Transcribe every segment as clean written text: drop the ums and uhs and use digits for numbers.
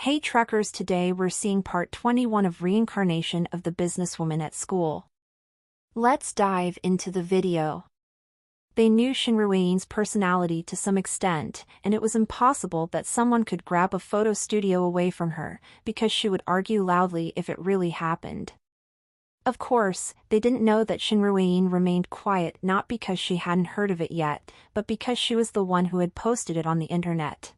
Hey truckers, today we're seeing part 21 of Reincarnation of the Businesswoman at School. Let's dive into the video. They knew Shinruein's personality to some extent, and it was impossible that someone could grab a photo studio away from her, because she would argue loudly if it really happened. Of course, they didn't know that Shinruein remained quiet not because she hadn't heard of it yet, but because she was the one who had posted it on the internet.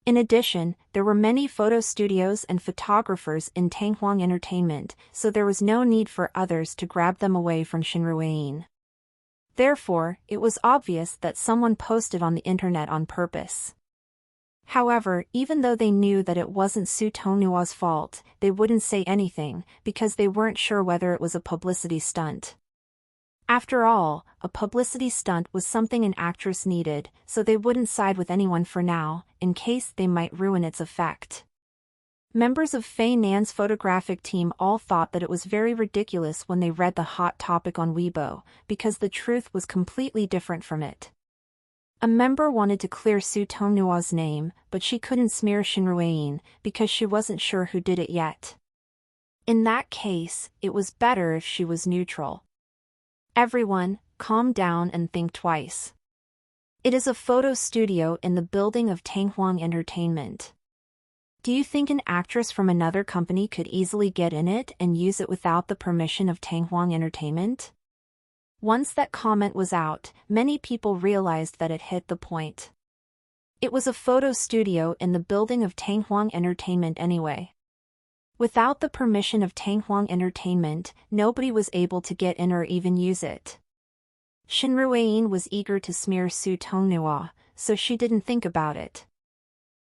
In addition, there were many photo studios and photographers in Tanghuang Entertainment, so there was no need for others to grab them away from Shinruein. Therefore, it was obvious that someone posted on the internet on purpose. However, even though they knew that it wasn't Su Tongnua's fault, they wouldn't say anything, because they weren't sure whether it was a publicity stunt. After all, a publicity stunt was something an actress needed, so they wouldn't side with anyone for now, in case they might ruin its effect. Members of Fei Nan's photographic team all thought that it was very ridiculous when they read the hot topic on Weibo, because the truth was completely different from it. A member wanted to clear Su Tongnua's name, but she couldn't smear Shinruein, because she wasn't sure who did it yet. In that case, it was better if she was neutral. Everyone, calm down and think twice. It is a photo studio in the building of Tanghuang Entertainment. Do you think an actress from another company could easily get in it and use it without the permission of Tanghuang Entertainment? Once that comment was out, many people realized that it hit the point. It was a photo studio in the building of Tanghuang Entertainment anyway. Without the permission of Tanghuang Entertainment, nobody was able to get in or even use it. Shinruein was eager to smear Su Tongnua, so she didn't think about it.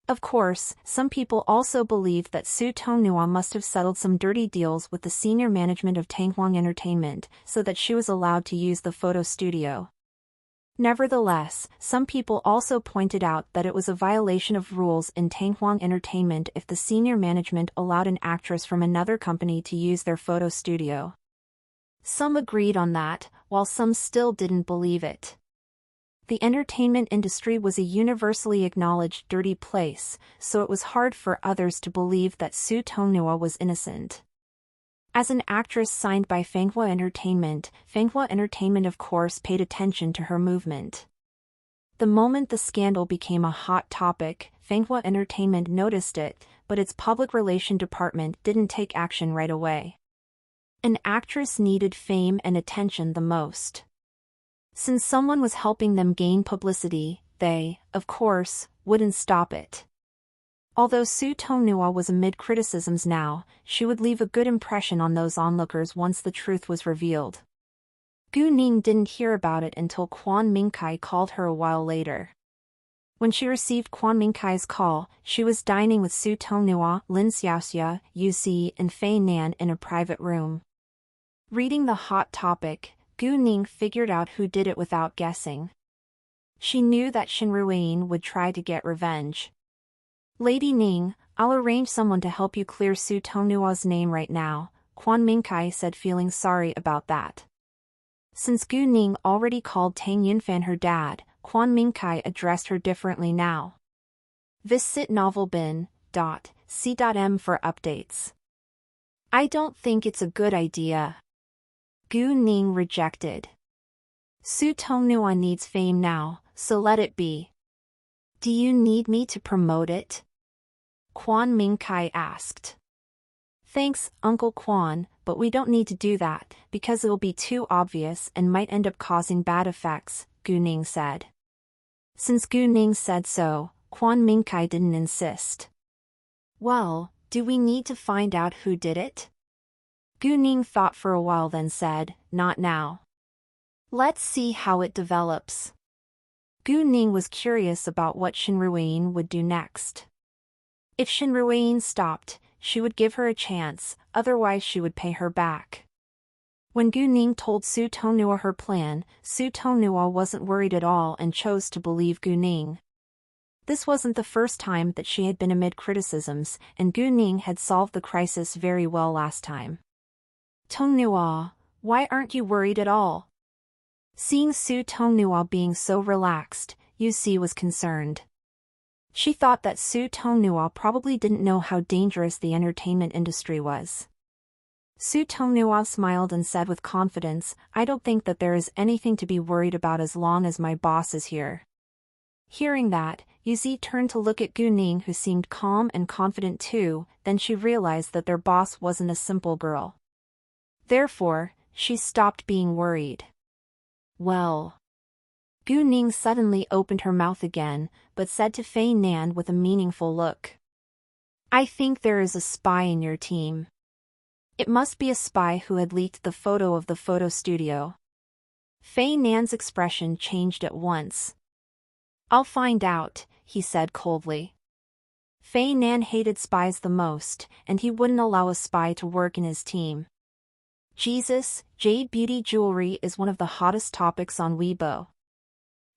Of course, some people also believed that Su Tongnua must have settled some dirty deals with the senior management of Tanghuang Entertainment, so that she was allowed to use the photo studio. Nevertheless, some people also pointed out that it was a violation of rules in Tanghuang Entertainment if the senior management allowed an actress from another company to use their photo studio. Some agreed on that, while some still didn't believe it. The entertainment industry was a universally acknowledged dirty place, so it was hard for others to believe that Su Tongnua was innocent. As an actress signed by Fanghua Entertainment of course paid attention to her movement. The moment the scandal became a hot topic, Fanghua Entertainment noticed it, but its public relation department didn't take action right away. An actress needed fame and attention the most. Since someone was helping them gain publicity, they, of course, wouldn't stop it. Although Su Tongnua was amid criticisms now, she would leave a good impression on those onlookers once the truth was revealed. Gu Ning didn't hear about it until Quan Mingkai called her a while later. When she received Quan Mingkai's call, she was dining with Su Tongnua, Lin Xiaoxia, Yu Si, and Fei Nan in a private room. Reading the hot topic, Gu Ning figured out who did it without guessing. She knew that Shinruein would try to get revenge. Lady Ning, I'll arrange someone to help you clear Su Tongnua's name right now, Quan Mingkai said, feeling sorry about that. Since Gu Ning already called Tang Yunfan her dad, Quan Mingkai addressed her differently now. Visit novelbin.c.m for updates. I don't think it's a good idea. Gu Ning rejected. Su Tongnua needs fame now, so let it be. Do you need me to promote it? Quan Mingkai asked. Thanks, Uncle Quan, but we don't need to do that, because it'll be too obvious and might end up causing bad effects, Gu Ning said. Since Gu Ning said so, Quan Mingkai didn't insist. Well, do we need to find out who did it? Gu Ning thought for a while, then said, not now. Let's see how it develops. Gu Ning was curious about what Shinruein would do next. If Shinruein stopped, she would give her a chance, otherwise she would pay her back. When Gu Ning told Su Tongnua her plan, Su Tongnua wasn't worried at all and chose to believe Gu Ning. This wasn't the first time that she had been amid criticisms, and Gu Ning had solved the crisis very well last time. Tongnua, why aren't you worried at all? Seeing Su Tongnua being so relaxed, Yu Si was concerned. She thought that Su Tonghua probably didn't know how dangerous the entertainment industry was. Su Tonghua smiled and said with confidence, "I don't think that there is anything to be worried about as long as my boss is here." Hearing that, Yuzi turned to look at Gu Ning, who seemed calm and confident too. Then she realized that their boss wasn't a simple girl. Therefore, she stopped being worried. "Well." Gu Ning suddenly opened her mouth again, but said to Fei Nan with a meaningful look, "I think there is a spy in your team. It must be a spy who had leaked the photo of the photo studio." Fei Nan's expression changed at once. "I'll find out," he said coldly. Fei Nan hated spies the most, and he wouldn't allow a spy to work in his team. Jesus, jade beauty jewelry is one of the hottest topics on Weibo.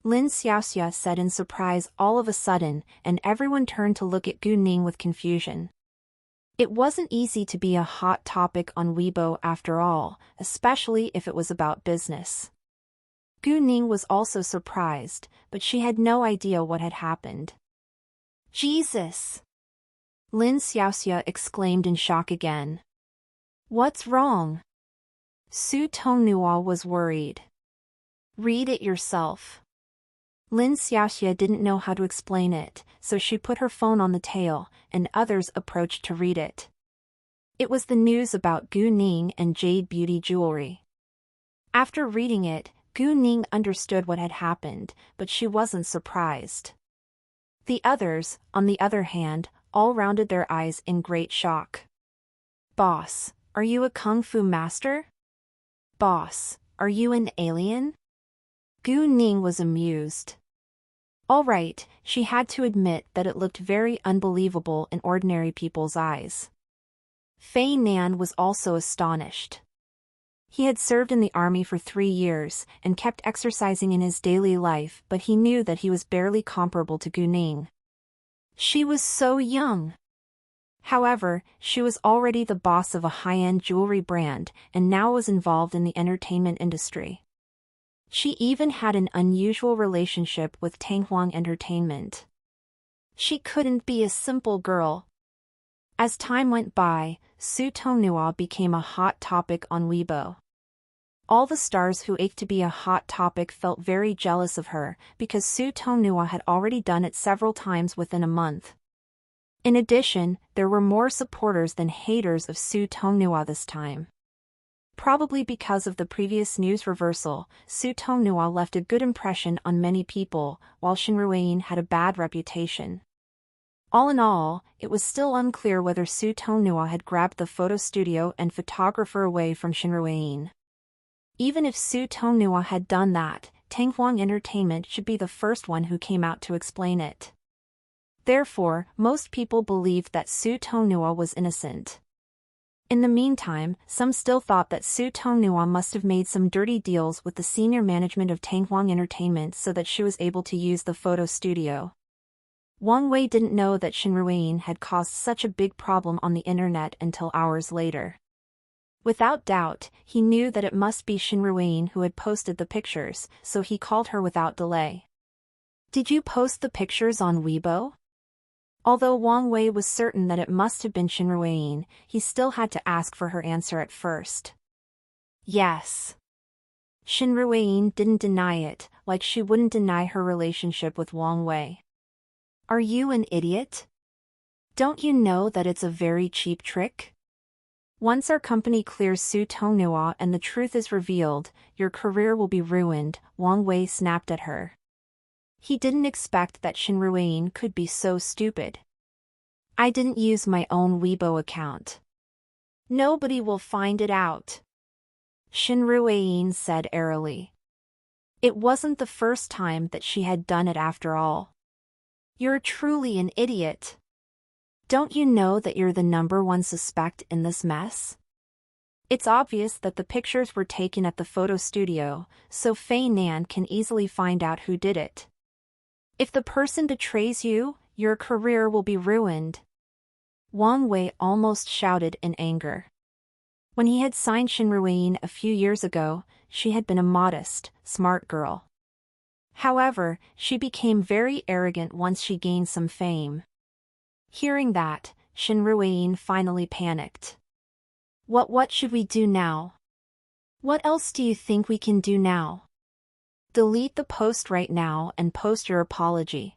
Lin Xiaoxia said in surprise all of a sudden, and everyone turned to look at Gu Ning with confusion. It wasn't easy to be a hot topic on Weibo after all, especially if it was about business. Gu Ning was also surprised, but she had no idea what had happened. "Jesus!" Lin Xiaoxia exclaimed in shock again. "What's wrong?" Su Tonghua was worried. "Read it yourself." Lin Xiaoxia didn't know how to explain it, so she put her phone on the table, and others approached to read it. It was the news about Gu Ning and jade beauty jewelry. After reading it, Gu Ning understood what had happened, but she wasn't surprised. The others, on the other hand, all rounded their eyes in great shock. "Boss, are you a kung fu master? Boss, are you an alien?" Gu Ning was amused. All right, she had to admit that it looked very unbelievable in ordinary people's eyes. Fei Nan was also astonished. He had served in the army for 3 years, and kept exercising in his daily life, but he knew that he was barely comparable to Gu Ning. She was so young. However, she was already the boss of a high-end jewelry brand, and now was involved in the entertainment industry. She even had an unusual relationship with Tanghuang Entertainment. She couldn't be a simple girl. As time went by, Su Tonghua became a hot topic on Weibo. All the stars who ached to be a hot topic felt very jealous of her, because Su Tonghua had already done it several times within a month. In addition, there were more supporters than haters of Su Tonghua this time. Probably because of the previous news reversal, Su Tonghua left a good impression on many people, while Shin Ruiyin had a bad reputation. All in all, it was still unclear whether Su Tonghua had grabbed the photo studio and photographer away from Shin Ruiyin. Even if Su Tonghua had done that, Tanghuang Entertainment should be the first one who came out to explain it. Therefore, most people believed that Su Tonghua was innocent. In the meantime, some still thought that Su Tonghua must have made some dirty deals with the senior management of Tanghuang Entertainment so that she was able to use the photo studio. Wang Wei didn't know that Shin Ruiyin had caused such a big problem on the internet until hours later. Without doubt, he knew that it must be Shin Ruiyin who had posted the pictures, so he called her without delay. "Did you post the pictures on Weibo?" Although Wang Wei was certain that it must have been Shin Ruiyin, he still had to ask for her answer at first. "Yes." Shin Ruiyin didn't deny it, like she wouldn't deny her relationship with Wang Wei. "Are you an idiot? Don't you know that it's a very cheap trick? Once our company clears Su Tonghua and the truth is revealed, your career will be ruined," Wang Wei snapped at her. He didn't expect that Shin Ruiyin could be so stupid. "I didn't use my own Weibo account. Nobody will find it out," Shin Ruiyin said airily. It wasn't the first time that she had done it after all. "You're truly an idiot. Don't you know that you're the #1 suspect in this mess? It's obvious that the pictures were taken at the photo studio, so Fei Nan can easily find out who did it. If the person betrays you, your career will be ruined." Wang Wei almost shouted in anger. When he had signed Shin Ruiyin a few years ago, she had been a modest, smart girl. However, she became very arrogant once she gained some fame. Hearing that, Shin Ruein finally panicked. What should we do now? What else do you think we can do now? Delete the post right now and post your apology.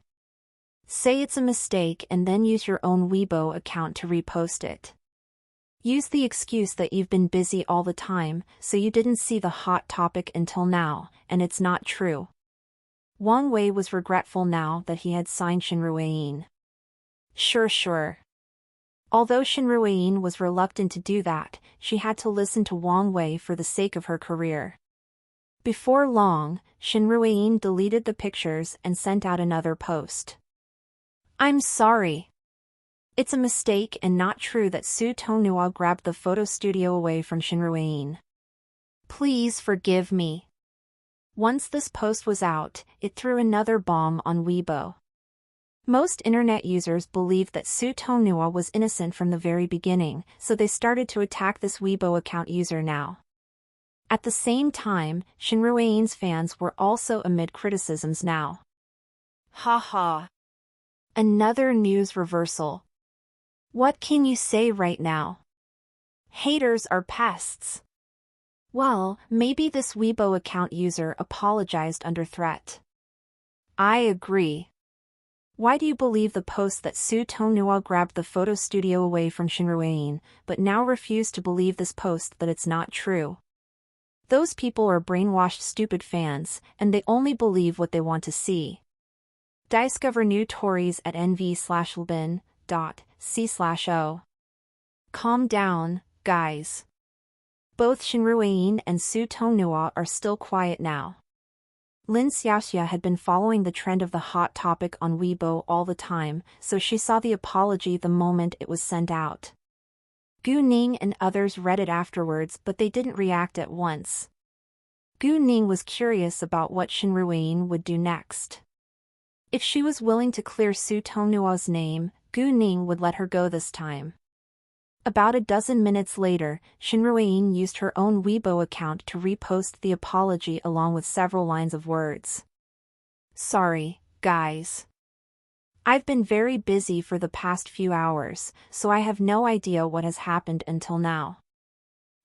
Say it's a mistake and then use your own Weibo account to repost it. Use the excuse that you've been busy all the time, so you didn't see the hot topic until now, and it's not true. Wang Wei was regretful now that he had signed Shin Ruein. Sure. Although Shin Ruein was reluctant to do that, she had to listen to Wang Wei for the sake of her career. Before long, Shin Ruein deleted the pictures and sent out another post. I'm sorry. It's a mistake and not true that Su Tonghua grabbed the photo studio away from Shin Ruein. Please forgive me. Once this post was out, it threw another bomb on Weibo. Most internet users believed that Su Tonghua was innocent from the very beginning, so they started to attack this Weibo account user now. At the same time, Shin Ruein's fans were also amid criticisms now. Haha. Another news reversal. What can you say right now? Haters are pests. Well, maybe this Weibo account user apologized under threat. I agree. Why do you believe the post that Su Tonghua grabbed the photo studio away from Shin Ruein, but now refuse to believe this post that it's not true? Those people are brainwashed stupid fans, and they only believe what they want to see. Discover new Tories at nv/lbin.c/o. Calm down, guys. Both Shin Ruein and Su Tonghua are still quiet now. Lin Xiaoxia had been following the trend of the hot topic on Weibo all the time, so she saw the apology the moment it was sent out. Gu Ning and others read it afterwards, but they didn't react at once. Gu Ning was curious about what Shin Ruein would do next. If she was willing to clear Su Tonghua's name, Gu Ning would let her go this time. About a dozen minutes later, Shin Ruein used her own Weibo account to repost the apology along with several lines of words. Sorry, guys. I've been very busy for the past few hours, so I have no idea what has happened until now.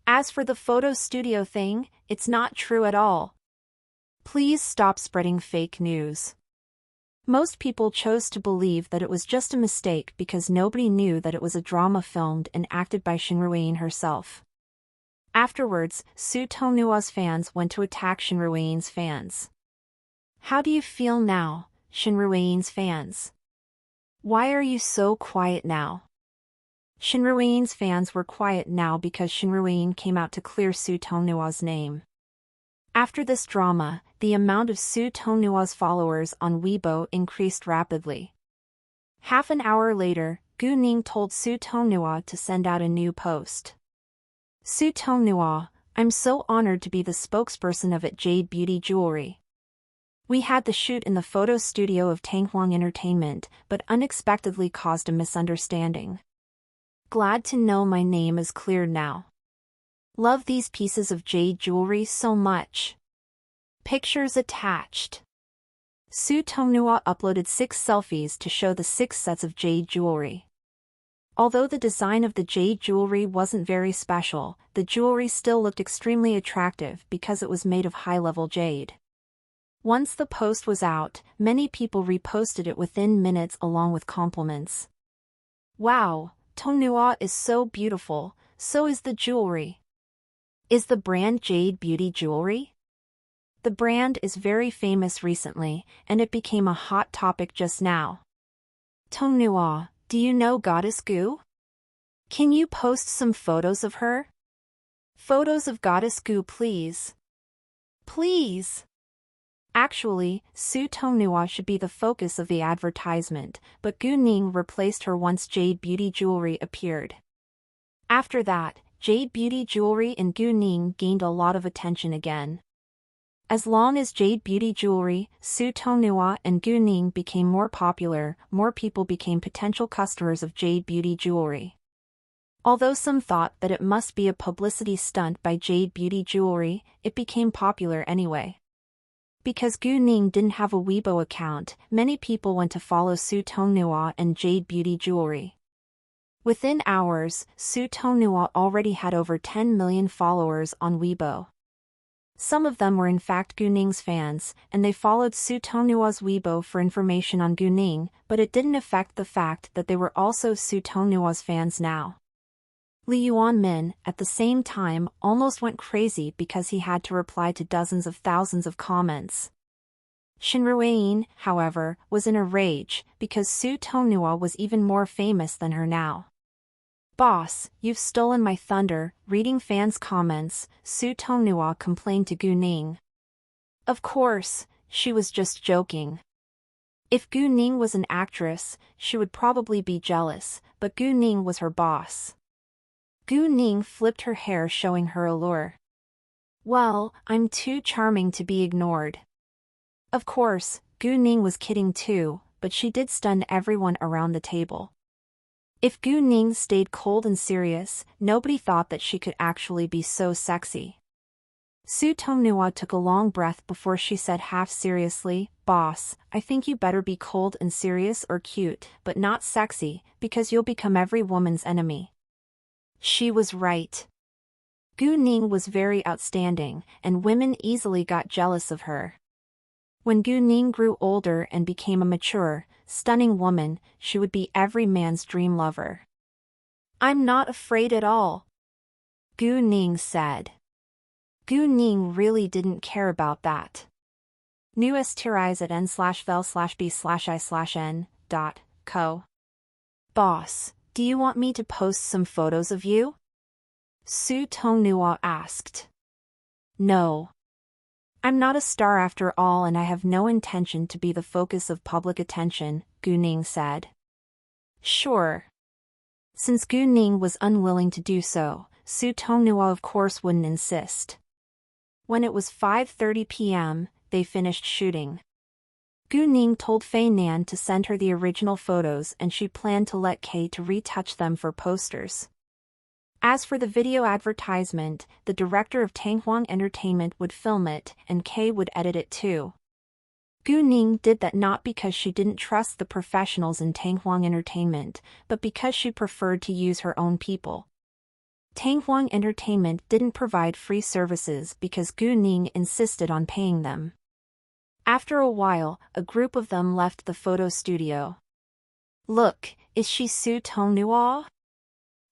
As for the photo studio thing, it's not true at all. Please stop spreading fake news. Most people chose to believe that it was just a mistake because nobody knew that it was a drama filmed and acted by Shin Ruein herself. Afterwards, Su Tonghua's fans went to attack Shin Ruein's fans. How do you feel now, Shin Ruein's fans? Why are you so quiet now? Shin Ruein's fans were quiet now because Shin Ruein came out to clear Su Tonghua's name. After this drama, the amount of Su Tonghua's followers on Weibo increased rapidly. Half an hour later, Gu Ning told Su Tonghua to send out a new post. Su Tonghua, I'm so honored to be the spokesperson of Jade Beauty Jewelry. We had the shoot in the photo studio of Tanghuang Entertainment, but unexpectedly caused a misunderstanding. Glad to know my name is cleared now. Love these pieces of jade jewelry so much. Pictures attached. Su Tonghua uploaded 6 selfies to show the 6 sets of jade jewelry. Although the design of the jade jewelry wasn't very special, the jewelry still looked extremely attractive because it was made of high-level jade. Once the post was out, many people reposted it within minutes along with compliments. Wow, Tonghua is so beautiful, so is the jewelry. Is the brand Jade Beauty Jewelry? The brand is very famous recently, and it became a hot topic just now. Tonghua, do you know Goddess Gu? Can you post some photos of her? Photos of Goddess Gu, please. Please. Actually, Su Tonghua should be the focus of the advertisement, but Gu Ning replaced her once Jade Beauty Jewelry appeared. After that, Jade Beauty Jewelry and Gu Ning gained a lot of attention again. As long as Jade Beauty Jewelry, Su Tonghua and Gu Ning became more popular, more people became potential customers of Jade Beauty Jewelry. Although some thought that it must be a publicity stunt by Jade Beauty Jewelry, it became popular anyway. Because Gu Ning didn't have a Weibo account, many people went to follow Su Tonghua and Jade Beauty Jewelry. Within hours, Su Tonghua already had over 10 million followers on Weibo. Some of them were in fact Gu Ning's fans, and they followed Su Tonghua's Weibo for information on Gu Ning, but it didn't affect the fact that they were also Su Tonghua's fans now. Li Yuanmin, at the same time, almost went crazy because he had to reply to dozens of thousands of comments. Shen Ruiyin, however, was in a rage, because Su Tonghua was even more famous than her now. "Boss, you've stolen my thunder," reading fans' comments, Su Tonghua complained to Gu Ning. Of course, she was just joking. If Gu Ning was an actress, she would probably be jealous, but Gu Ning was her boss. Gu Ning flipped her hair, showing her allure. "Well, I'm too charming to be ignored." Of course, Gu Ning was kidding too, but she did stun everyone around the table. If Gu Ning stayed cold and serious, nobody thought that she could actually be so sexy. Su Tonghua took a long breath before she said half seriously, "Boss, I think you better be cold and serious or cute, but not sexy, because you'll become every woman's enemy." She was right. Gu Ning was very outstanding, and women easily got jealous of her. When Gu Ning grew older and became a mature, stunning woman, she would be every man's dream lover. "I'm not afraid at all," Gu Ning said. Gu Ning really didn't care about that. News tirais at n/vel/b/i/n.co. "Boss, do you want me to post some photos of you?" Su Tonghua asked. "No. I'm not a star after all, and I have no intention to be the focus of public attention," Gu Ning said. "Sure." Since Gu Ning was unwilling to do so, Su Tonghua of course wouldn't insist. When it was 5:30 p.m., they finished shooting. Gu Ning told Fei Nan to send her the original photos, and she planned to let Kay to retouch them for posters. As for the video advertisement, the director of Tanghuang Entertainment would film it, and Kay would edit it too. Gu Ning did that not because she didn't trust the professionals in Tanghuang Entertainment, but because she preferred to use her own people. Tanghuang Entertainment didn't provide free services because Gu Ning insisted on paying them. After a while, a group of them left the photo studio. "Look, is she Su Tonghua?"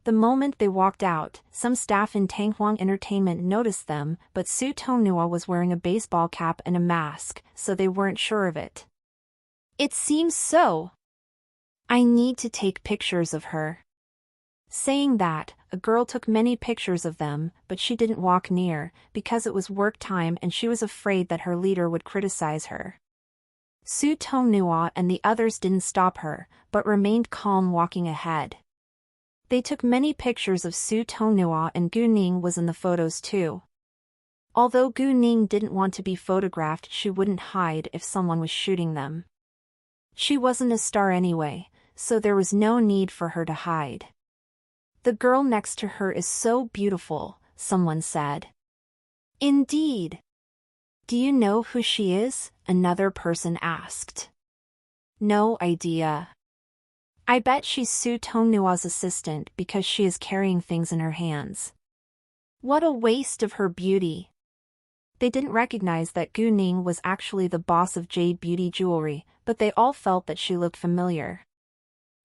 The moment they walked out, some staff in Tanghuang Entertainment noticed them, but Su Tonghua was wearing a baseball cap and a mask, so they weren't sure of it. "It seems so. I need to take pictures of her." Saying that, a girl took many pictures of them, but she didn't walk near, because it was work time and she was afraid that her leader would criticize her. Su Tonghua and the others didn't stop her, but remained calm walking ahead. They took many pictures of Su Tonghua, and Gu Ning was in the photos too. Although Gu Ning didn't want to be photographed, she wouldn't hide if someone was shooting them. She wasn't a star anyway, so there was no need for her to hide. "The girl next to her is so beautiful," someone said. "Indeed. Do you know who she is?" another person asked. "No idea. I bet she's Su Tonghua's assistant because she is carrying things in her hands." What a waste of her beauty. They didn't recognize that Gu Ning was actually the boss of Jade Beauty Jewelry, but they all felt that she looked familiar.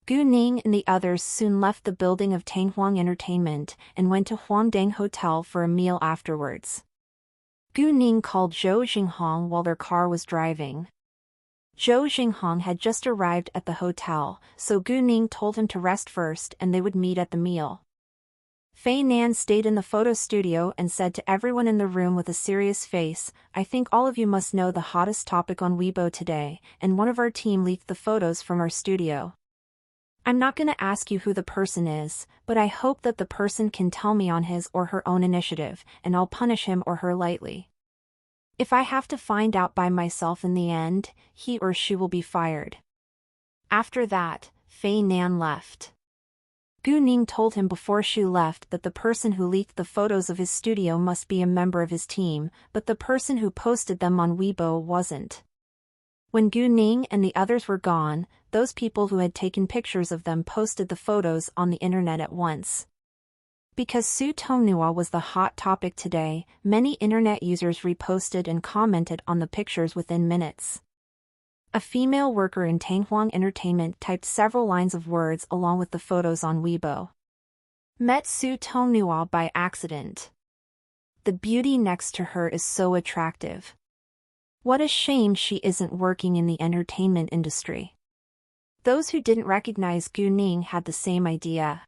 Gu Ning and the others soon left the building of Tanghuang Entertainment and went to Huangdang Hotel for a meal afterwards. Gu Ning called Zhou Jinghong while their car was driving. Zhou Jinghong had just arrived at the hotel, so Gu Ning told him to rest first and they would meet at the meal. Fei Nan stayed in the photo studio and said to everyone in the room with a serious face, "I think all of you must know the hottest topic on Weibo today, and one of our team leaked the photos from our studio. I'm not gonna ask you who the person is, but I hope that the person can tell me on his or her own initiative, and I'll punish him or her lightly. If I have to find out by myself in the end, he or she will be fired." After that, Fei Nan left. Gu Ning told him before she left that the person who leaked the photos of his studio must be a member of his team, but the person who posted them on Weibo wasn't. When Gu Ning and the others were gone, those people who had taken pictures of them posted the photos on the internet at once. Because Su Tonghua was the hot topic today, many internet users reposted and commented on the pictures within minutes. A female worker in Tanghuang Entertainment typed several lines of words along with the photos on Weibo. Met Su Tonghua by accident. The beauty next to her is so attractive. What a shame she isn't working in the entertainment industry. Those who didn't recognize Gu Ning had the same idea.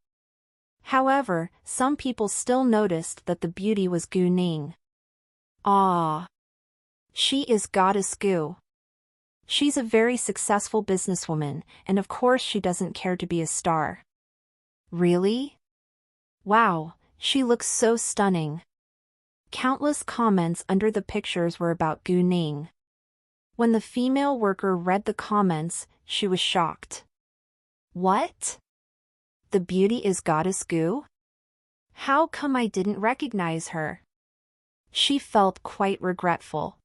However, some people still noticed that the beauty was Gu Ning. Ah! She is Goddess Gu. She's a very successful businesswoman, and of course she doesn't care to be a star. Really? Wow, she looks so stunning. Countless comments under the pictures were about Gu Ning. When the female worker read the comments, she was shocked. What? The beauty is Goddess Gu? How come I didn't recognize her? She felt quite regretful.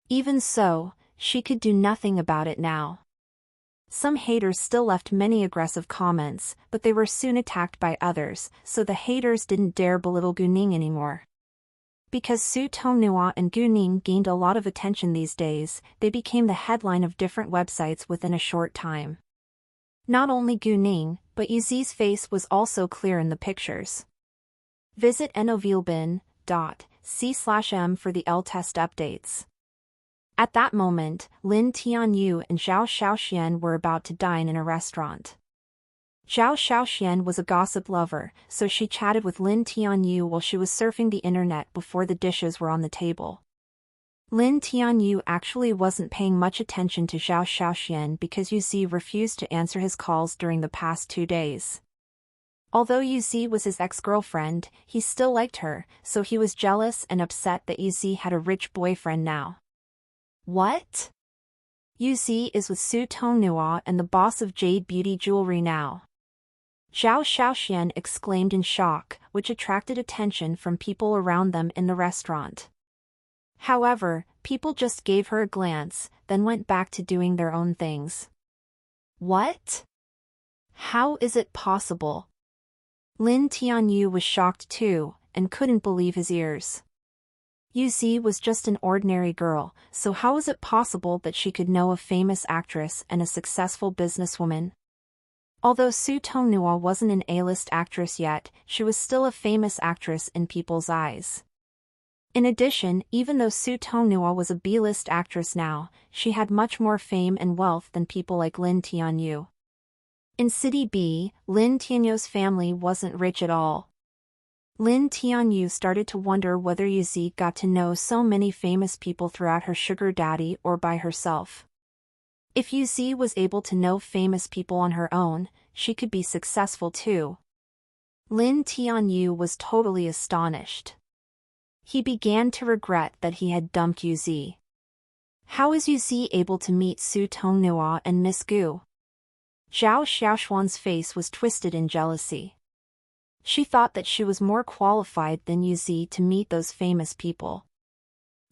Even so, she could do nothing about it now. Some haters still left many aggressive comments, but they were soon attacked by others, so the haters didn't dare belittle Gu Ning anymore. Because Su Tonghua and Gu Ning gained a lot of attention these days, they became the headline of different websites within a short time. Not only Gu Ning, but Yuzi's face was also clear in the pictures. Visit novilbin.c/m for the L-test updates. At that moment, Lin Tianyu and Zhao Xiaoxian were about to dine in a restaurant. Zhao Xiaoxian was a gossip lover, so she chatted with Lin Tianyu while she was surfing the internet before the dishes were on the table. Lin Tianyu actually wasn't paying much attention to Zhao Xiaoxian because Yuzi refused to answer his calls during the past 2 days. Although Yuzi was his ex-girlfriend, he still liked her, so he was jealous and upset that Yuzi had a rich boyfriend now. What? Yuzi is with Su Tonghua and the boss of Jade Beauty Jewelry now. Zhao Xiaoxian exclaimed in shock, which attracted attention from people around them in the restaurant. However, people just gave her a glance, then went back to doing their own things. What? How is it possible? Lin Tianyu was shocked too, and couldn't believe his ears. Yuzi was just an ordinary girl, so how is it possible that she could know a famous actress and a successful businesswoman? Although Su Tonghua wasn't an A-list actress yet, she was still a famous actress in people's eyes. In addition, even though Su Tonghua was a B-list actress now, she had much more fame and wealth than people like Lin Tianyu. In City B, Lin Tianyu's family wasn't rich at all. Lin Tianyu started to wonder whether Yuzi got to know so many famous people throughout her sugar daddy or by herself. If Yuzi was able to know famous people on her own, she could be successful too. Lin Tianyu was totally astonished. He began to regret that he had dumped Yuzi. How is Yuzi able to meet Su Tonghua and Miss Gu? Zhao Xiaoxuan's face was twisted in jealousy. She thought that she was more qualified than Yuzi to meet those famous people.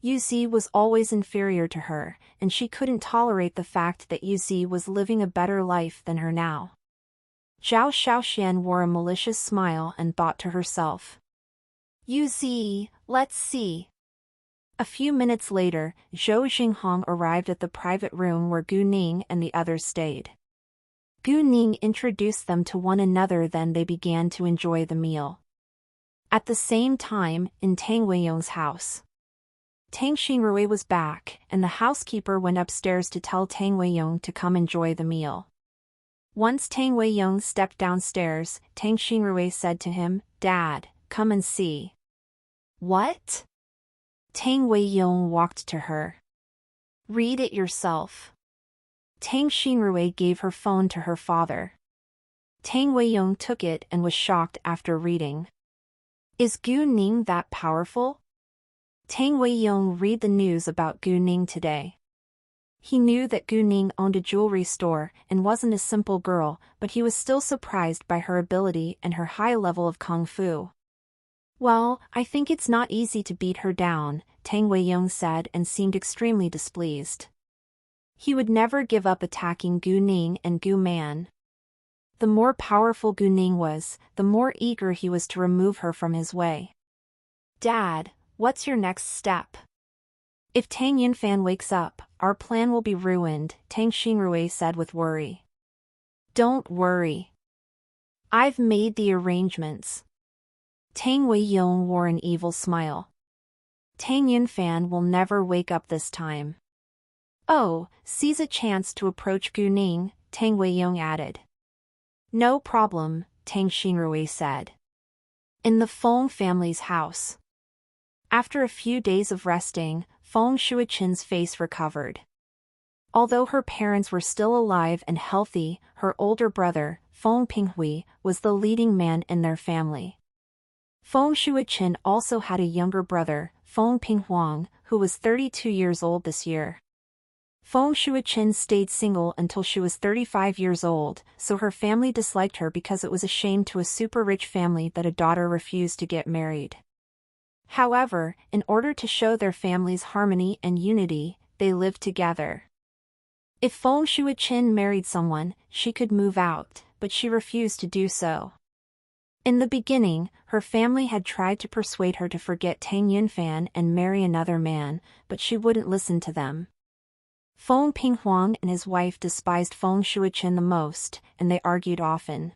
Yuzi was always inferior to her, and she couldn't tolerate the fact that Yuzi was living a better life than her now. Zhao Xiaoxian wore a malicious smile and thought to herself, Yuzi, let's see. A few minutes later, Zhou Jinghong arrived at the private room where Gu Ning and the others stayed. Gu Ning introduced them to one another, then they began to enjoy the meal. At the same time, in Tang Weiyong's house, Tang Xinrui was back, and the housekeeper went upstairs to tell Tang Weiyong to come enjoy the meal. Once Tang Weiyong stepped downstairs, Tang Xinrui said to him, "Dad, come and see." What? Tang Weiyong walked to her. Read it yourself. Tang Xinrui gave her phone to her father. Tang Weiyong took it and was shocked after reading. Is Gu Ning that powerful? Tang Weiyong read the news about Gu Ning today. He knew that Gu Ning owned a jewelry store and wasn't a simple girl, but he was still surprised by her ability and her high level of kung fu. "Well, I think it's not easy to beat her down," Tang Weiyong said and seemed extremely displeased. He would never give up attacking Gu Ning and Gu Man. The more powerful Gu Ning was, the more eager he was to remove her from his way. "Dad, what's your next step?" "If Tang Yinfan wakes up, our plan will be ruined," Tang Xingrui said with worry. "Don't worry. I've made the arrangements." Tang Weiyong wore an evil smile. "Tang Yinfan will never wake up this time." "Oh," seize a chance to approach Gu Ning, Tang Weiyong added. "No problem," Tang Xingrui said. In the Feng family's house. After a few days of resting, Feng Shuiqin's face recovered. Although her parents were still alive and healthy, her older brother, Feng Pinghui, was the leading man in their family. Feng Shuiqin also had a younger brother, Feng Pinghuang, who was 32 years old this year. Feng Shuiqin stayed single until she was 35 years old, so her family disliked her because it was a shame to a super-rich family that a daughter refused to get married. However, in order to show their family's harmony and unity, they lived together. If Feng Shuiqin married someone, she could move out, but she refused to do so. In the beginning, her family had tried to persuade her to forget Tang Yinfan and marry another man, but she wouldn't listen to them. Feng Pinghuang and his wife despised Feng Shuiqin the most, and they argued often.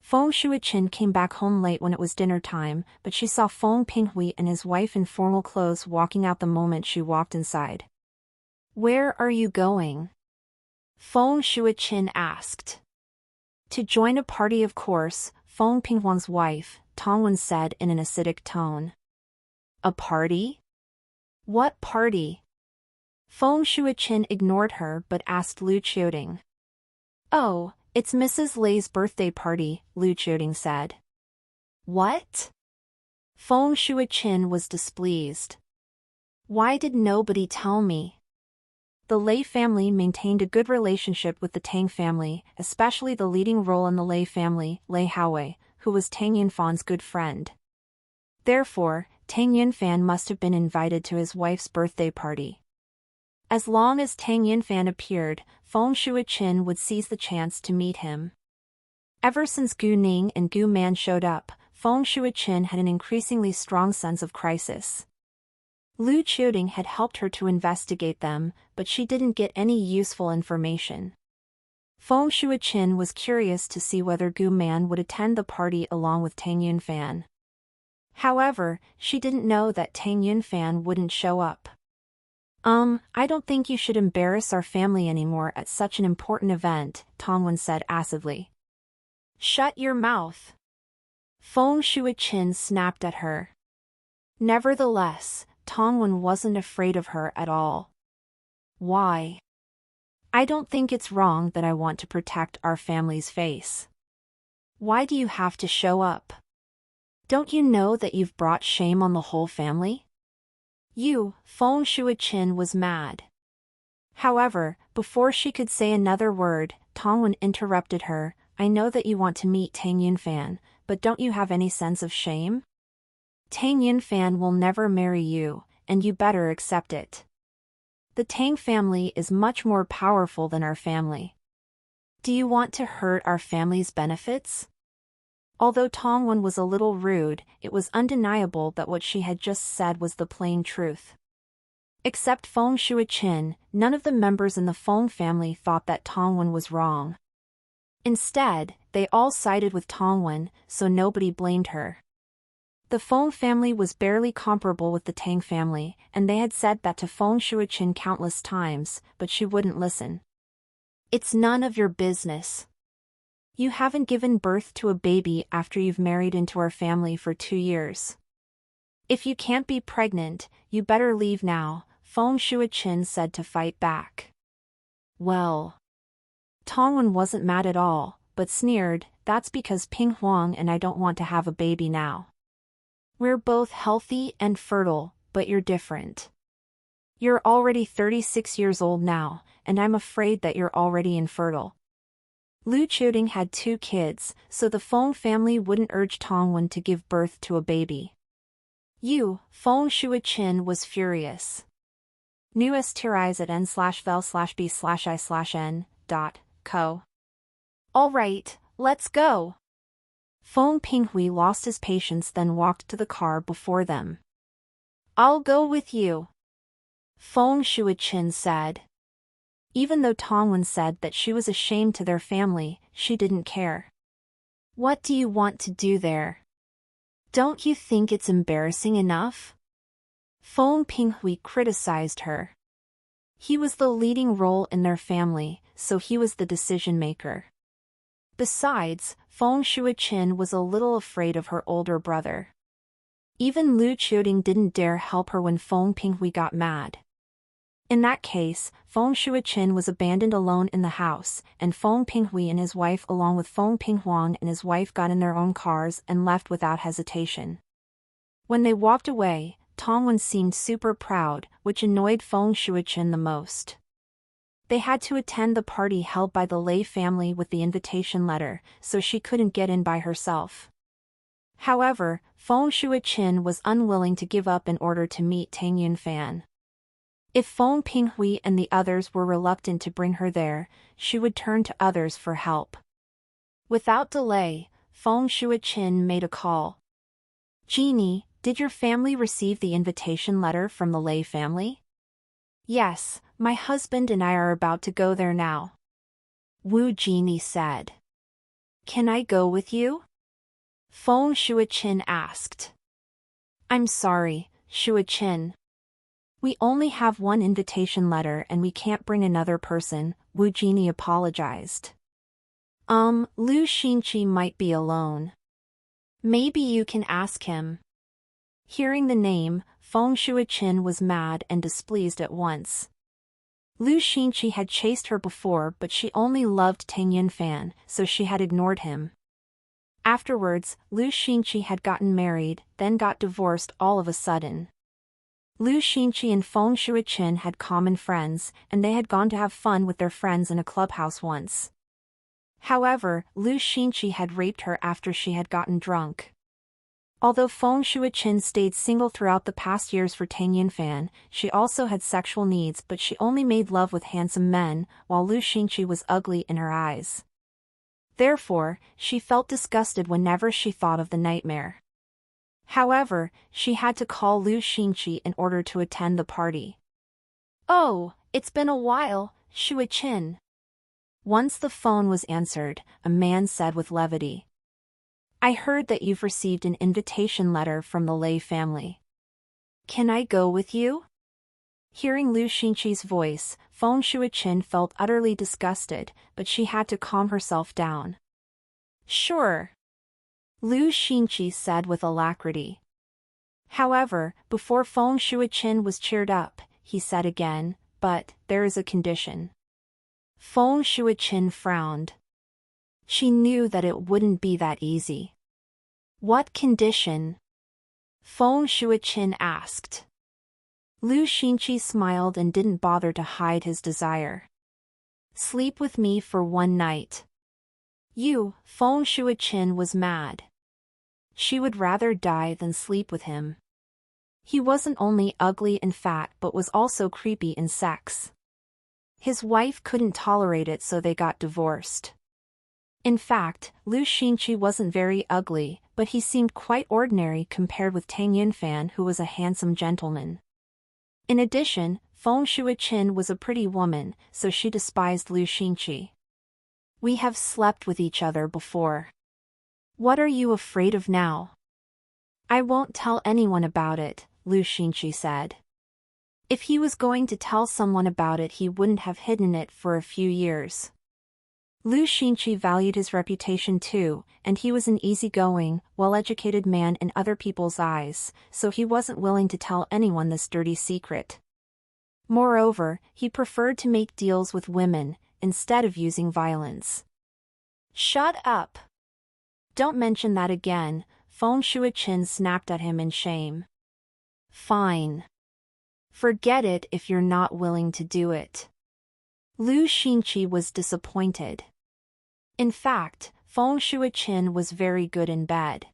Feng Shuiqin came back home late when it was dinner time, but she saw Feng Pinghui and his wife in formal clothes walking out the moment she walked inside. "Where are you going?" Feng Shuiqin asked. "To join a party, of course," Feng Pinghuang's wife, Tongwen, said in an acidic tone. "A party? What party?" Feng Shuiqin ignored her but asked Lu Qiuting. "Oh, it's Mrs. Lei's birthday party," Lu Qiuting said. "What?" Feng Shuiqin was displeased. "Why did nobody tell me?" The Lei family maintained a good relationship with the Tang family, especially the leading role in the Lei family, Lei Haowei, who was Tang Yinfan's good friend. Therefore, Tang Yinfan must have been invited to his wife's birthday party. As long as Tang Yinfan appeared, Feng Shuiqin would seize the chance to meet him. Ever since Gu Ning and Gu Man showed up, Feng Shuiqin had an increasingly strong sense of crisis. Lu Qiuting had helped her to investigate them, but she didn't get any useful information. Feng Shuiqin was curious to see whether Gu Man would attend the party along with Tang Yinfan. However, she didn't know that Tang Yinfan wouldn't show up. I don't think you should embarrass our family anymore at such an important event," Tongwen said acidly. "Shut your mouth." Feng Shuiqin snapped at her. Nevertheless, Tongwen wasn't afraid of her at all. "Why? I don't think it's wrong that I want to protect our family's face. Why do you have to show up? Don't you know that you've brought shame on the whole family?" Feng Shuiqin was mad. However, before she could say another word, Tongwen interrupted her. "I know that you want to meet Tang Yinfan, but don't you have any sense of shame? Tang Yinfan will never marry you, and you better accept it. The Tang family is much more powerful than our family. Do you want to hurt our family's benefits?" Although Tongwen was a little rude, it was undeniable that what she had just said was the plain truth. Except Feng Shuiqin, none of the members in the Feng family thought that Tongwen was wrong. Instead, they all sided with Tongwen, so nobody blamed her. The Feng family was barely comparable with the Tang family, and they had said that to Feng Shuiqin countless times, but she wouldn't listen. "It's none of your business. You haven't given birth to a baby after you've married into our family for 2 years. If you can't be pregnant, you better leave now," Feng Shuiqin said to fight back. "Well." Tongwen wasn't mad at all, but sneered, "That's because Ping Huang and I don't want to have a baby now. We're both healthy and fertile, but you're different. You're already 36 years old now, and I'm afraid that you're already infertile. Lu Qiuting had 2 kids, so the Feng family wouldn't urge Tongwen to give birth to a baby. Feng Shuiqin was furious. News tirais at n/vel/b/i/n.co. Alright, let's go. Feng Pinghui lost his patience, then walked to the car before them. I'll go with you, Feng Shuiqin said. Even though Tongwen said that she was ashamed to their family, she didn't care. What do you want to do there? Don't you think it's embarrassing enough? Feng Pinghui criticized her. He was the leading role in their family, so he was the decision-maker. Besides, Feng Shuiqin was a little afraid of her older brother. Even Lu Qiuting didn't dare help her when Feng Pinghui got mad. In that case, Feng Shuiqin was abandoned alone in the house, and Feng Pinghui and his wife along with Feng Pinghuang and his wife got in their own cars and left without hesitation. When they walked away, Tongwen seemed super proud, which annoyed Feng Shuiqin the most. They had to attend the party held by the Lei family with the invitation letter, so she couldn't get in by herself. However, Feng Shuiqin was unwilling to give up in order to meet Tang Yunfan. If Feng Pinghui and the others were reluctant to bring her there, she would turn to others for help. Without delay, Feng Shuiqin made a call. Jeannie, did your family receive the invitation letter from the Lei family? Yes, my husband and I are about to go there now, Wu Jeannie said. Can I go with you? Feng Shuiqin asked. I'm sorry, Shuiqin. We only have one invitation letter and we can't bring another person, Wu Jeannie apologized. Lu Xinqi might be alone. Maybe you can ask him. Hearing the name, Feng Shuiqin was mad and displeased at once. Lu Xinqi had chased her before, but she only loved Tang Yunfan, so she had ignored him. Afterwards, Lu Xinqi had gotten married, then got divorced all of a sudden. Lu Xinqi and Feng Shuiqin had common friends, and they had gone to have fun with their friends in a clubhouse once. However, Lu Xinqi had raped her after she had gotten drunk. Although Feng Shuiqin stayed single throughout the past years for Tang Yunfan, she also had sexual needs, but she only made love with handsome men, while Lu Xinqi was ugly in her eyes. Therefore, she felt disgusted whenever she thought of the nightmare. However, she had to call Lu Xinqi in order to attend the party. Oh, it's been a while, Shuiqin. Once the phone was answered, a man said with levity. I heard that you've received an invitation letter from the Lei family. Can I go with you? Hearing Lu Xinqi's voice, Feng Shuiqin felt utterly disgusted, but she had to calm herself down. Sure, Lu Xinqi said with alacrity. However, before Feng Shuiqin was cheered up, he said again, but there is a condition. Feng Shuiqin frowned. She knew that it wouldn't be that easy. What condition? Feng Shuiqin asked. Lu Xinqi smiled and didn't bother to hide his desire. Sleep with me for one night. Feng Shuiqin was mad. She would rather die than sleep with him. He wasn't only ugly and fat but was also creepy in sex. His wife couldn't tolerate it, so they got divorced. In fact, Lu Xinqi wasn't very ugly, but he seemed quite ordinary compared with Tang Yunfan, who was a handsome gentleman. In addition, Feng Shuiqin was a pretty woman, so she despised Lu Xinqi. We have slept with each other before. What are you afraid of now? I won't tell anyone about it, Lu Xinqi said. If he was going to tell someone about it, he wouldn't have hidden it for a few years. Lu Xinqi valued his reputation too, and he was an easygoing, well-educated man in other people's eyes, so he wasn't willing to tell anyone this dirty secret. Moreover, he preferred to make deals with women, instead of using violence. Shut up! Don't mention that again, Feng Shuiqin snapped at him in shame. Fine. Forget it if you're not willing to do it. Lu Xinqi was disappointed. In fact, Feng Shuiqin was very good in bed.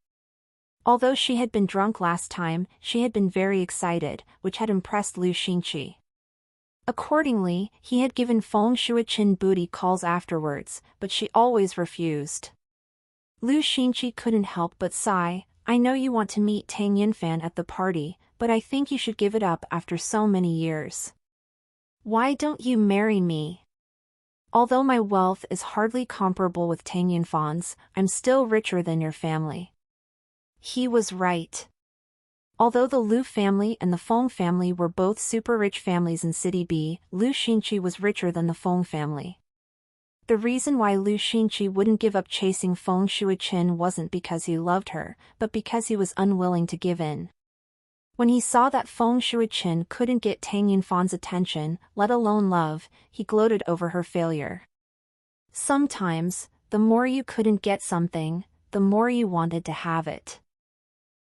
Although she had been drunk last time, she had been very excited, which had impressed Lu Xinqi. Accordingly, he had given Feng Shuiqin booty calls afterwards, but she always refused. Lu Xinqi couldn't help but sigh. I know you want to meet Tang Yinfan at the party, but I think you should give it up after so many years. Why don't you marry me? Although my wealth is hardly comparable with Tang Yinfan's, I'm still richer than your family. He was right. Although the Lu family and the Feng family were both super rich families in City B, Lu Xinqi was richer than the Feng family. The reason why Lu Xinqi wouldn't give up chasing Feng Shuiqin wasn't because he loved her, but because he was unwilling to give in. When he saw that Feng Shuiqin couldn't get Tang Yinfan's attention, let alone love, he gloated over her failure. Sometimes, the more you couldn't get something, the more you wanted to have it.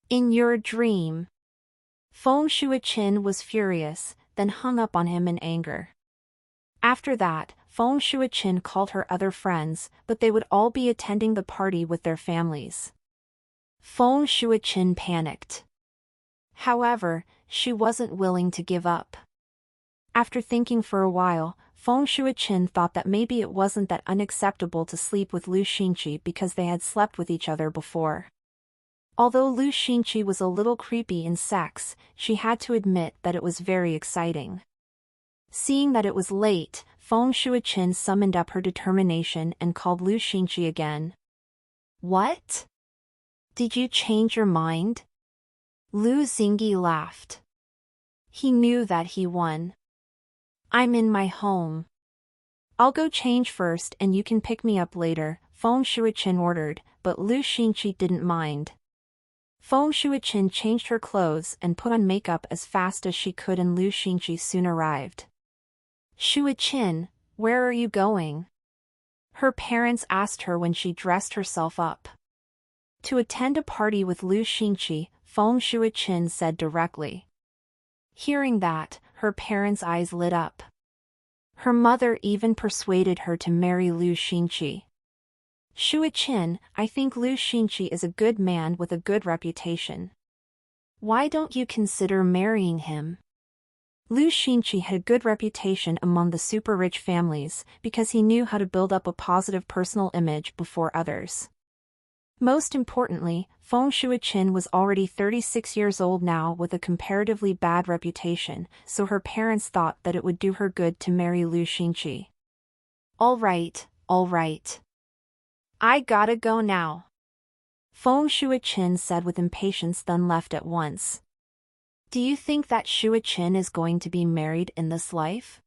In your dream. Feng Shuiqin was furious, then hung up on him in anger. After that, Feng Shuiqin called her other friends, but they would all be attending the party with their families. Feng Shuiqin panicked. However, she wasn't willing to give up. After thinking for a while, Feng Shuiqin thought that maybe it wasn't that unacceptable to sleep with Lu Xinqi because they had slept with each other before. Although Lu Xinqi was a little creepy in sex, she had to admit that it was very exciting. Seeing that it was late, Feng Shuiqin summoned up her determination and called Lu Xinqi again. What? Did you change your mind? Lu Xingyi laughed. He knew that he won. I'm in my home. I'll go change first and you can pick me up later, Feng Shuiqin ordered, but Lu Xinqi didn't mind. Feng Shuiqin changed her clothes and put on makeup as fast as she could, and Lu Xinqi soon arrived. Shuiqin, where are you going? Her parents asked her when she dressed herself up. To attend a party with Lu Xinqi, Feng Shuiqin said directly. Hearing that, her parents' eyes lit up. Her mother even persuaded her to marry Lu Xinqi. Shuiqin, I think Lu Xinqi is a good man with a good reputation. Why don't you consider marrying him? Lu Xinqi had a good reputation among the super-rich families because he knew how to build up a positive personal image before others. Most importantly, Feng Shuiqin was already 36 years old now with a comparatively bad reputation, so her parents thought that it would do her good to marry Lu Xinqi. All right. I gotta go now. Feng Shuiqin said with impatience, then left at once. Do you think that Shuiqin is going to be married in this life?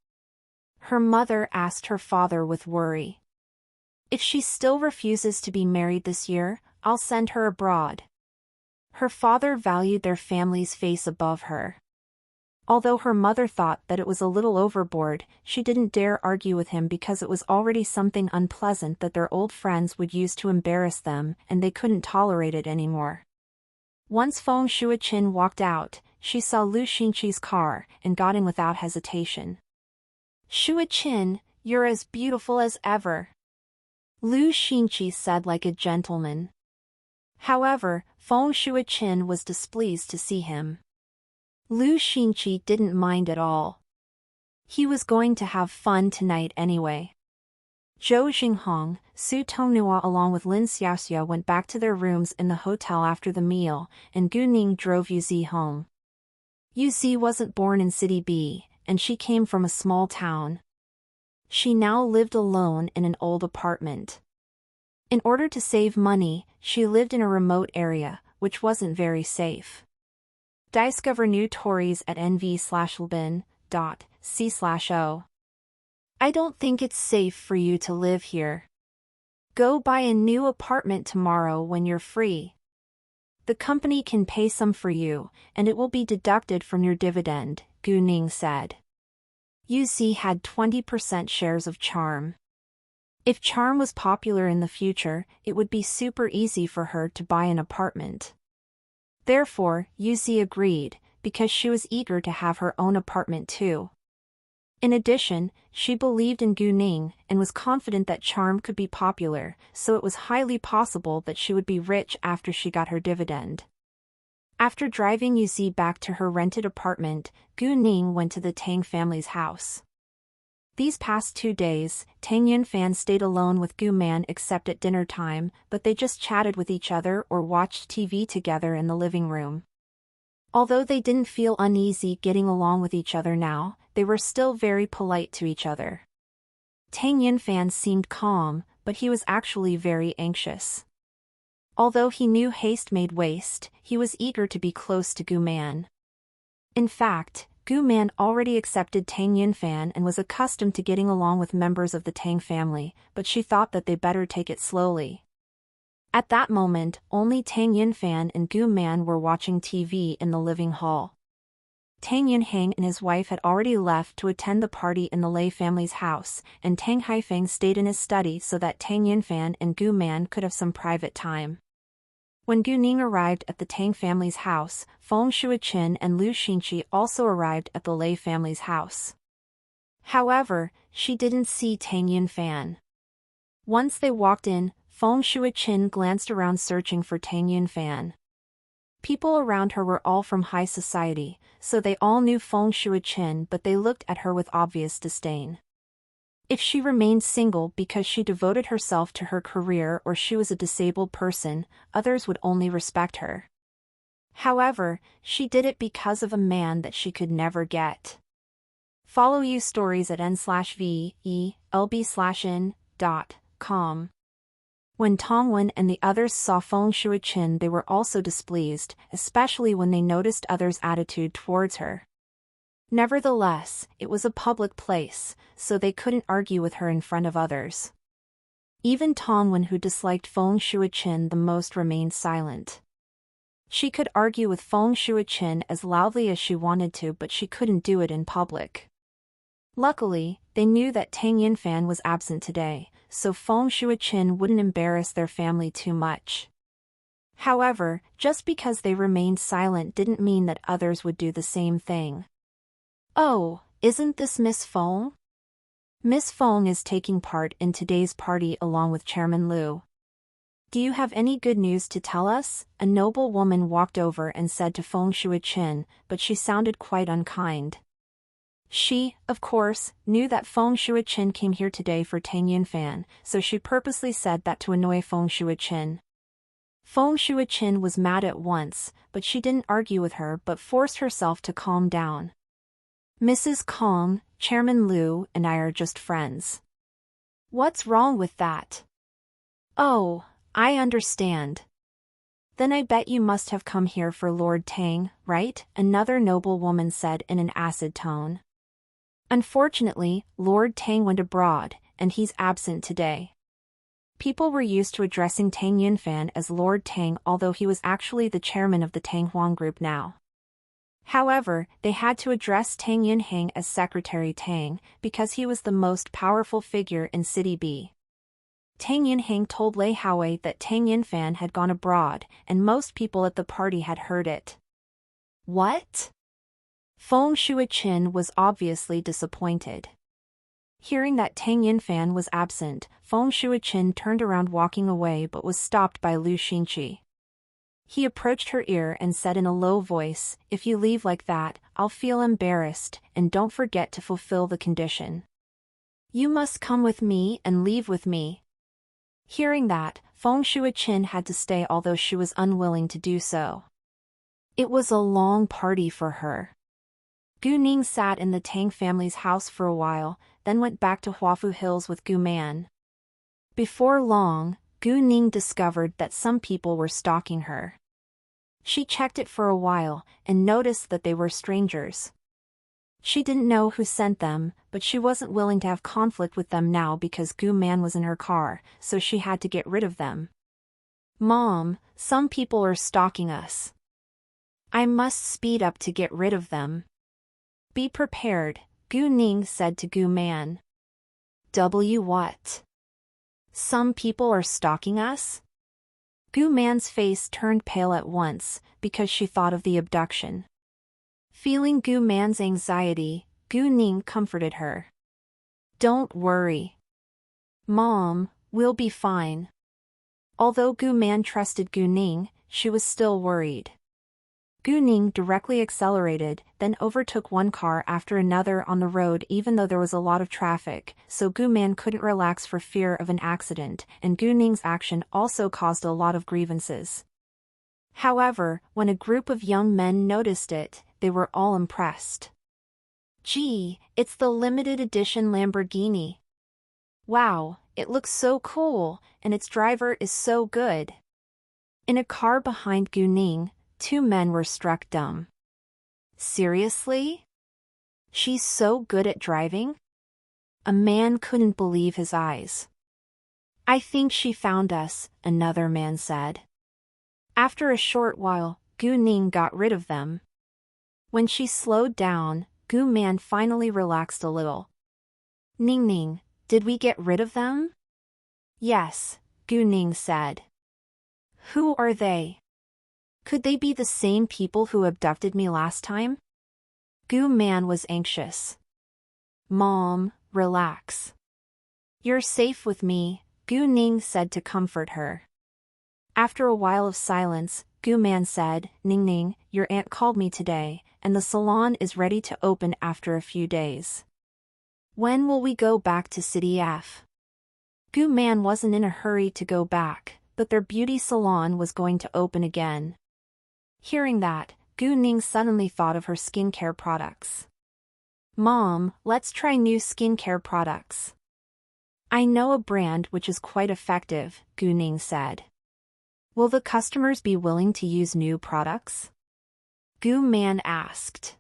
Her mother asked her father with worry. If she still refuses to be married this year, I'll send her abroad. Her father valued their family's face above her. Although her mother thought that it was a little overboard, she didn't dare argue with him because it was already something unpleasant that their old friends would use to embarrass them, and they couldn't tolerate it anymore. Once Feng Shuiqin walked out, she saw Lu Xinqi's car, and got in without hesitation. Shuiqin, you're as beautiful as ever. Lu Xinqi said like a gentleman. However, Feng Shuiqin was displeased to see him. Lu Xinqi didn't mind at all. He was going to have fun tonight anyway. Zhou Xinghong, Su Tonghua along with Lin Xiaoxia went back to their rooms in the hotel after the meal, and Gu Ning drove Yuzi home. Yuzi wasn't born in City B, and she came from a small town. She now lived alone in an old apartment. In order to save money, she lived in a remote area, which wasn't very safe. Discover new stories at nv/lbin.c/o. I don't think it's safe for you to live here. Go buy a new apartment tomorrow when you're free. The company can pay some for you, and it will be deducted from your dividend, Gu Ning said. Yuzi had 20% shares of Charm. If Charm was popular in the future, it would be super easy for her to buy an apartment. Therefore, Yuzi agreed. because she was eager to have her own apartment too. In addition, she believed in Gu Ning and was confident that charm could be popular, so it was highly possible that she would be rich after she got her dividend. After driving Yuzi back to her rented apartment, Gu Ning went to the Tang family's house. These past 2 days, Tang Yunfan stayed alone with Gu Man except at dinner time, but they just chatted with each other or watched TV together in the living room. Although they didn't feel uneasy getting along with each other now, they were still very polite to each other. Tang Yunfan seemed calm, but he was actually very anxious. Although he knew haste made waste, he was eager to be close to Gu Man. In fact, Gu Man already accepted Tang Yunfan and was accustomed to getting along with members of the Tang family, but she thought that they better take it slowly. At that moment, only Tang Yunfan and Gu Man were watching TV in the living hall. Tang Yunhang and his wife had already left to attend the party in the Lei family's house, and Tang Haifeng stayed in his study so that Tang Yunfan and Gu Man could have some private time. When Gu Ning arrived at the Tang family's house, Feng Shuiqin and Lu Xinqi also arrived at the Lei family's house. However, she didn't see Tang Yunfan. Once they walked in, Feng Shuiqin glanced around searching for Tang Yunfan. People around her were all from high society, so they all knew Feng Shuiqin, but they looked at her with obvious disdain. If she remained single because she devoted herself to her career or she was a disabled person, others would only respect her. However, she did it because of a man that she could never get. Follow you stories at n/VELB/in.com. When Tongwen and the others saw Feng Shuiqin, they were also displeased, especially when they noticed others' attitude towards her. Nevertheless, it was a public place, so they couldn't argue with her in front of others. Even Tongwen, who disliked Feng Shuiqin the most, remained silent. She could argue with Feng Shuiqin as loudly as she wanted to, but she couldn't do it in public. Luckily, they knew that Tang Yunfan was absent today, so Feng Shuiqin wouldn't embarrass their family too much. However, just because they remained silent didn't mean that others would do the same thing. "Oh, isn't this Miss Feng?" Miss Feng is taking part in today's party along with Chairman Liu. "Do you have any good news to tell us?" A noble woman walked over and said to Feng Shuiqin, but she sounded quite unkind. She, of course, knew that Feng Shuiqin came here today for Tang Yunfan, so she purposely said that to annoy Feng Shuiqin. Feng Shuiqin was mad at once, but she didn't argue with her but forced herself to calm down. "Mrs. Kong, Chairman Liu and I are just friends." "What's wrong with that?" "Oh, I understand. Then I bet you must have come here for Lord Tang, right?" another noble woman said in an acid tone. "Unfortunately, Lord Tang went abroad, and he's absent today." People were used to addressing Tang Yunfan as Lord Tang, although he was actually the chairman of the Tang Huang Group now. However, they had to address Tang Yunhang as Secretary Tang, because he was the most powerful figure in City B. Tang Yunhang told Lei Haowei that Tang Yunfan had gone abroad, and most people at the party had heard it. What? Feng Shuiqin was obviously disappointed. Hearing that Tang Yunfan was absent, Feng Shuiqin turned around walking away but was stopped by Lu Xinqi. He approached her ear and said in a low voice, "If you leave like that, I'll feel embarrassed, and don't forget to fulfill the condition. You must come with me and leave with me." Hearing that, Feng Shuiqin had to stay, although she was unwilling to do so. It was a long party for her. Gu Ning sat in the Tang family's house for a while, then went back to Huafu Hills with Gu Man. Before long, Gu Ning discovered that some people were stalking her. She checked it for a while, and noticed that they were strangers. She didn't know who sent them, but she wasn't willing to have conflict with them now because Gu Man was in her car, so she had to get rid of them. "Mom, some people are stalking us. I must speed up to get rid of them." "Be prepared," Gu Ning said to Gu Man. What? Some people are stalking us?" Gu Man's face turned pale at once, because she thought of the abduction. Feeling Gu Man's anxiety, Gu Ning comforted her. Don't worry. Mom, we'll be fine. Although Gu Man trusted Gu Ning, she was still worried. Gu Ning directly accelerated, then overtook one car after another on the road even though there was a lot of traffic, so Gu Man couldn't relax for fear of an accident, and Gu Ning's action also caused a lot of grievances. However, when a group of young men noticed it, they were all impressed. Gee, it's the limited edition Lamborghini. Wow, it looks so cool, and its driver is so good. In a car behind Gu Ning, two men were struck dumb. Seriously? She's so good at driving? A man couldn't believe his eyes. I think she found us, another man said. After a short while, Gu Ning got rid of them. When she slowed down, Gu Man finally relaxed a little. Ning Ning, did we get rid of them? Yes, Gu Ning said. Who are they? Could they be the same people who abducted me last time? Gu Man was anxious. Mom, relax. You're safe with me, Gu Ning said to comfort her. After a while of silence, Gu Man said, Ning Ning, your aunt called me today, and the salon is ready to open after a few days. When will we go back to City F? Gu Man wasn't in a hurry to go back, but their beauty salon was going to open again. Hearing that, Gu Ning suddenly thought of her skincare products. Mom, let's try new skincare products. I know a brand which is quite effective, Gu Ning said. Will the customers be willing to use new products? Gu Man asked.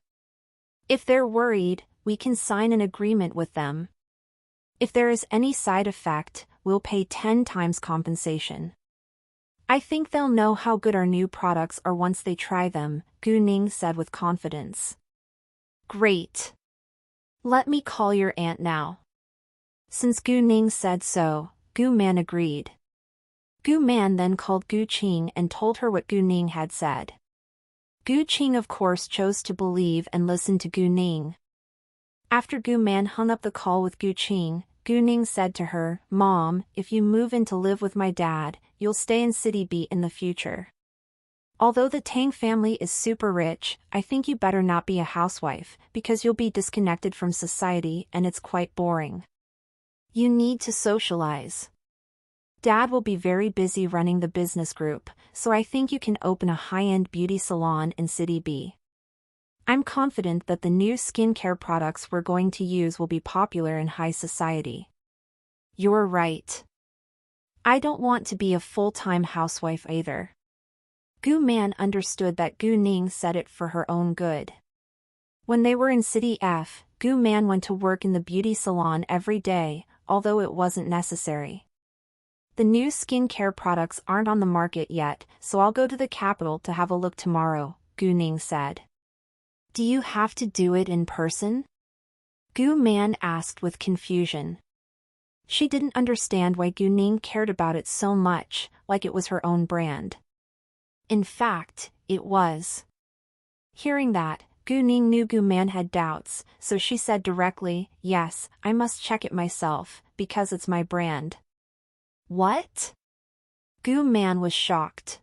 If they're worried, we can sign an agreement with them. If there is any side effect, we'll pay 10 times compensation. I think they'll know how good our new products are once they try them, Gu Ning said with confidence. Great. Let me call your aunt now. Since Gu Ning said so, Gu Man agreed. Gu Man then called Gu Qing and told her what Gu Ning had said. Gu Qing of course chose to believe and listen to Gu Ning. After Gu Man hung up the call with Gu Qing, Gu Ning said to her, Mom, if you move in to live with my dad, you'll stay in City B in the future. Although the Tang family is super rich, I think you better not be a housewife, because you'll be disconnected from society and it's quite boring. You need to socialize. Dad will be very busy running the business group, so I think you can open a high-end beauty salon in City B. I'm confident that the new skincare products we're going to use will be popular in high society. You're right. I don't want to be a full-time housewife either. Gu Man understood that Gu Ning said it for her own good. When they were in City F, Gu Man went to work in the beauty salon every day, although it wasn't necessary. The new skincare products aren't on the market yet, so I'll go to the capital to have a look tomorrow, Gu Ning said. Do you have to do it in person? Gu Man asked with confusion. She didn't understand why Gu Ning cared about it so much, like it was her own brand. In fact, it was. Hearing that, Gu Ning knew Gu Man had doubts, so she said directly, yes, I must check it myself, because it's my brand. What? Gu Man was shocked.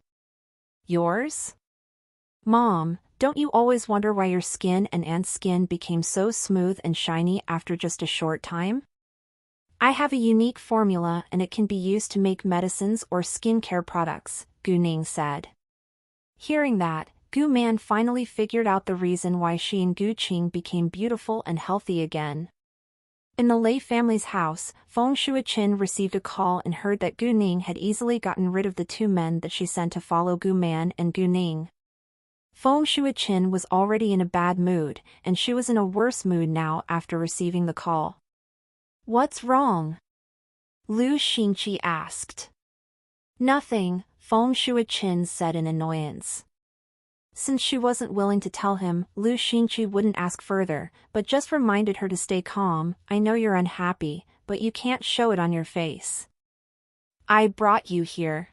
Yours? Mom, don't you always wonder why your skin and aunt's skin became so smooth and shiny after just a short time? I have a unique formula and it can be used to make medicines or skincare products, Gu Ning said. Hearing that, Gu Man finally figured out the reason why she and Gu Qing became beautiful and healthy again. In the Lei family's house, Feng Shuiqin received a call and heard that Gu Ning had easily gotten rid of the two men that she sent to follow Gu Man and Gu Ning. Feng Shuiqin was already in a bad mood, and she was in a worse mood now after receiving the call. What's wrong? Lu Xingqi asked. Nothing, Feng Shuiqin said in annoyance. Since she wasn't willing to tell him, Lu Xingqi wouldn't ask further, but just reminded her to stay calm. I know you're unhappy, but you can't show it on your face. I brought you here.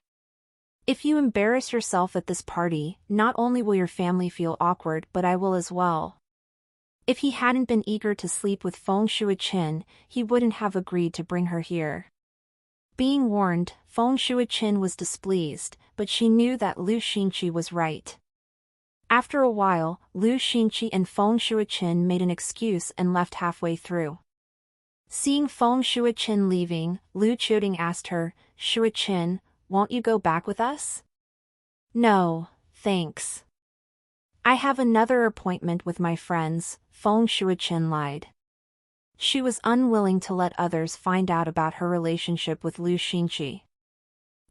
If you embarrass yourself at this party, not only will your family feel awkward but I will as well. If he hadn't been eager to sleep with Feng Shuiqin, he wouldn't have agreed to bring her here. Being warned, Feng Shuiqin was displeased, but she knew that Lu Xinqi was right. After a while, Lu Xinqi and Feng Shuiqin made an excuse and left halfway through. Seeing Feng Shuiqin leaving, Lu Qiuting asked her, "Shuiqin, won't you go back with us?" "No, thanks. I have another appointment with my friends," Feng Shuiqin lied. She was unwilling to let others find out about her relationship with Lu Xinqi.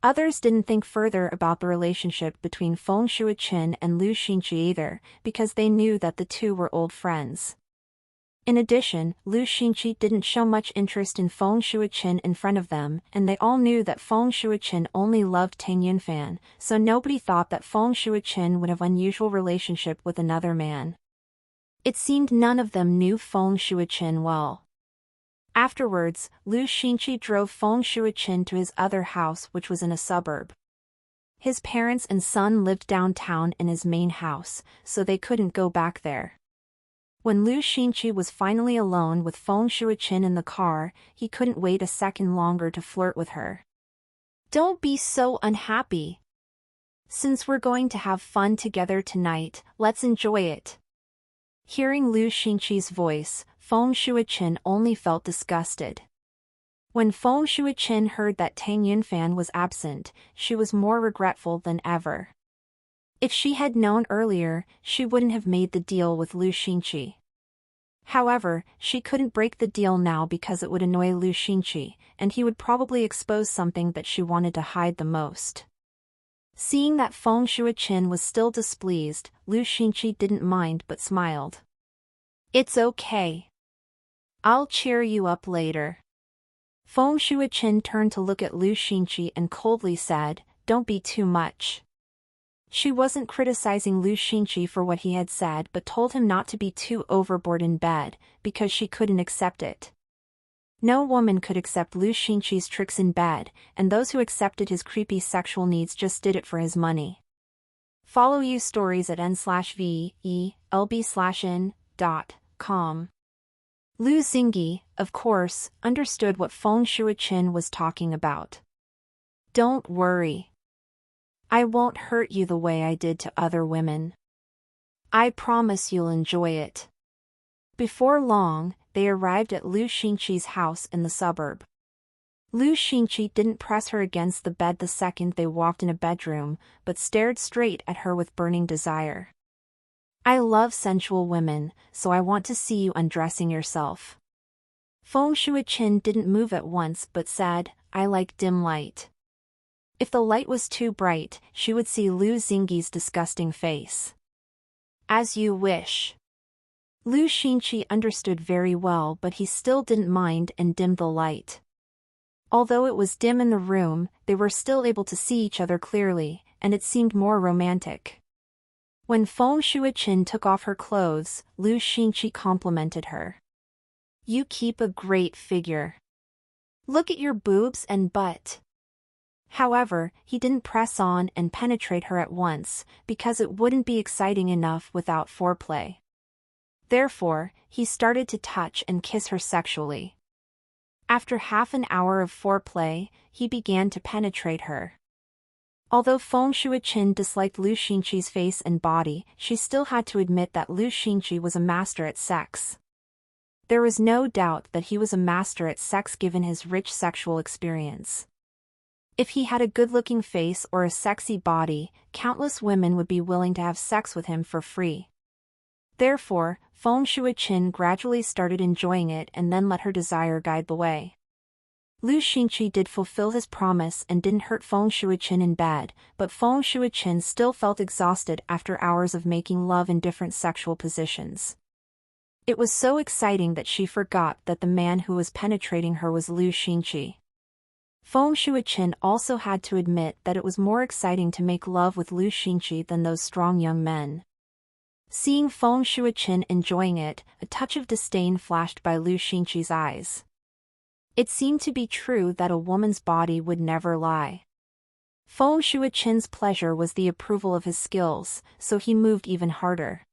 Others didn't think further about the relationship between Feng Shuiqin and Lu Xinqi either, because they knew that the two were old friends. In addition, Lu Xinqi didn't show much interest in Feng Shuiqin in front of them, and they all knew that Feng Shuiqin only loved Tang Yunfan, so nobody thought that Feng Shuiqin would have an unusual relationship with another man. It seemed none of them knew Feng Shuiqin well. Afterwards, Lu Xinqi drove Feng Shuiqin to his other house, which was in a suburb. His parents and son lived downtown in his main house, so they couldn't go back there. When Lu Xinqi was finally alone with Feng Shuiqin in the car, he couldn't wait a second longer to flirt with her. "Don't be so unhappy. Since we're going to have fun together tonight, let's enjoy it." Hearing Lu Xinqi's voice, Feng Shuiqin only felt disgusted. When Feng Shuiqin heard that Tang Yunfan was absent, she was more regretful than ever. If she had known earlier, she wouldn't have made the deal with Lu Xinqi. However, she couldn't break the deal now because it would annoy Lu Xinqi, and he would probably expose something that she wanted to hide the most. Seeing that Feng Shuiqin was still displeased, Lu Xinqi didn't mind but smiled. "It's okay. I'll cheer you up later." Feng Shuiqin turned to look at Lu Xinqi and coldly said, "Don't be too much." She wasn't criticizing Lu Xinqi for what he had said but told him not to be too overboard in bed, because she couldn't accept it. No woman could accept Lu Xinqi's tricks in bed, and those who accepted his creepy sexual needs just did it for his money. Follow you stories at n/velb/in.com. Lu Xingyi, of course, understood what Feng Shuiqin was talking about. "Don't worry. I won't hurt you the way I did to other women. I promise you'll enjoy it." Before long, they arrived at Lu Xinqi's house in the suburb. Lu Xinqi didn't press her against the bed the second they walked in a bedroom, but stared straight at her with burning desire. "I love sensual women, so I want to see you undressing yourself." Feng Shuiqin didn't move at once but said, "I like dim light." If the light was too bright, she would see Lu Xingyi's disgusting face. "As you wish." Lu Xinqi understood very well, but he still didn't mind and dimmed the light. Although it was dim in the room, they were still able to see each other clearly, and it seemed more romantic. When Feng Shuiqin took off her clothes, Lu Xinqi complimented her. "You keep a great figure. Look at your boobs and butt." However, he didn't press on and penetrate her at once, because it wouldn't be exciting enough without foreplay. Therefore, he started to touch and kiss her sexually. After half an hour of foreplay, he began to penetrate her. Although Feng Shuiqin disliked Lu Xinqi's face and body, she still had to admit that Lu Xinqi was a master at sex. There was no doubt that he was a master at sex given his rich sexual experience. If he had a good-looking face or a sexy body, countless women would be willing to have sex with him for free. Therefore, Feng Shuiqin gradually started enjoying it and then let her desire guide the way. Lu Xinqi did fulfill his promise and didn't hurt Feng Shuiqin in bed, but Feng Shuiqin still felt exhausted after hours of making love in different sexual positions. It was so exciting that she forgot that the man who was penetrating her was Lu Xinqi. Feng Shuiqin also had to admit that it was more exciting to make love with Lu Xinqi than those strong young men. Seeing Feng Shuiqin enjoying it, a touch of disdain flashed by Lu Xinqi's eyes. It seemed to be true that a woman's body would never lie. Feng Shuichen's pleasure was the approval of his skills, so he moved even harder.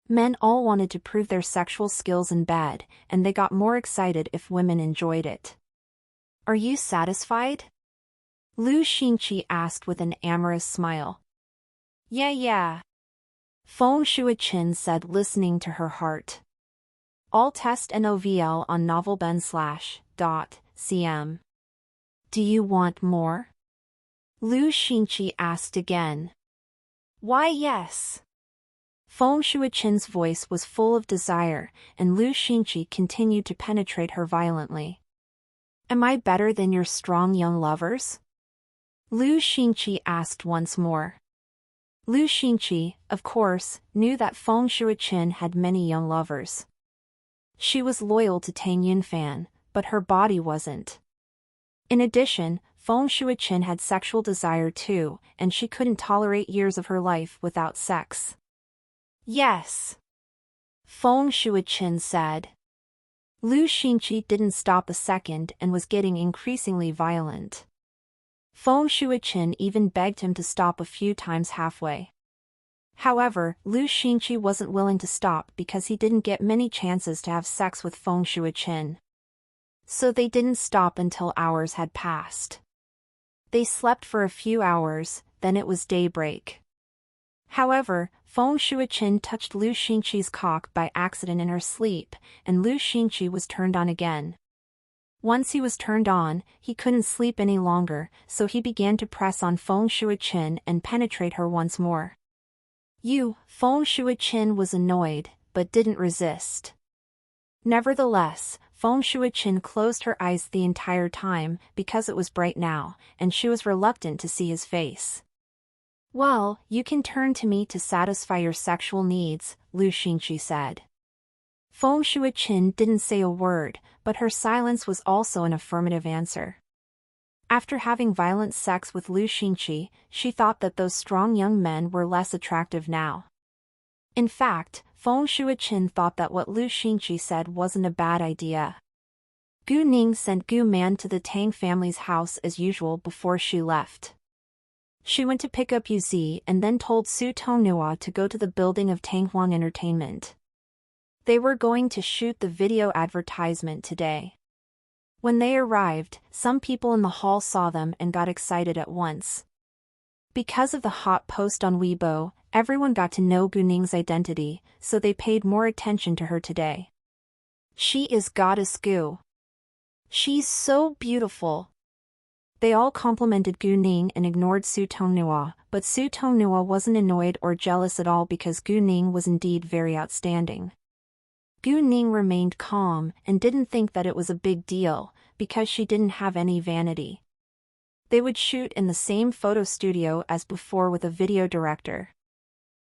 Men all wanted to prove their sexual skills in bed, and they got more excited if women enjoyed it. "Are you satisfied?" Lu Xinqi asked with an amorous smile. Yeah. Feng Shuichen said, listening to her heart. I'll test NOVL on novelben/.cm. Do you want more? Lu Xinqi asked again. Why, yes. Feng Shuichen's voice was full of desire, and Lu Xinqi continued to penetrate her violently. Am I better than your strong young lovers? Lu Xinqi asked once more. Lu Xinqi, of course, knew that Feng Shuichen had many young lovers. She was loyal to Tang Yunfan, but her body wasn't. In addition, Feng Shuichen had sexual desire too, and she couldn't tolerate years of her life without sex. Yes. Feng Shuichen said. Lu Xinqi didn't stop a second and was getting increasingly violent. Feng Shuichen even begged him to stop a few times halfway. However, Lu Xinqi wasn't willing to stop because he didn't get many chances to have sex with Feng Shuichen. So they didn't stop until hours had passed. They slept for a few hours, then it was daybreak. However, Feng Shuichen touched Lu Xinqi's cock by accident in her sleep, and Lu Xinqi was turned on again. Once he was turned on, he couldn't sleep any longer, so he began to press on Feng Shuichen and penetrate her once more. Feng Shuichen was annoyed, but didn't resist. Nevertheless, Feng Shuichen closed her eyes the entire time because it was bright now, and she was reluctant to see his face. Well, you can turn to me to satisfy your sexual needs, Lu Xinqi said. Feng Shuichen didn't say a word, but her silence was also an affirmative answer. After having violent sex with Lu Xinqi, she thought that those strong young men were less attractive now. In fact, Feng Shuichen thought that what Lu Xinqi said wasn't a bad idea. Gu Ning sent Gu Man to the Tang family's house as usual before she left. She went to pick up Yuzi and then told Su Tonghua to go to the building of Tanghuang Entertainment. They were going to shoot the video advertisement today. When they arrived, some people in the hall saw them and got excited at once. Because of the hot post on Weibo, everyone got to know Gu Ning's identity, so they paid more attention to her today. She is Goddess Gu. She's so beautiful. They all complimented Gu Ning and ignored Su Tonghua, but Su Tonghua wasn't annoyed or jealous at all because Gu Ning was indeed very outstanding. Gu Ning remained calm and didn't think that it was a big deal, because she didn't have any vanity. They would shoot in the same photo studio as before with a video director.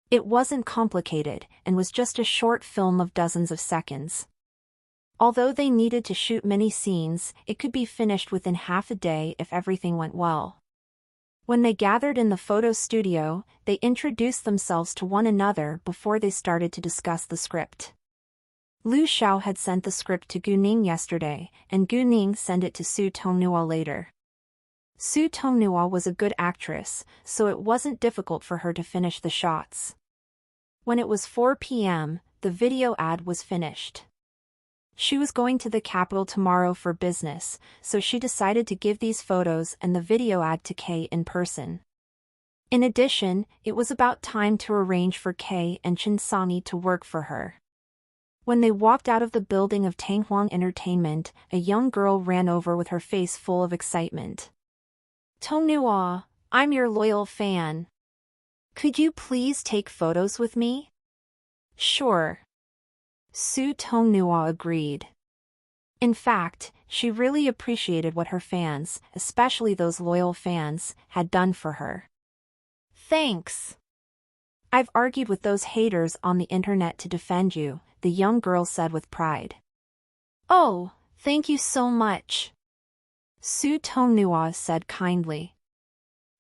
It wasn't complicated and was just a short film of dozens of seconds. Although they needed to shoot many scenes, it could be finished within half a day if everything went well. When they gathered in the photo studio, they introduced themselves to one another before they started to discuss the script. Lu Xiao had sent the script to Gu Ning yesterday, and Gu Ning sent it to Su Tonghua later. Su Tonghua was a good actress, so it wasn't difficult for her to finish the shots. When it was 4 p.m., the video ad was finished. She was going to the capital tomorrow for business, so she decided to give these photos and the video ad to Kay in person. In addition, it was about time to arrange for Kay and Chen Songi to work for her. When they walked out of the building of Tanghuang Entertainment, a young girl ran over with her face full of excitement. Tonghua, I'm your loyal fan. Could you please take photos with me? Sure. Su Tonghua agreed. In fact, she really appreciated what her fans, especially those loyal fans, had done for her. Thanks. I've argued with those haters on the internet to defend you, the young girl said with pride. Oh, thank you so much. Su Tonghua said kindly.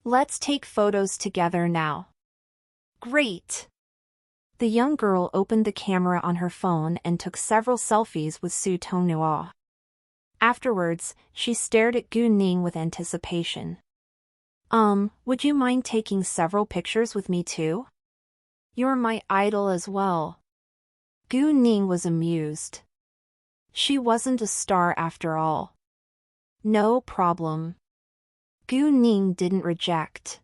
Let's take photos together now. Great. The young girl opened the camera on her phone and took several selfies with Su Tonghua. Afterwards, she stared at Gu Ning with anticipation. Would you mind taking several pictures with me too? You're my idol as well. Gu Ning was amused. She wasn't a star after all. No problem. Gu Ning didn't reject.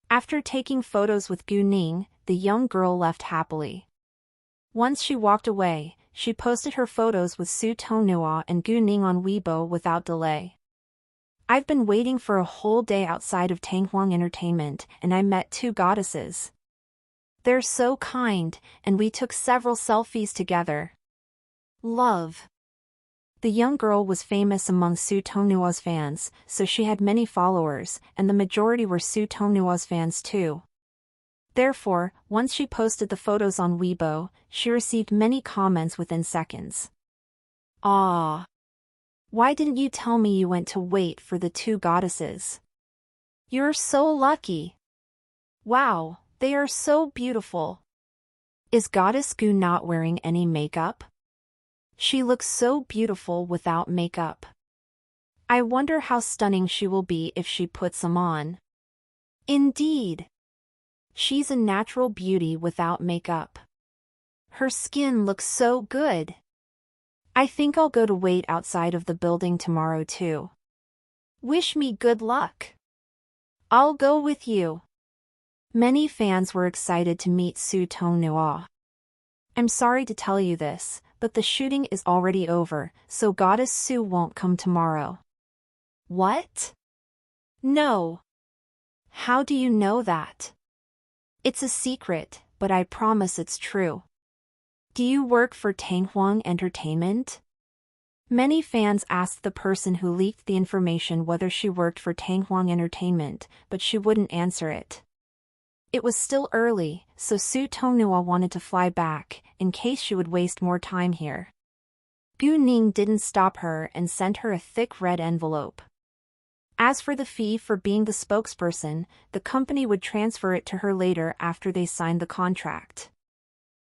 After taking photos with Gu Ning, the young girl left happily. Once she walked away, she posted her photos with Su Tonghua and Gu Ning on Weibo without delay. I've been waiting for a whole day outside of Tanghuang Entertainment, and I met two goddesses. They're so kind, and we took several selfies together. Love. The young girl was famous among Su Tonghua's fans, so she had many followers, and the majority were Su Tonghua's fans too. Therefore, once she posted the photos on Weibo, she received many comments within seconds. Ah! Why didn't you tell me you went to wait for the two goddesses? You're so lucky! Wow, they are so beautiful! Is Goddess Gu not wearing any makeup? She looks so beautiful without makeup. I wonder how stunning she will be if she puts some on. Indeed! She's a natural beauty without makeup. Her skin looks so good. I think I'll go to wait outside of the building tomorrow too. Wish me good luck. I'll go with you. Many fans were excited to meet Su Tonghua. I'm sorry to tell you this, but the shooting is already over, so Goddess Su won't come tomorrow. What? No. How do you know that? It's a secret, but I promise it's true. Do you work for Tanghuang Entertainment? Many fans asked the person who leaked the information whether she worked for Tanghuang Entertainment, but she wouldn't answer it. It was still early, so Su Tonghua wanted to fly back, in case she would waste more time here. Gu Ning didn't stop her and sent her a thick red envelope. As for the fee for being the spokesperson, the company would transfer it to her later after they signed the contract.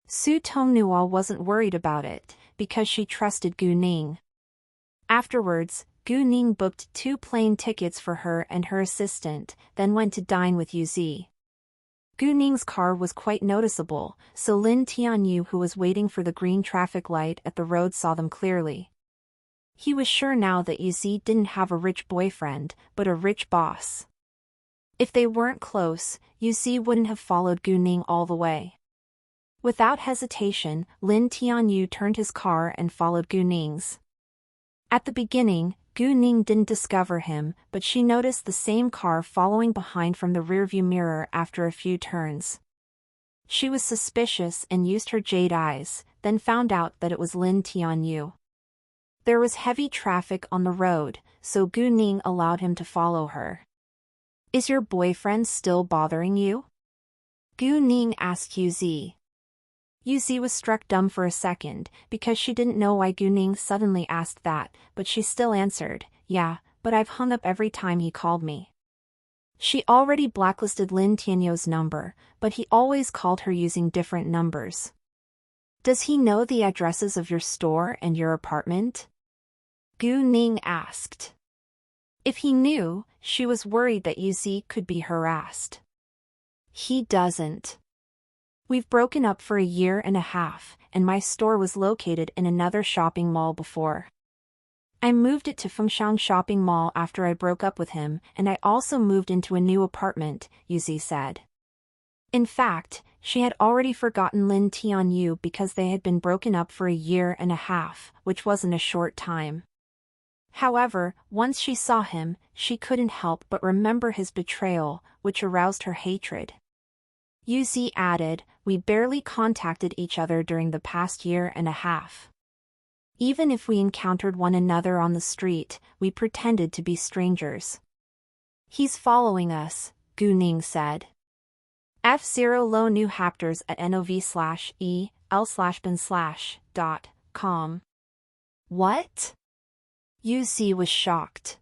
Su Tonghua wasn't worried about it, because she trusted Gu Ning. Afterwards, Gu Ning booked 2 plane tickets for her and her assistant, then went to dine with Yuzi. Gu Ning's car was quite noticeable, so Lin Tianyu, who was waiting for the green traffic light at the road, saw them clearly. He was sure now that Yuzi didn't have a rich boyfriend, but a rich boss. If they weren't close, Yuzi wouldn't have followed Gu Ning all the way. Without hesitation, Lin Tianyu turned his car and followed Gu Ning's. At the beginning, Gu Ning didn't discover him, but she noticed the same car following behind from the rearview mirror after a few turns. She was suspicious and used her jade eyes, then found out that it was Lin Tianyu. There was heavy traffic on the road, so Gu Ning allowed him to follow her. Is your boyfriend still bothering you? Gu Ning asked Yuzi. Yuzi was struck dumb for a second, because she didn't know why Gu Ning suddenly asked that, but she still answered, yeah, but I've hung up every time he called me. She already blacklisted Lin Tianyu's number, but he always called her using different numbers. Does he know the addresses of your store and your apartment? Gu Ning asked. If he knew, she was worried that Yuzi could be harassed. He doesn't. We've broken up for 1.5 years, and my store was located in another shopping mall before. I moved it to Fengshan Shopping Mall after I broke up with him, and I also moved into a new apartment, Yuzi said. In fact, she had already forgotten Lin Tianyu because they had been broken up for 1.5 years, which wasn't a short time. However, once she saw him, she couldn't help but remember his betrayal, which aroused her hatred. Yuzi added, we barely contacted each other during the past 1.5 years. Even if we encountered one another on the street, we pretended to be strangers. He's following us, Gu Ning said. F0 low new hapters at nov/el/bin/.com. What? Yuzi was shocked.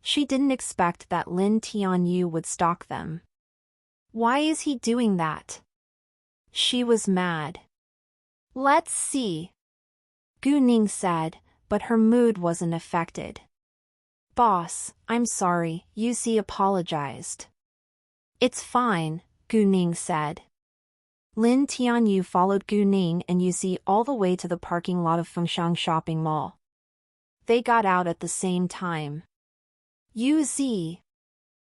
She didn't expect that Lin Tianyu would stalk them. Why is he doing that? She was mad. Let's see. Gu Ning said, but her mood wasn't affected. Boss, I'm sorry, Yusi apologized. It's fine, Gu Ning said. Lin Tianyu followed Gu Ning and Yusi all the way to the parking lot of Fengshan Shopping Mall. They got out at the same time. Yusi.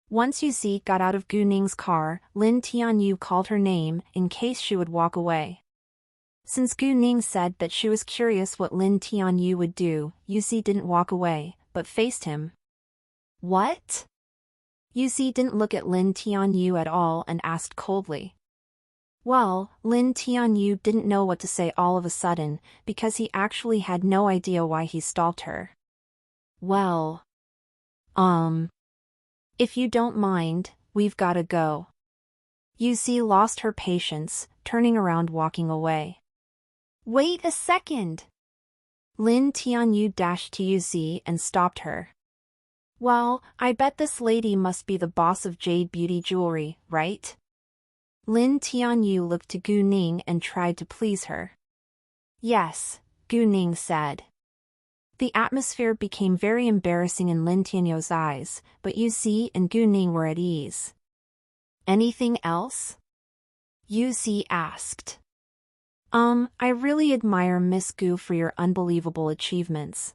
Once Yusi got out of Gu Ning's car, Lin Tianyu called her name in case she would walk away. Since Gu Ning said that she was curious what Lin Tianyu would do, Yusi didn't walk away, but faced him. What? Yusi didn't look at Lin Tianyu at all and asked coldly. Well, Lin Tianyu didn't know what to say all of a sudden, because he actually had no idea why he stalked her. Well, if you don't mind, we've gotta go. Yusi lost her patience, turning around walking away. Wait a second! Lin Tianyu dashed to Yusi and stopped her. Well, I bet this lady must be the boss of Jade Beauty Jewelry, right? Lin Tianyu looked to Gu Ning and tried to please her. Yes, Gu Ning said. The atmosphere became very embarrassing in Lin Tianyu's eyes, but Yusi and Gu Ning were at ease. Anything else? Yusi asked. I really admire Miss Gu for your unbelievable achievements.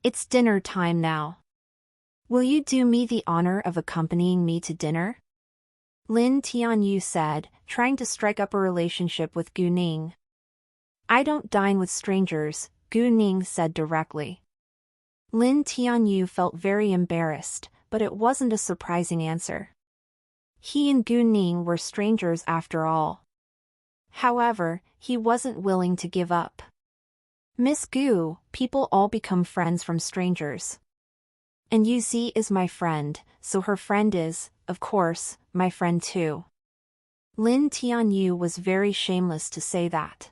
It's dinner time now. Will you do me the honor of accompanying me to dinner? Lin Tianyu said, trying to strike up a relationship with Gu Ning. I don't dine with strangers, Gu Ning said directly. Lin Tianyu felt very embarrassed, but it wasn't a surprising answer. He and Gu Ning were strangers after all. However, he wasn't willing to give up. Miss Gu, people all become friends from strangers. And Yusi is my friend, so her friend is, of course, my friend too. Lin Tianyu was very shameless to say that.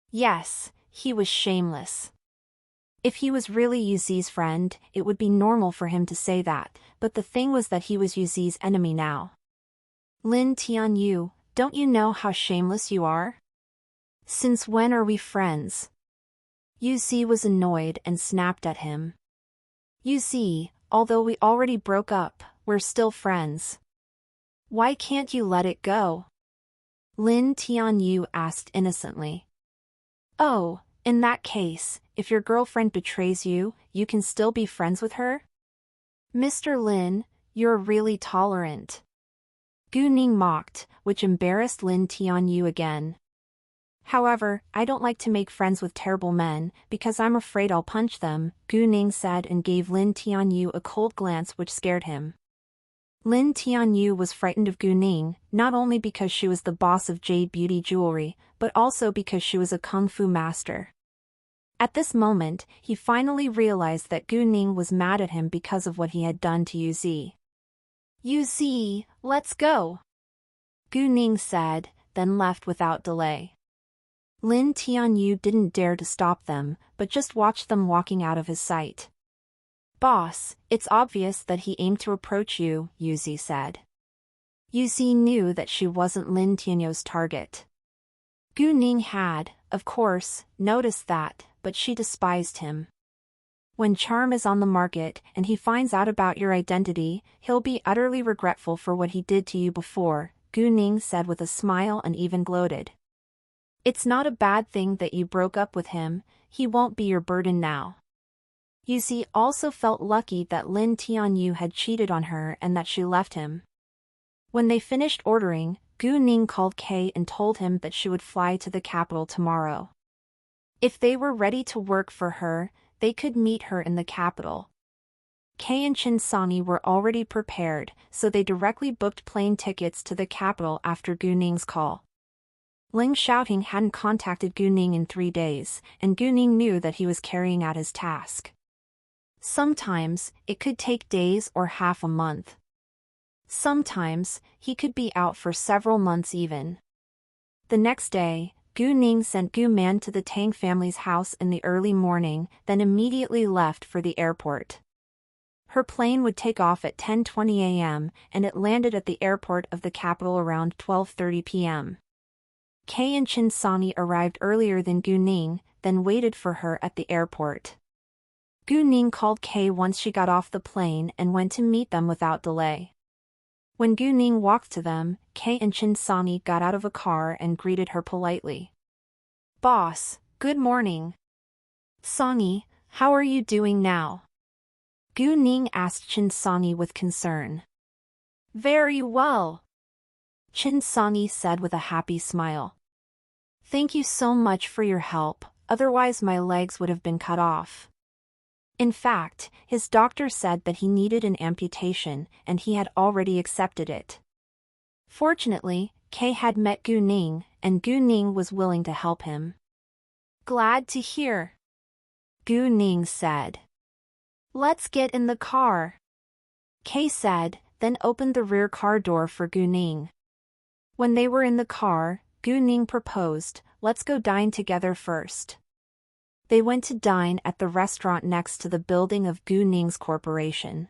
Yes, he was shameless. If he was really Yusi's friend, it would be normal for him to say that, but the thing was that he was Yusi's enemy now. Lin Tianyu, don't you know how shameless you are? Since when are we friends? Yusi was annoyed and snapped at him. Yusi, although we already broke up, we're still friends. Why can't you let it go? Lin Tianyu asked innocently. Oh, in that case, if your girlfriend betrays you, you can still be friends with her? Mr. Lin, you're really tolerant. Gu Ning mocked, which embarrassed Lin Tianyu again. However, I don't like to make friends with terrible men, because I'm afraid I'll punch them, Gu Ning said and gave Lin Tianyu a cold glance which scared him. Lin Tianyu was frightened of Gu Ning, not only because she was the boss of Jade Beauty Jewelry, but also because she was a kung fu master. At this moment, he finally realized that Gu Ning was mad at him because of what he had done to Yuzi. Yuzi, let's go, Gu Ning said, then left without delay. Lin Tianyu didn't dare to stop them, but just watched them walking out of his sight. Boss, it's obvious that he aimed to approach you, Yuzi said. Yuzi knew that she wasn't Lin Tianyu's target. Gu Ning had, of course, noticed that, but she despised him. When charm is on the market and he finds out about your identity, he'll be utterly regretful for what he did to you before, Gu Ning said with a smile and even gloated. It's not a bad thing that you broke up with him, he won't be your burden now. Yuzi also felt lucky that Lin Tianyu had cheated on her and that she left him. When they finished ordering, Gu Ning called Kei and told him that she would fly to the capital tomorrow. If they were ready to work for her, they could meet her in the capital. Kei and Chin Sani were already prepared, so they directly booked plane tickets to the capital after Gu Ning's call. Ling Xiaoting hadn't contacted Gu Ning in 3 days, and Gu Ning knew that he was carrying out his task. Sometimes, it could take days or half a month. Sometimes, he could be out for several months even. The next day, Gu Ning sent Gu Man to the Tang family's house in the early morning, then immediately left for the airport. Her plane would take off at 10:20 a.m., and it landed at the airport of the capital around 12:30 p.m. Kei and Chin Sani arrived earlier than Gu Ning, then waited for her at the airport. Gu Ning called Kay once she got off the plane and went to meet them without delay. When Gu Ning walked to them, Kay and Chin Sani got out of a car and greeted her politely. "Boss, good morning." "Sani, how are you doing now?" Gu Ning asked Chin Sani with concern. "Very well," Chin Sani said with a happy smile. "Thank you so much for your help, otherwise my legs would have been cut off." In fact, his doctor said that he needed an amputation, and he had already accepted it. Fortunately, Kay had met Gu Ning, and Gu Ning was willing to help him. "Glad to hear," Gu Ning said. "Let's get in the car," Kay said, then opened the rear car door for Gu Ning. When they were in the car, Gu Ning proposed, "Let's go dine together first." They went to dine at the restaurant next to the building of Gu Ning's corporation.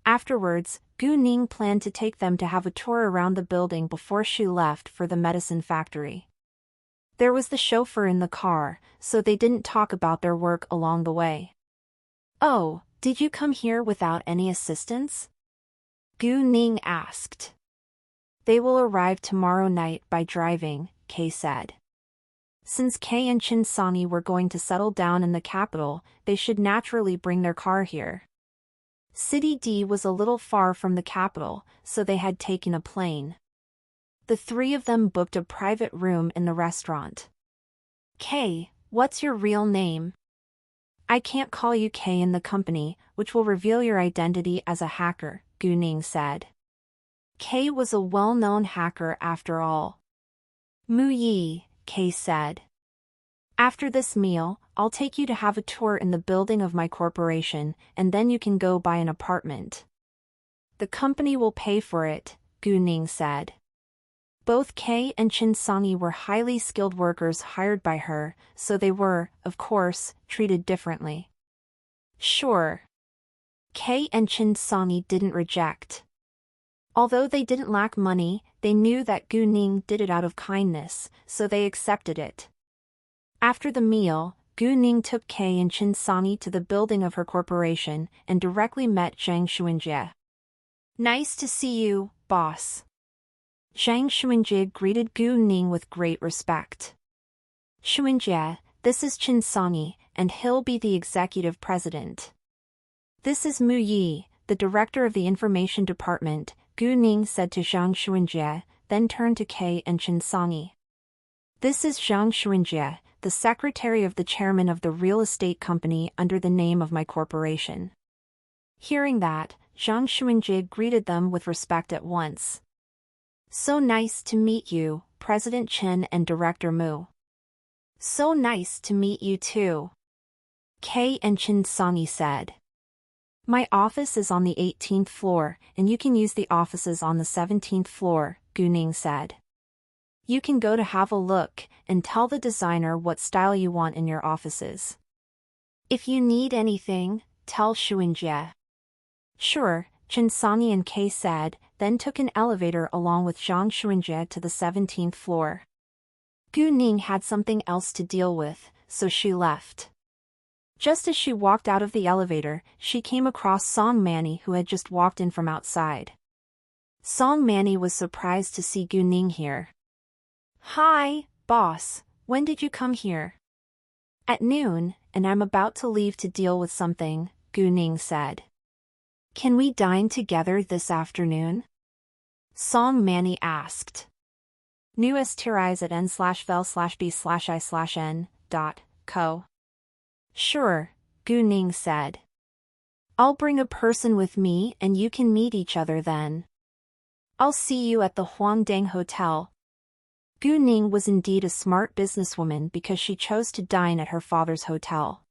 Afterwards, Gu Ning planned to take them to have a tour around the building before she left for the medicine factory. There was the chauffeur in the car, so they didn't talk about their work along the way. "Oh, did you come here without any assistance?" Gu Ning asked. "They will arrive tomorrow night by driving," Kay said. Since Kay and Chin Sani were going to settle down in the capital, they should naturally bring their car here. City D was a little far from the capital, so they had taken a plane. The three of them booked a private room in the restaurant. "Kay, what's your real name?" "I can't call you Kay in the company, which will reveal your identity as a hacker," Gu Ning said. Kay was a well-known hacker after all. "Mu Yi," Kay said. "After this meal, I'll take you to have a tour in the building of my corporation, and then you can go buy an apartment." "The company will pay for it," Gu Ning said. Both Kay and Chin Sani were highly skilled workers hired by her, so they were, of course, treated differently. "Sure." Kay and Chin Sani didn't reject. Although they didn't lack money, they knew that Gu Ning did it out of kindness, so they accepted it. After the meal, Gu Ning took Kay and Chin Sani to the building of her corporation and directly met Zhang Xuanjie. "Nice to see you, boss." Zhang Xuanjie greeted Gu Ning with great respect. "Xuanjie, this is Chin Sani, and he'll be the executive president." "This is Mu Yi, the director of the information department," Gu Ning said to Zhang Xuanjie, then turned to Kay and Chin Sani. "This is Zhang Xuanjie, the secretary of the chairman of the real estate company under the name of my corporation." Hearing that, Zhang Xuanjie greeted them with respect at once. "So nice to meet you, President Chen and Director Mu." "So nice to meet you too," Kay and Chin Sani said. "My office is on the 18th floor, and you can use the offices on the 17th floor, Gu Ning said. "You can go to have a look, and tell the designer what style you want in your offices. If you need anything, tell Xuanjie." "Sure," Chin Sani and Kay said, then took an elevator along with Zhang Xuanjie to the 17th floor. Gu Ning had something else to deal with, so she left. Just as she walked out of the elevator, she came across Song Manny, who had just walked in from outside. Song Manny was surprised to see Gu Ning here. "Hi, boss, when did you come here?" "At noon, and I'm about to leave to deal with something," Gu Ning said. "Can we dine together this afternoon?" Song Manny asked. Nu estirais at n/vel/b/i/n.co. "Sure," Gu Ning said. "I'll bring a person with me and you can meet each other then. I'll see you at the Huangdang Hotel." Gu Ning was indeed a smart businesswoman because she chose to dine at her father's hotel.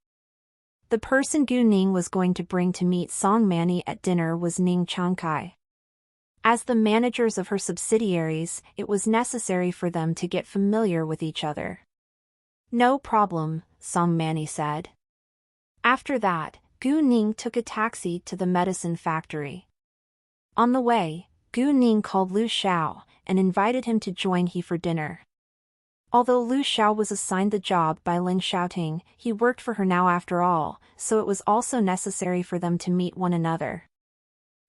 The person Gu Ning was going to bring to meet Song Manny at dinner was Ning Changkai. As the managers of her subsidiaries, it was necessary for them to get familiar with each other. "No problem," Song Manny said. After that, Gu Ning took a taxi to the medicine factory. On the way, Gu Ning called Lu Xiao and invited him to join he for dinner. Although Lu Xiao was assigned the job by Ling Xiaoting, he worked for her now after all, so it was also necessary for them to meet one another.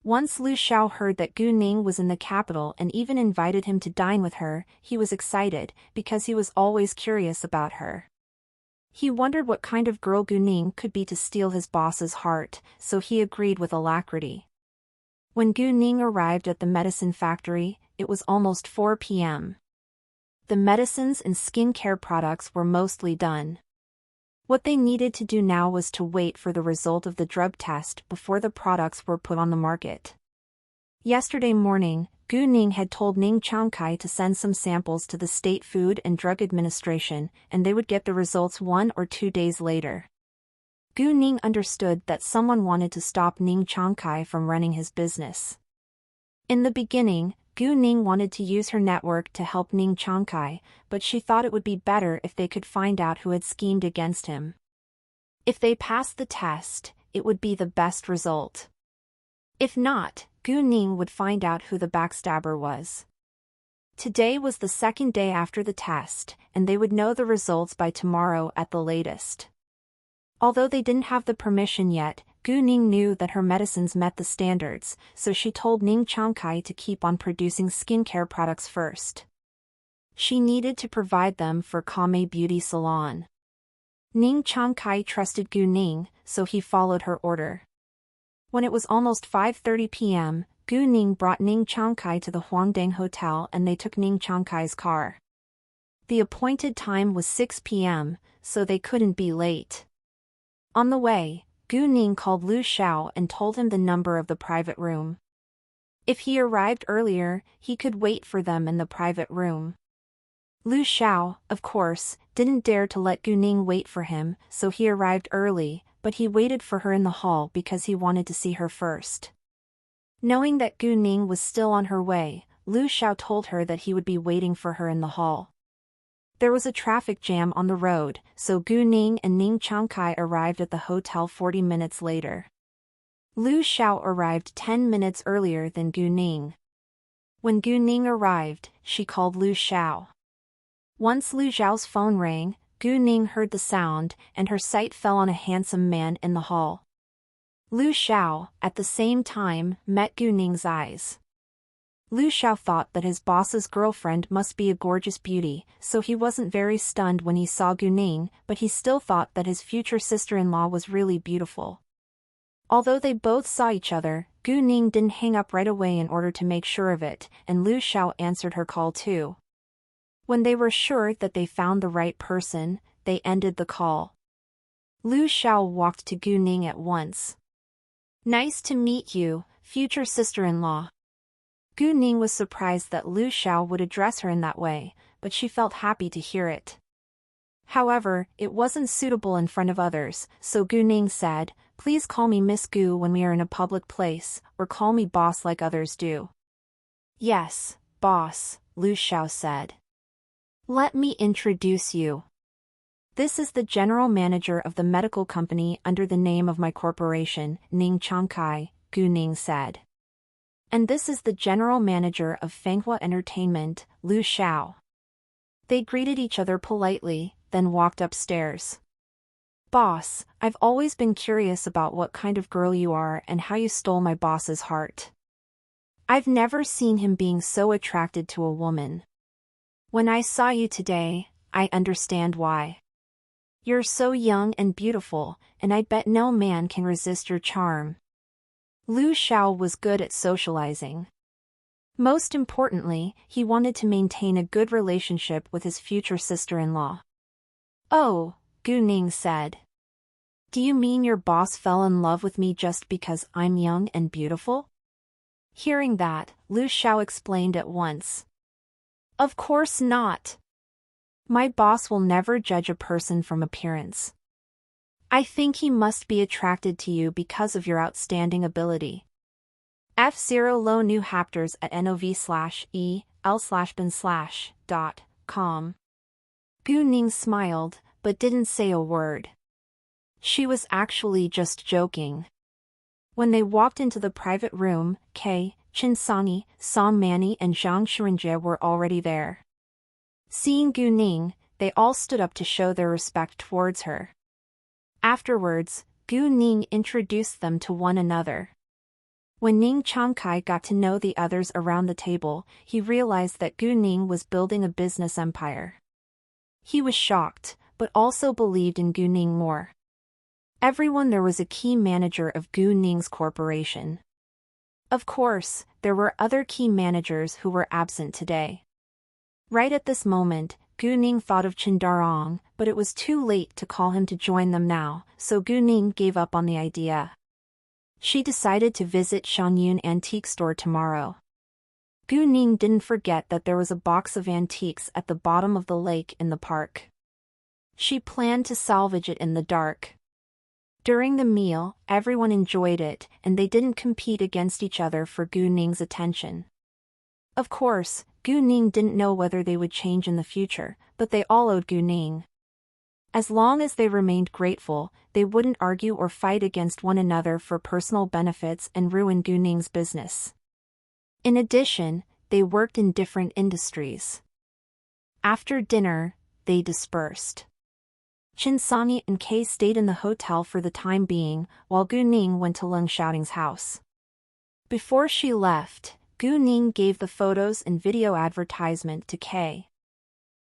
Once Lu Xiao heard that Gu Ning was in the capital and even invited him to dine with her, he was excited, because he was always curious about her. He wondered what kind of girl Gu Ning could be to steal his boss's heart, so he agreed with alacrity. When Gu Ning arrived at the medicine factory, it was almost 4 p.m. The medicines and skincare products were mostly done. What they needed to do now was to wait for the result of the drug test before the products were put on the market. Yesterday morning, Gu Ning had told Ning Changkai to send some samples to the State Food and Drug Administration, and they would get the results 1 or 2 days later. Gu Ning understood that someone wanted to stop Ning Changkai from running his business. In the beginning, Gu Ning wanted to use her network to help Ning Changkai, but she thought it would be better if they could find out who had schemed against him. If they passed the test, it would be the best result. If not, Gu Ning would find out who the backstabber was. Today was the second day after the test, and they would know the results by tomorrow at the latest. Although they didn't have the permission yet, Gu Ning knew that her medicines met the standards, so she told Ning Changkai to keep on producing skincare products first. She needed to provide them for Kame Beauty Salon. Ning Changkai trusted Gu Ning, so he followed her order. When it was almost 5:30 p.m., Gu Ning brought Ning Changkai to the Huangdang Hotel and they took Ning Changkai's car. The appointed time was 6 p.m., so they couldn't be late. On the way, Gu Ning called Lu Xiao and told him the number of the private room. If he arrived earlier, he could wait for them in the private room. Lu Xiao, of course, didn't dare to let Gu Ning wait for him, so he arrived early, but he waited for her in the hall because he wanted to see her first. Knowing that Gu Ning was still on her way, Lu Xiao told her that he would be waiting for her in the hall. There was a traffic jam on the road, so Gu Ning and Ning Changkai arrived at the hotel 40 minutes later. Lu Xiao arrived 10 minutes earlier than Gu Ning. When Gu Ning arrived, she called Lu Xiao. Once Lu Xiao's phone rang, Gu Ning heard the sound, and her sight fell on a handsome man in the hall. Lu Xiao, at the same time, met Gu Ning's eyes. Lu Xiao thought that his boss's girlfriend must be a gorgeous beauty, so he wasn't very stunned when he saw Gu Ning, but he still thought that his future sister-in-law was really beautiful. Although they both saw each other, Gu Ning didn't hang up right away in order to make sure of it, and Lu Xiao answered her call too. When they were sure that they found the right person, they ended the call. Lu Xiao walked to Gu Ning at once. "Nice to meet you, future sister-in-law." Gu Ning was surprised that Lu Xiao would address her in that way, but she felt happy to hear it. However, it wasn't suitable in front of others, so Gu Ning said, "Please call me Miss Gu when we are in a public place, or call me boss like others do." "Yes, boss," Lu Xiao said. "Let me introduce you. This is the general manager of the medical company under the name of my corporation, Ning Changkai," Gu Ning said. "And this is the general manager of Fenghua Entertainment, Lu Xiao." They greeted each other politely, then walked upstairs. "Boss, I've always been curious about what kind of girl you are and how you stole my boss's heart. I've never seen him being so attracted to a woman. When I saw you today, I understand why. You're so young and beautiful, and I bet no man can resist your charm." Lu Xiao was good at socializing. Most importantly, he wanted to maintain a good relationship with his future sister-in-law. "Oh," Gu Ning said. "Do you mean your boss fell in love with me just because I'm young and beautiful?" Hearing that, Lu Xiao explained at once. "Of course not. My boss will never judge a person from appearance. I think he must be attracted to you because of your outstanding ability. F0 Lo New Hapters at NOV/EL/BIN/.com." Gu Ning smiled, but didn't say a word. She was actually just joking. When they walked into the private room, Kei, Qin Songi, Song Mani and Zhang Shirenjie were already there. Seeing Gu Ning, they all stood up to show their respect towards her. Afterwards, Gu Ning introduced them to one another. When Ning Changkai got to know the others around the table, he realized that Gu Ning was building a business empire. He was shocked, but also believed in Gu Ning more. Everyone there was a key manager of Gu Ning's corporation. Of course, there were other key managers who were absent today. Right at this moment, Gu Ning thought of Chen Darong, but it was too late to call him to join them now, so Gu Ning gave up on the idea. She decided to visit Shangyun Antique Store tomorrow. Gu Ning didn't forget that there was a box of antiques at the bottom of the lake in the park. She planned to salvage it in the dark. During the meal, everyone enjoyed it, and they didn't compete against each other for Gu Ning's attention. Of course, Gu Ning didn't know whether they would change in the future, but they all owed Gu Ning. As long as they remained grateful, they wouldn't argue or fight against one another for personal benefits and ruin Gu Ning's business. In addition, they worked in different industries. After dinner, they dispersed. Chin Sani and Kay stayed in the hotel for the time being, while Gu Ning went to Leng Xiaoting's house. Before she left, Gu Ning gave the photos and video advertisement to Kay.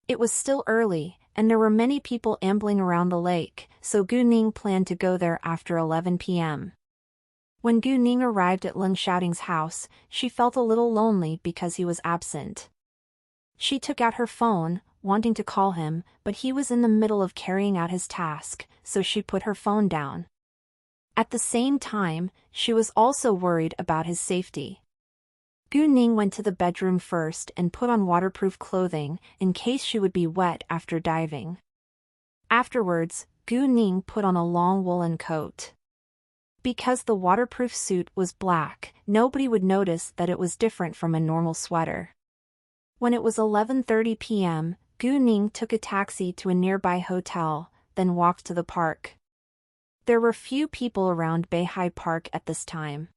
It was still early, and there were many people ambling around the lake, so Gu Ning planned to go there after 11 p.m. When Gu Ning arrived at Leng Xiaoting's house, she felt a little lonely because he was absent. She took out her phone, wanting to call him, but he was in the middle of carrying out his task, so she put her phone down. At the same time, she was also worried about his safety. Gu Ning went to the bedroom first and put on waterproof clothing, in case she would be wet after diving. Afterwards, Gu Ning put on a long woolen coat. Because the waterproof suit was black, nobody would notice that it was different from a normal sweater. When it was 11:30 p.m., Gu Ning took a taxi to a nearby hotel, then walked to the park. There were few people around Beihai Park at this time.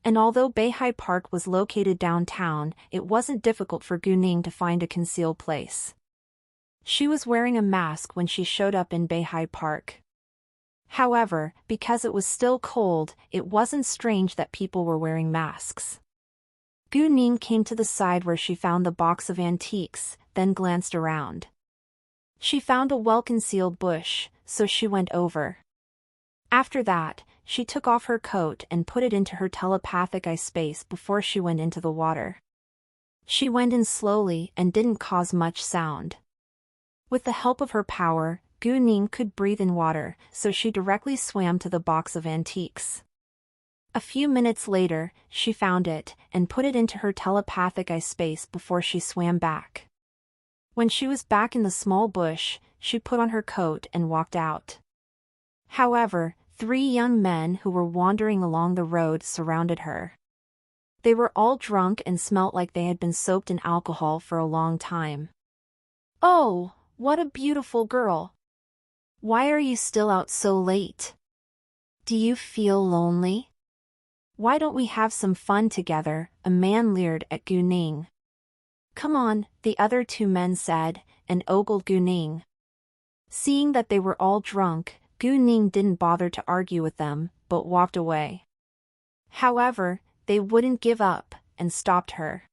And although Beihai Park was located downtown, it wasn't difficult for Gu Ning to find a concealed place. She was wearing a mask when she showed up in Beihai Park. However, because it was still cold, it wasn't strange that people were wearing masks. Gu Ning came to the side where she found the box of antiques, then glanced around. She found a well-concealed bush, so she went over. After that, she took off her coat and put it into her telepathic eye space before she went into the water. She went in slowly and didn't cause much sound. With the help of her power, Gu Ning could breathe in water, so she directly swam to the box of antiques. A few minutes later, she found it, and put it into her telepathic eye space before she swam back. When she was back in the small bush, she put on her coat and walked out. However, 3 young men who were wandering along the road surrounded her. They were all drunk and smelt like they had been soaked in alcohol for a long time. "Oh, what a beautiful girl! Why are you still out so late? Do you feel lonely? Why don't we have some fun together?" a man leered at Gu Ning. "Come on," the other 2 men said, and ogled Gu Ning. Seeing that they were all drunk, Gu Ning didn't bother to argue with them, but walked away. However, they wouldn't give up, and stopped her.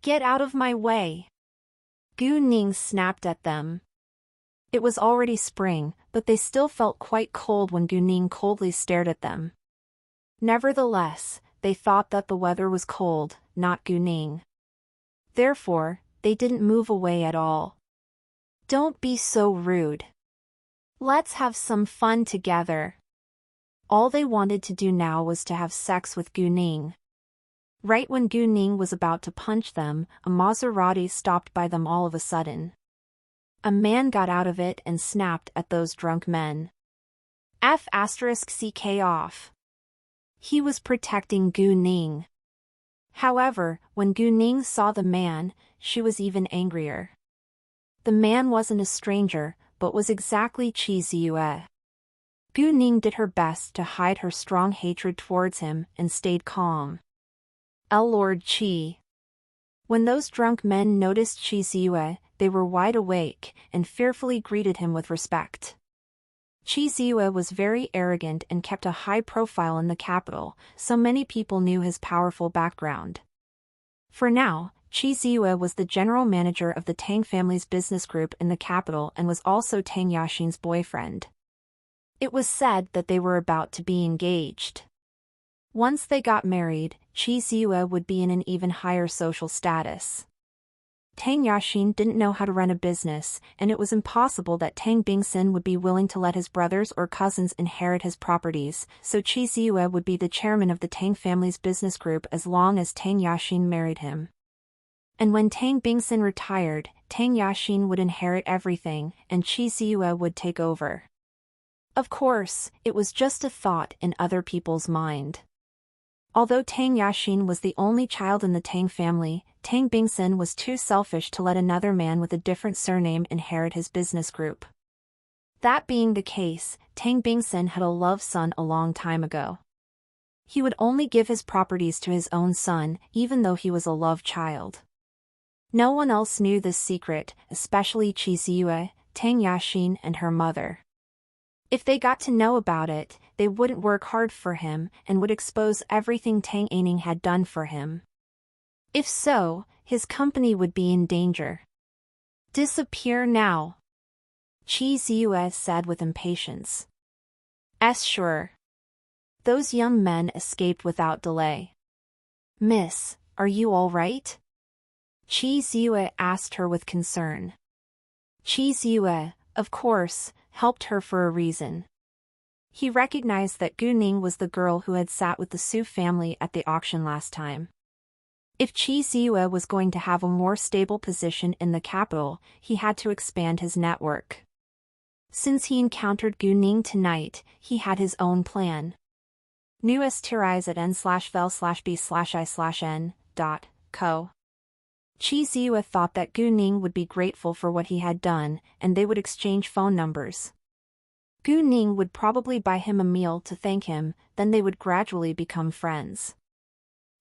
"Get out of my way!" Gu Ning snapped at them. It was already spring, but they still felt quite cold when Gu Ning coldly stared at them. Nevertheless, they thought that the weather was cold, not Gu Ning. Therefore, they didn't move away at all. "Don't be so rude. Let's have some fun together." All they wanted to do now was to have sex with Gu Ning. Right when Gu Ning was about to punch them, a Maserati stopped by them all of a sudden. A man got out of it and snapped at those drunk men. F***ck off. He was protecting Gu Ning. However, when Gu Ning saw the man, she was even angrier. The man wasn't a stranger, but was exactly Qi Ziyue. Gu Ning did her best to hide her strong hatred towards him and stayed calm. Lord Qi. When those drunk men noticed Qi Ziyue, they were wide awake and fearfully greeted him with respect. Qi Ziyue was very arrogant and kept a high profile in the capital, so many people knew his powerful background. For now, Qi Ziyue was the general manager of the Tang family's business group in the capital and was also Tang Yaxin's boyfriend. It was said that they were about to be engaged. Once they got married, Qi Ziyue would be in an even higher social status. Tang Yaxin didn't know how to run a business, and it was impossible that Tang Bingsin would be willing to let his brothers or cousins inherit his properties, so Qi Ziyue would be the chairman of the Tang family's business group as long as Tang Yaxin married him. And when Tang Bingsin retired, Tang Yaxin would inherit everything, and Qi Ziyue would take over. Of course, it was just a thought in other people's mind. Although Tang Yaxin was the only child in the Tang family, Tang Bingsin was too selfish to let another man with a different surname inherit his business group. That being the case, Tang Bingsin had a love son a long time ago. He would only give his properties to his own son, even though he was a love child. No one else knew this secret, especially Qi Ziyue, Tang Yaxin and her mother. If they got to know about it, they wouldn't work hard for him and would expose everything Tang Aining had done for him. If so, his company would be in danger. Disappear now, Qi Ziyue said with impatience. Sure. Those young men escaped without delay. Miss, are you all right? Qi Ziyue asked her with concern. Qi Ziyue, of course, helped her for a reason. He recognized that Gu Ning was the girl who had sat with the Su family at the auction last time. If Qi Ziyue was going to have a more stable position in the capital, he had to expand his network. Since he encountered Gu Ning tonight, he had his own plan. Newest tirais at n/vel/b/i/n.co. Qi Ziyue thought that Gu Ning would be grateful for what he had done, and they would exchange phone numbers. Gu Ning would probably buy him a meal to thank him, then they would gradually become friends.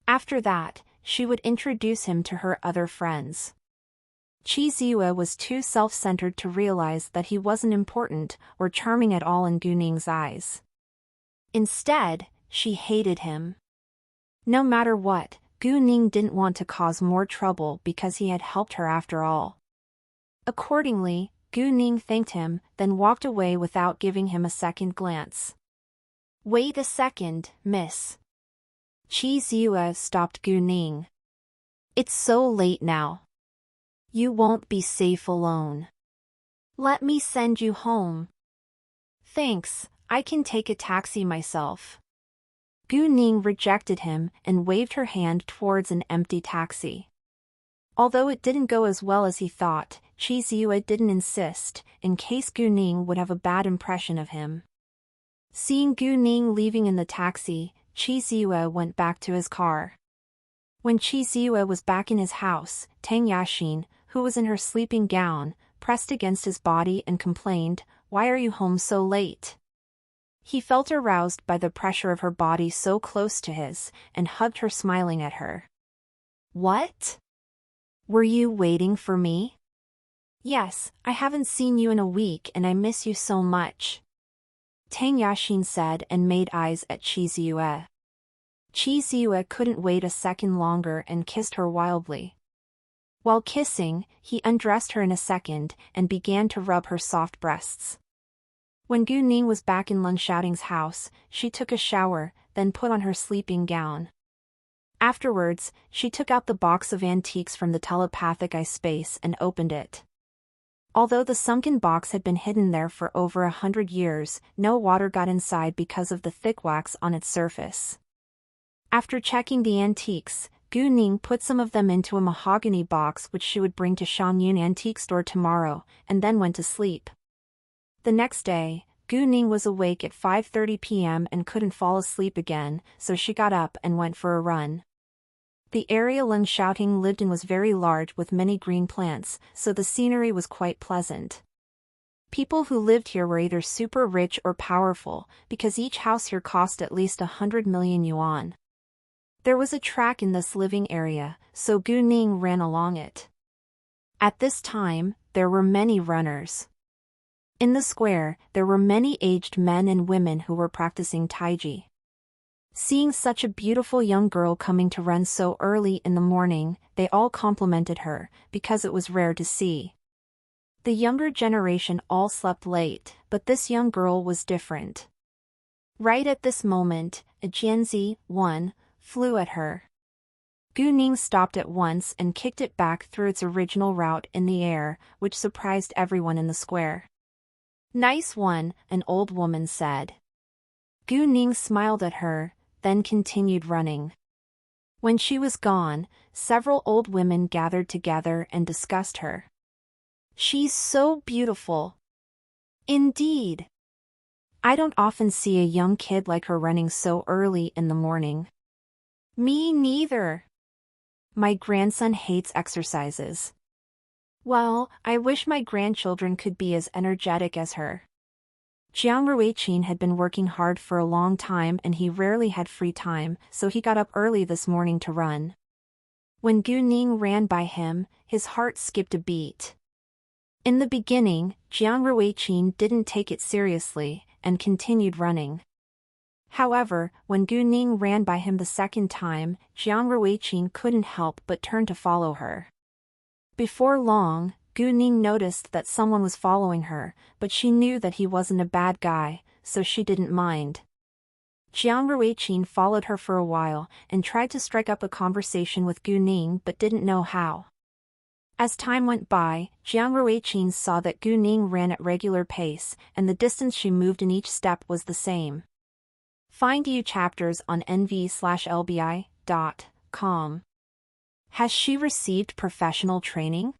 After that, she would introduce him to her other friends. Qi Ziyue was too self-centered to realize that he wasn't important or charming at all in Gu Ning's eyes. Instead, she hated him. No matter what, Gu Ning didn't want to cause more trouble because he had helped her after all. Accordingly, Gu Ning thanked him, then walked away without giving him a second glance. Wait a second, miss. Qi Ziyue stopped Gu Ning. It's so late now. You won't be safe alone. Let me send you home. Thanks, I can take a taxi myself. Gu Ning rejected him and waved her hand towards an empty taxi. Although it didn't go as well as he thought, Qi Ziyue didn't insist, in case Gu Ning would have a bad impression of him. Seeing Gu Ning leaving in the taxi, Qi Ziyue went back to his car. When Qi Ziyue was back in his house, Tang Yaxin, who was in her sleeping gown, pressed against his body and complained, "Why are you home so late?" He felt aroused by the pressure of her body so close to his, and hugged her smiling at her. What? Were you waiting for me? Yes, I haven't seen you in a week and I miss you so much. Tang Yaxin said and made eyes at Qi Ziyue. Qi Ziyue couldn't wait a second longer and kissed her wildly. While kissing, he undressed her in a second and began to rub her soft breasts. When Gu Ning was back in Lun Xiaoting's house, she took a shower, then put on her sleeping gown. Afterwards, she took out the box of antiques from the telepathic eye space and opened it. Although the sunken box had been hidden there for over 100 years, no water got inside because of the thick wax on its surface. After checking the antiques, Gu Ning put some of them into a mahogany box which she would bring to Shangyun Antique Store tomorrow, and then went to sleep. The next day, Gu Ning was awake at 5:30 p.m. and couldn't fall asleep again, so she got up and went for a run. The area Lun Xiaoting lived in was very large with many green plants, so the scenery was quite pleasant. People who lived here were either super rich or powerful, because each house here cost at least 100 million yuan. There was a track in this living area, so Gu Ning ran along it. At this time, there were many runners. In the square, there were many aged men and women who were practicing taiji. Seeing such a beautiful young girl coming to run so early in the morning, they all complimented her, because it was rare to see. The younger generation all slept late, but this young girl was different. Right at this moment, a Jianzi, one, flew at her. Gu Ning stopped at once and kicked it back through its original route in the air, which surprised everyone in the square. "Nice one," an old woman said. Gu Ning smiled at her, then continued running. When she was gone, several old women gathered together and discussed her. "She's so beautiful." "Indeed. I don't often see a young kid like her running so early in the morning." "Me neither. My grandson hates exercises." "Well, I wish my grandchildren could be as energetic as her." Jiang Ruiqin had been working hard for a long time and he rarely had free time, so he got up early this morning to run. When Gu Ning ran by him, his heart skipped a beat. In the beginning, Jiang Ruiqin didn't take it seriously, and continued running. However, when Gu Ning ran by him the second time, Jiang Ruiqin couldn't help but turn to follow her. Before long, Gu Ning noticed that someone was following her, but she knew that he wasn't a bad guy, so she didn't mind. Jiang Ruiqin followed her for a while and tried to strike up a conversation with Gu Ning but didn't know how. As time went by, Jiang Ruiqin saw that Gu Ning ran at regular pace, and the distance she moved in each step was the same. Find EU chapters on nv/lbi.com. Has she received professional training?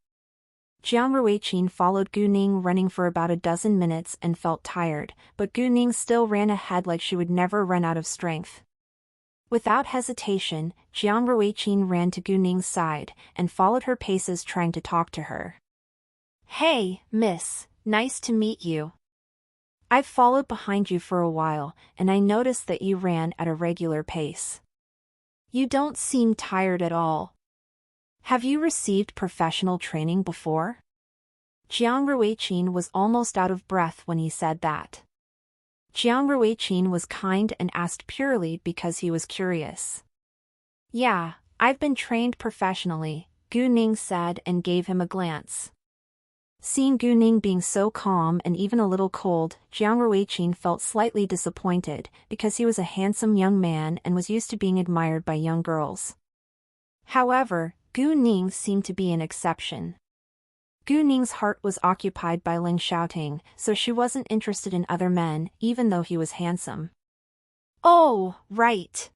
Jiang Ruiqin followed Gu Ning running for about a dozen minutes and felt tired, but Gu Ning still ran ahead like she would never run out of strength. Without hesitation, Jiang Ruiqin ran to Gu Ning's side and followed her paces, trying to talk to her. "Hey, miss, nice to meet you. I've followed behind you for a while, and I noticed that you ran at a regular pace. You don't seem tired at all. Have you received professional training before?" Jiang Ruiqin was almost out of breath when he said that. Jiang Ruiqin was kind and asked purely because he was curious. "Yeah, I've been trained professionally," Gu Ning said and gave him a glance. Seeing Gu Ning being so calm and even a little cold, Jiang Ruiqin felt slightly disappointed because he was a handsome young man and was used to being admired by young girls. However, Gu Ning seemed to be an exception. Gu Ning's heart was occupied by Ling Xiaoting, so she wasn't interested in other men, even though he was handsome. "Oh, right."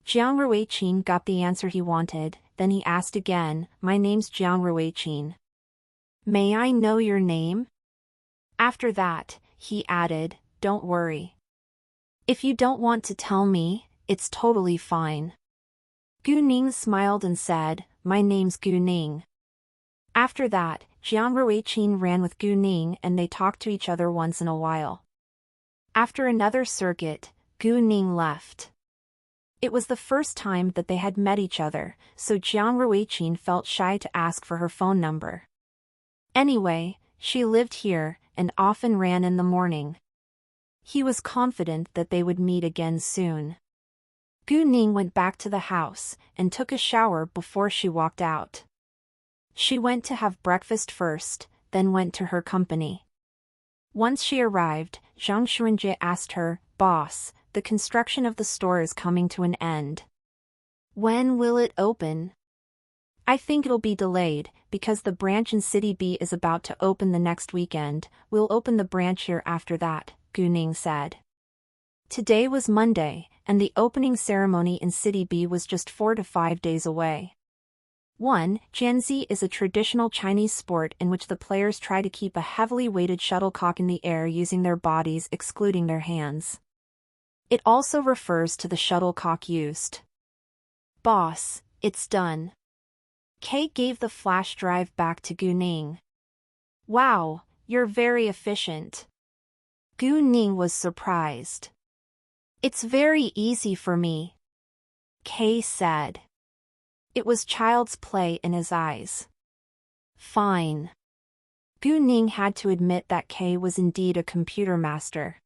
Jiang Ruiqin got the answer he wanted, then he asked again, "My name's Jiang Ruiqin. May I know your name?" After that, he added, "Don't worry. If you don't want to tell me, it's totally fine." Gu Ning smiled and said, "My name's Gu Ning." After that, Jiang Ruiqin ran with Gu Ning and they talked to each other once in a while. After another circuit, Gu Ning left. It was the first time that they had met each other, so Jiang Ruiqin felt shy to ask for her phone number. Anyway, she lived here and often ran in the morning. He was confident that they would meet again soon. Gu Ning went back to the house and took a shower before she walked out. She went to have breakfast first, then went to her company. Once she arrived, Zhang Xuanjie asked her, "Boss, the construction of the store is coming to an end. When will it open?" "I think it'll be delayed, because the branch in City B is about to open the next weekend. We'll open the branch here after that," Gu Ning said. Today was Monday, and the opening ceremony in City B was just 4 to 5 days away. 1. Jianzi is a traditional Chinese sport in which the players try to keep a heavily weighted shuttlecock in the air using their bodies, excluding their hands. It also refers to the shuttlecock used. "Boss, it's done." Kay gave the flash drive back to Gu Ning. "Wow, you're very efficient." Gu Ning was surprised. "It's very easy for me," Kay said. It was child's play in his eyes. Fine. Gu Ning had to admit that Kay was indeed a computer master.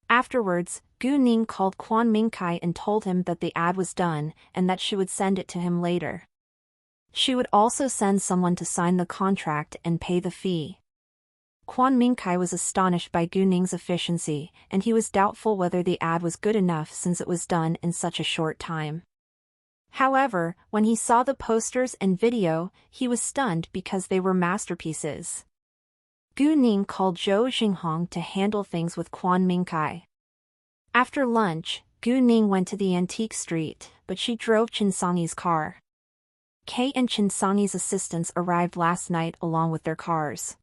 Afterwards, Gu Ning called Quan Mingkai and told him that the ad was done and that she would send it to him later. She would also send someone to sign the contract and pay the fee. Quan Mingkai was astonished by Gu Ning's efficiency, and he was doubtful whether the ad was good enough since it was done in such a short time. However, when he saw the posters and video, he was stunned because they were masterpieces. Gu Ning called Zhou Xinghong to handle things with Quan Mingkai. After lunch, Gu Ning went to the antique street, but she drove Qinsongyi's car. Kay and Qinsongyi's assistants arrived last night along with their cars.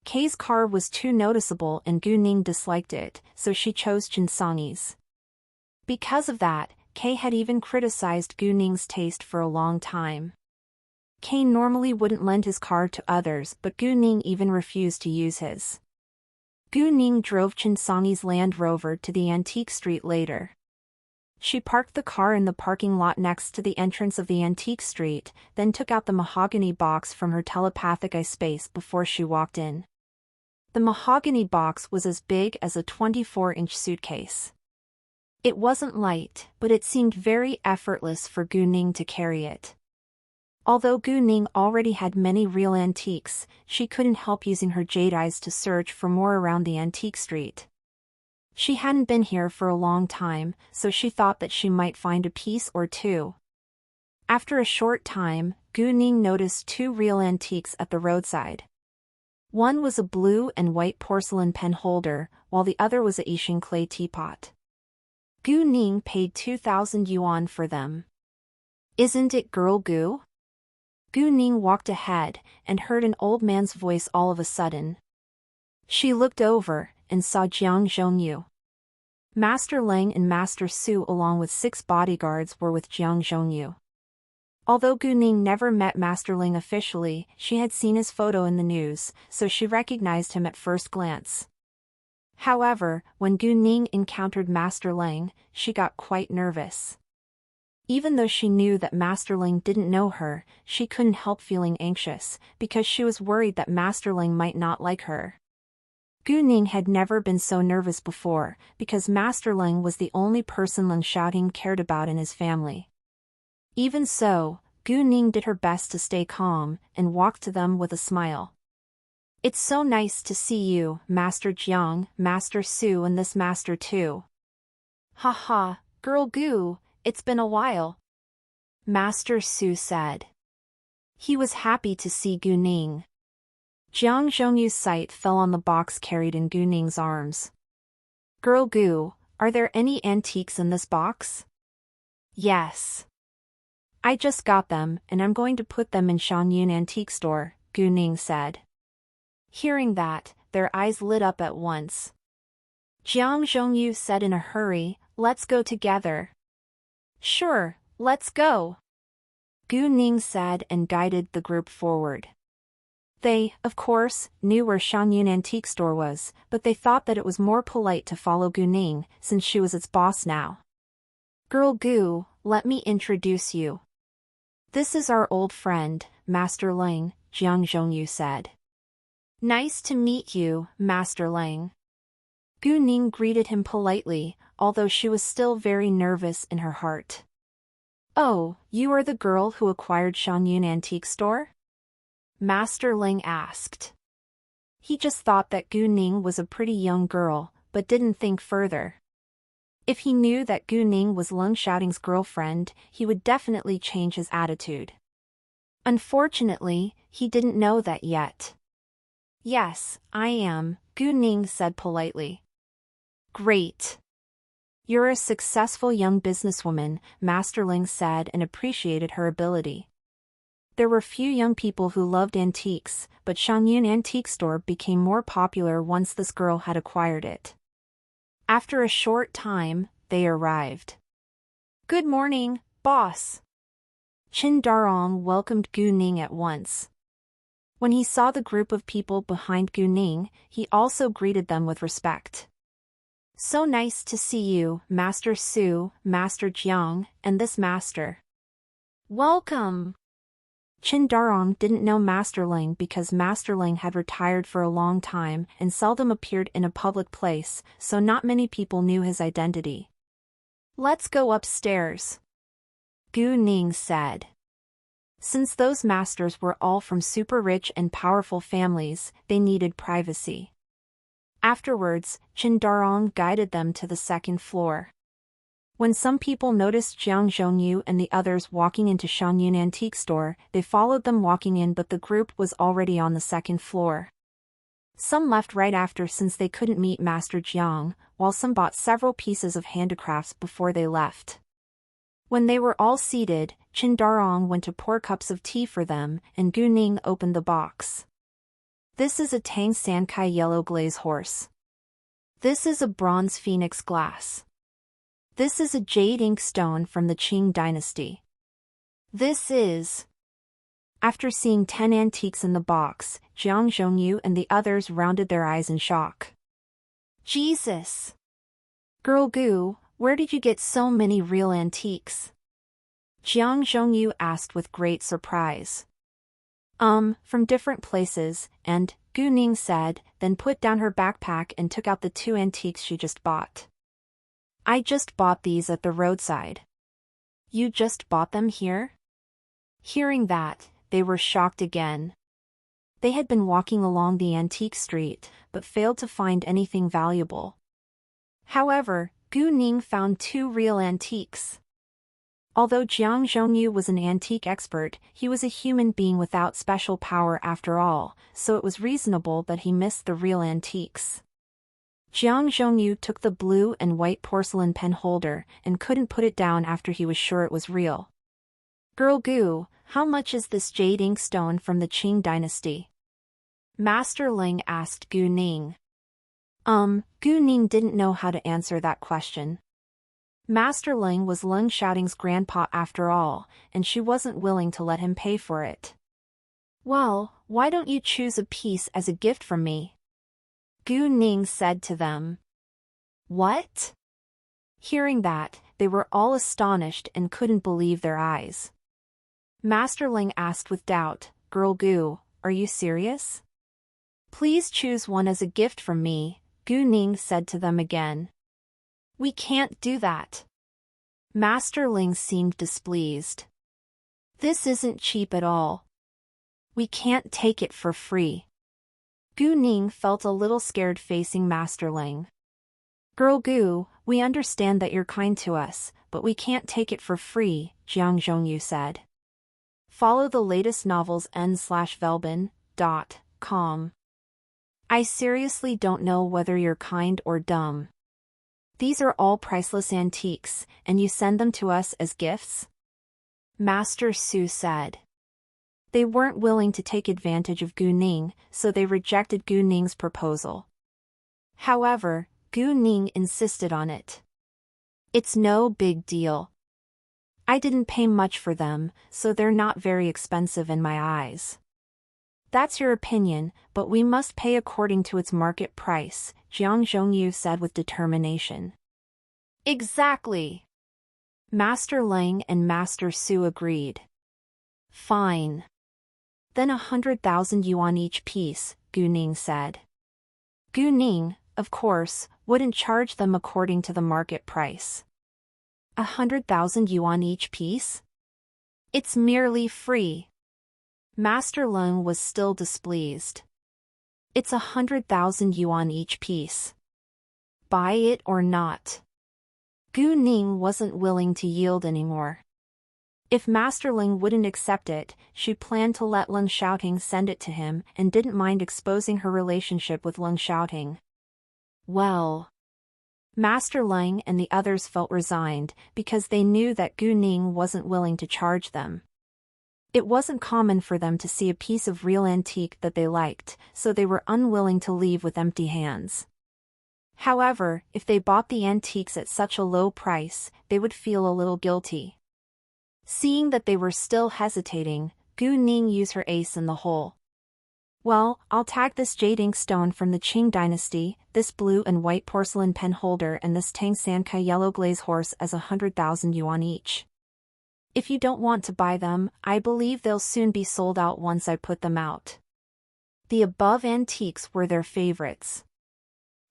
Kay's car was too noticeable and Gu Ning disliked it, so she chose Qinsongyi's. Because of that, Kay had even criticized Gu Ning's taste for a long time. Kay normally wouldn't lend his car to others, but Gu Ning even refused to use his. Gu Ning drove Qinsongyi's Land Rover to the antique street later. She parked the car in the parking lot next to the entrance of the antique street, then took out the mahogany box from her telepathic eye space before she walked in. The mahogany box was as big as a 24-inch suitcase. It wasn't light, but it seemed very effortless for Gu Ning to carry it. Although Gu Ning already had many real antiques, she couldn't help using her jade eyes to search for more around the antique street. She hadn't been here for a long time, so she thought that she might find a piece or two. After a short time, Gu Ning noticed two real antiques at the roadside. One was a blue and white porcelain pen holder, while the other was a Yixing clay teapot. Gu Ning paid 2,000 yuan for them. Isn't it Girl Gu? Gu Ning walked ahead and heard an old man's voice all of a sudden. She looked over and saw Jiang Zhongyu. Master Leng and Master Su along with 6 bodyguards were with Jiang Zhongyu. Although Gu Ning never met Master Leng officially, she had seen his photo in the news, so she recognized him at first glance. However, when Gu Ning encountered Master Leng, she got quite nervous. Even though she knew that Master Leng didn't know her, she couldn't help feeling anxious, because she was worried that Master Leng might not like her. Gu Ning had never been so nervous before, because Master Leng was the only person Leng Xiaoting cared about in his family. Even so, Gu Ning did her best to stay calm, and walked to them with a smile. It's so nice to see you, Master Jiang, Master Su and this master too. Haha, Girl Gu, it's been a while. Master Su said. He was happy to see Gu Ning. Jiang Zhongyu's sight fell on the box carried in Gu Ning's arms. Girl Gu, are there any antiques in this box? Yes. I just got them, and I'm going to put them in Shangyun Antique Store, Gu Ning said. Hearing that, their eyes lit up at once. Jiang Zhongyu said in a hurry, let's go together. Sure, let's go. Gu Ning said and guided the group forward. They, of course, knew where Shangyun Antique Store was, but they thought that it was more polite to follow Gu Ning, since she was its boss now. Girl Gu, let me introduce you. This is our old friend, Master Leng, Jiang Zhongyu said. Nice to meet you, Master Leng. Gu Ning greeted him politely, although she was still very nervous in her heart. Oh, you are the girl who acquired Shangyun Antique Store? Master Leng asked. He just thought that Gu Ning was a pretty young girl, but didn't think further. If he knew that Gu Ning was Leng Xiaoting's girlfriend, he would definitely change his attitude. Unfortunately, he didn't know that yet. Yes, I am, Gu Ning said politely. Great. You're a successful young businesswoman, Master Leng said and appreciated her ability. There were few young people who loved antiques, but Shangyun Antique Store became more popular once this girl had acquired it. After a short time, they arrived. Good morning, boss. Qin Darong welcomed Gu Ning at once. When he saw the group of people behind Gu Ning, he also greeted them with respect. So nice to see you, Master Su, Master Jiang, and this master. Welcome. Qin Darong didn't know Master Ling because Master Ling had retired for a long time and seldom appeared in a public place, so not many people knew his identity. "Let's go upstairs," Gu Ning said. Since those masters were all from super rich and powerful families, they needed privacy. Afterwards, Qin Darong guided them to the second floor. When some people noticed Jiang Zhongyu and the others walking into Shangyun Antique Store, they followed them walking in, but the group was already on the second floor. Some left right after since they couldn't meet Master Jiang, while some bought several pieces of handicrafts before they left. When they were all seated, Qin Darong went to pour cups of tea for them, and Gu Ning opened the box. "This is a Tang Sankai yellow glaze horse. This is a bronze phoenix glass. This is a jade ink stone from the Qing dynasty. This is..." After seeing 10 antiques in the box, Jiang Zhongyu and the others rounded their eyes in shock. "Jesus! Girl Gu, where did you get so many real antiques?" Jiang Zhongyu asked with great surprise. From different places," and Gu Ning said, then put down her backpack and took out the 2 antiques she just bought. "I just bought these at the roadside." "You just bought them here?" Hearing that, they were shocked again. They had been walking along the antique street, but failed to find anything valuable. However, Gu Ning found 2 real antiques. Although Jiang Zhongyu was an antique expert, he was a human being without special power after all, so it was reasonable that he missed the real antiques. Jiang Zhongyu took the blue and white porcelain pen holder and couldn't put it down after he was sure it was real. "Girl Gu, how much is this jade ink stone from the Qing dynasty?" Master Ling asked Gu Ning. Gu Ning didn't know how to answer that question. Master Ling was Ling Xiaoting's grandpa after all, and she wasn't willing to let him pay for it. "Well, why don't you choose a piece as a gift from me?" Gu Ning said to them. "What?" Hearing that, they were all astonished and couldn't believe their eyes. Master Ling asked with doubt, "Girl Gu, are you serious?" "Please choose one as a gift from me," Gu Ning said to them again. "We can't do that." Master Ling seemed displeased. "This isn't cheap at all. We can't take it for free." Gu Ning felt a little scared facing Master Ling. "Girl Gu, we understand that you're kind to us, but we can't take it for free," Jiang Zhongyu said. Follow the latest novels n/velbin.com. I seriously don't know whether you're kind or dumb. These are all priceless antiques, and you send them to us as gifts? Master Su said. They weren't willing to take advantage of Gu Ning, so they rejected Gu Ning's proposal. However, Gu Ning insisted on it. "It's no big deal. I didn't pay much for them, so they're not very expensive in my eyes." "That's your opinion, but we must pay according to its market price," Jiang Zhongyu said with determination. "Exactly." Master Lang and Master Su agreed. "Fine. Then 100,000 yuan each piece," Gu Ning said. Gu Ning, of course, wouldn't charge them according to the market price. 100,000 yuan each piece? It's merely free. Master Lung was still displeased. It's 100,000 yuan each piece. Buy it or not. Gu Ning wasn't willing to yield anymore. If Master Ling wouldn't accept it, she planned to let Lung Xiaoting send it to him and didn't mind exposing her relationship with Lung Xiaoting. Well, Master Ling and the others felt resigned because they knew that Gu Ning wasn't willing to charge them. It wasn't common for them to see a piece of real antique that they liked, so they were unwilling to leave with empty hands. However, if they bought the antiques at such a low price, they would feel a little guilty. Seeing that they were still hesitating, Gu Ning used her ace in the hole. "Well, I'll tag this jade ink stone from the Qing dynasty, this blue and white porcelain pen holder and this Tang Sankai yellow glaze horse as 100,000 yuan each. If you don't want to buy them, I believe they'll soon be sold out once I put them out. The above antiques were their favorites.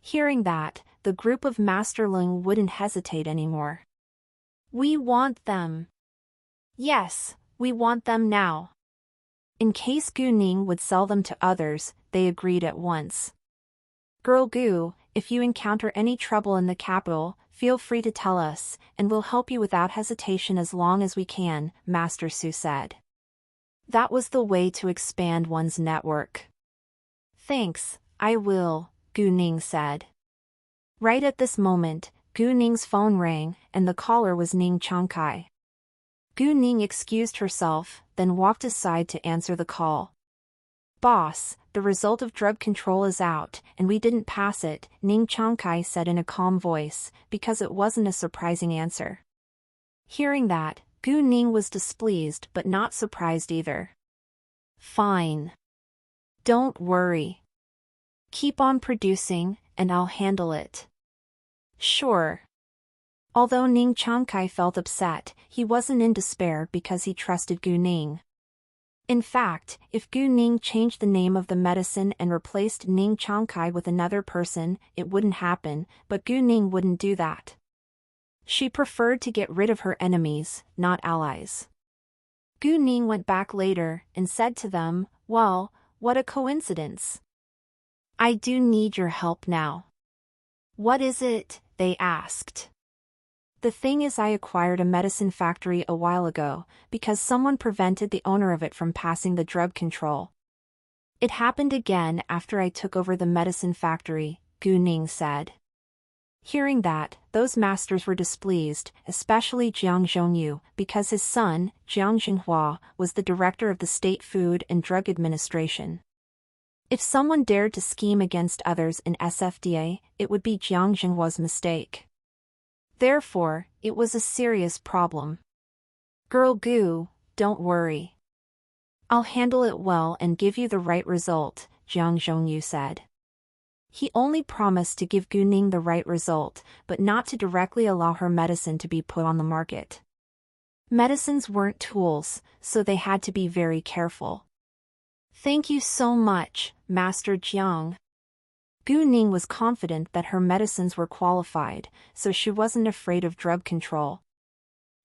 Hearing that, the group of Masterling wouldn't hesitate anymore. We want them. Yes, we want them now. In case Gu Ning would sell them to others, they agreed at once. Girl Gu, if you encounter any trouble in the capital, feel free to tell us, and we'll help you without hesitation as long as we can, Master Su said. That was the way to expand one's network. Thanks, I will, Gu Ning said. Right at this moment, Gu Ning's phone rang, and the caller was Ning Changkai. Gu Ning excused herself, then walked aside to answer the call. Boss, the result of drug control is out, and we didn't pass it, Ning Changkai said in a calm voice, because it wasn't a surprising answer. Hearing that, Gu Ning was displeased but not surprised either. Fine. Don't worry. Keep on producing, and I'll handle it. Sure. Although Ning Changkai felt upset, he wasn't in despair because he trusted Gu Ning. In fact, if Gu Ning changed the name of the medicine and replaced Ning Changkai with another person, it wouldn't happen, but Gu Ning wouldn't do that. She preferred to get rid of her enemies, not allies. Gu Ning went back later and said to them, well, what a coincidence. I do need your help now. What is it? They asked. The thing is, I acquired a medicine factory a while ago, because someone prevented the owner of it from passing the drug control. It happened again after I took over the medicine factory, Gu Ning said. Hearing that, those masters were displeased, especially Jiang Zhongyu, because his son, Jiang Xinhua, was the director of the State Food and Drug Administration. If someone dared to scheme against others in SFDA, it would be Jiang Xinhua's mistake. Therefore, it was a serious problem. Girl Gu, don't worry. I'll handle it well and give you the right result, Jiang Zhongyu said. He only promised to give Gu Ning the right result, but not to directly allow her medicine to be put on the market. Medicines weren't tools, so they had to be very careful. Thank you so much, Master Jiang. Gu Ning was confident that her medicines were qualified, so she wasn't afraid of drug control.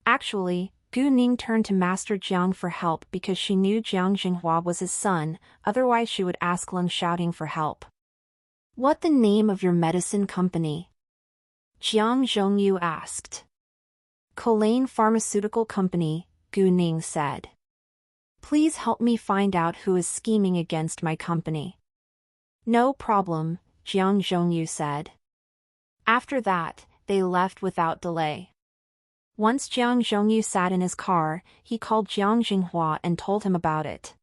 Actually, Gu Ning turned to Master Jiang for help because she knew Jiang Xinhua was his son, otherwise she would ask Leng Xiaoding for help. What the name of your medicine company? Jiang Zhongyu asked. Colane Pharmaceutical Company, Gu Ning said. Please help me find out who is scheming against my company. No problem, Jiang Zhongyu said. After that, they left without delay. Once Jiang Zhongyu sat in his car, he called Jiang Xinhua and told him about it.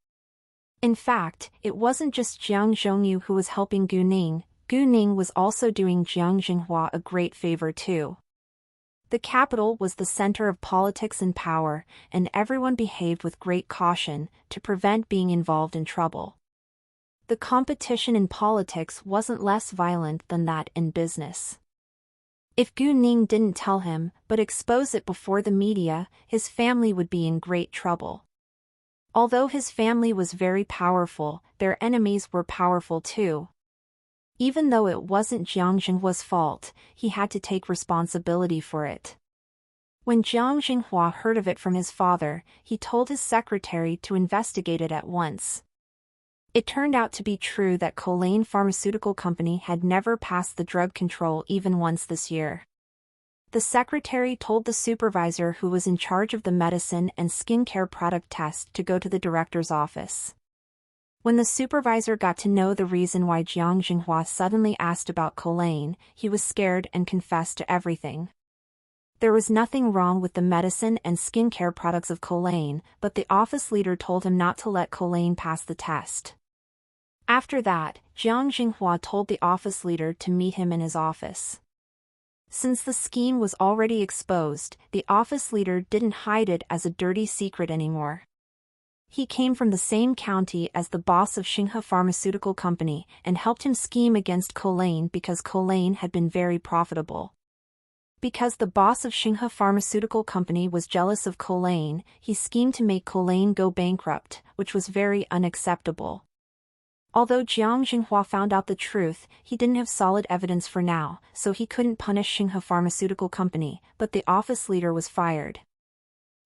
In fact, it wasn't just Jiang Zhongyu who was helping Gu Ning was also doing Jiang Xinhua a great favor too. The capital was the center of politics and power, and everyone behaved with great caution to prevent being involved in trouble. The competition in politics wasn't less violent than that in business. If Gu Ning didn't tell him, but expose it before the media, his family would be in great trouble. Although his family was very powerful, their enemies were powerful too. Even though it wasn't Jiang Xinhua's fault, he had to take responsibility for it. When Jiang Xinhua heard of it from his father, he told his secretary to investigate it at once. It turned out to be true that Colane Pharmaceutical Company had never passed the drug control even once this year. The secretary told the supervisor who was in charge of the medicine and skincare product test to go to the director's office. When the supervisor got to know the reason why Jiang Xinhua suddenly asked about Colane, he was scared and confessed to everything. There was nothing wrong with the medicine and skincare products of Colane, but the office leader told him not to let Colane pass the test. After that, Jiang Xinhua told the office leader to meet him in his office. Since the scheme was already exposed, the office leader didn't hide it as a dirty secret anymore. He came from the same county as the boss of Xinghe Pharmaceutical Company and helped him scheme against Colane because Colane had been very profitable. Because the boss of Xinghe Pharmaceutical Company was jealous of Colane, he schemed to make Colane go bankrupt, which was very unacceptable. Although Jiang Xinhua found out the truth, he didn't have solid evidence for now, so he couldn't punish Xinghe Pharmaceutical Company, but the office leader was fired.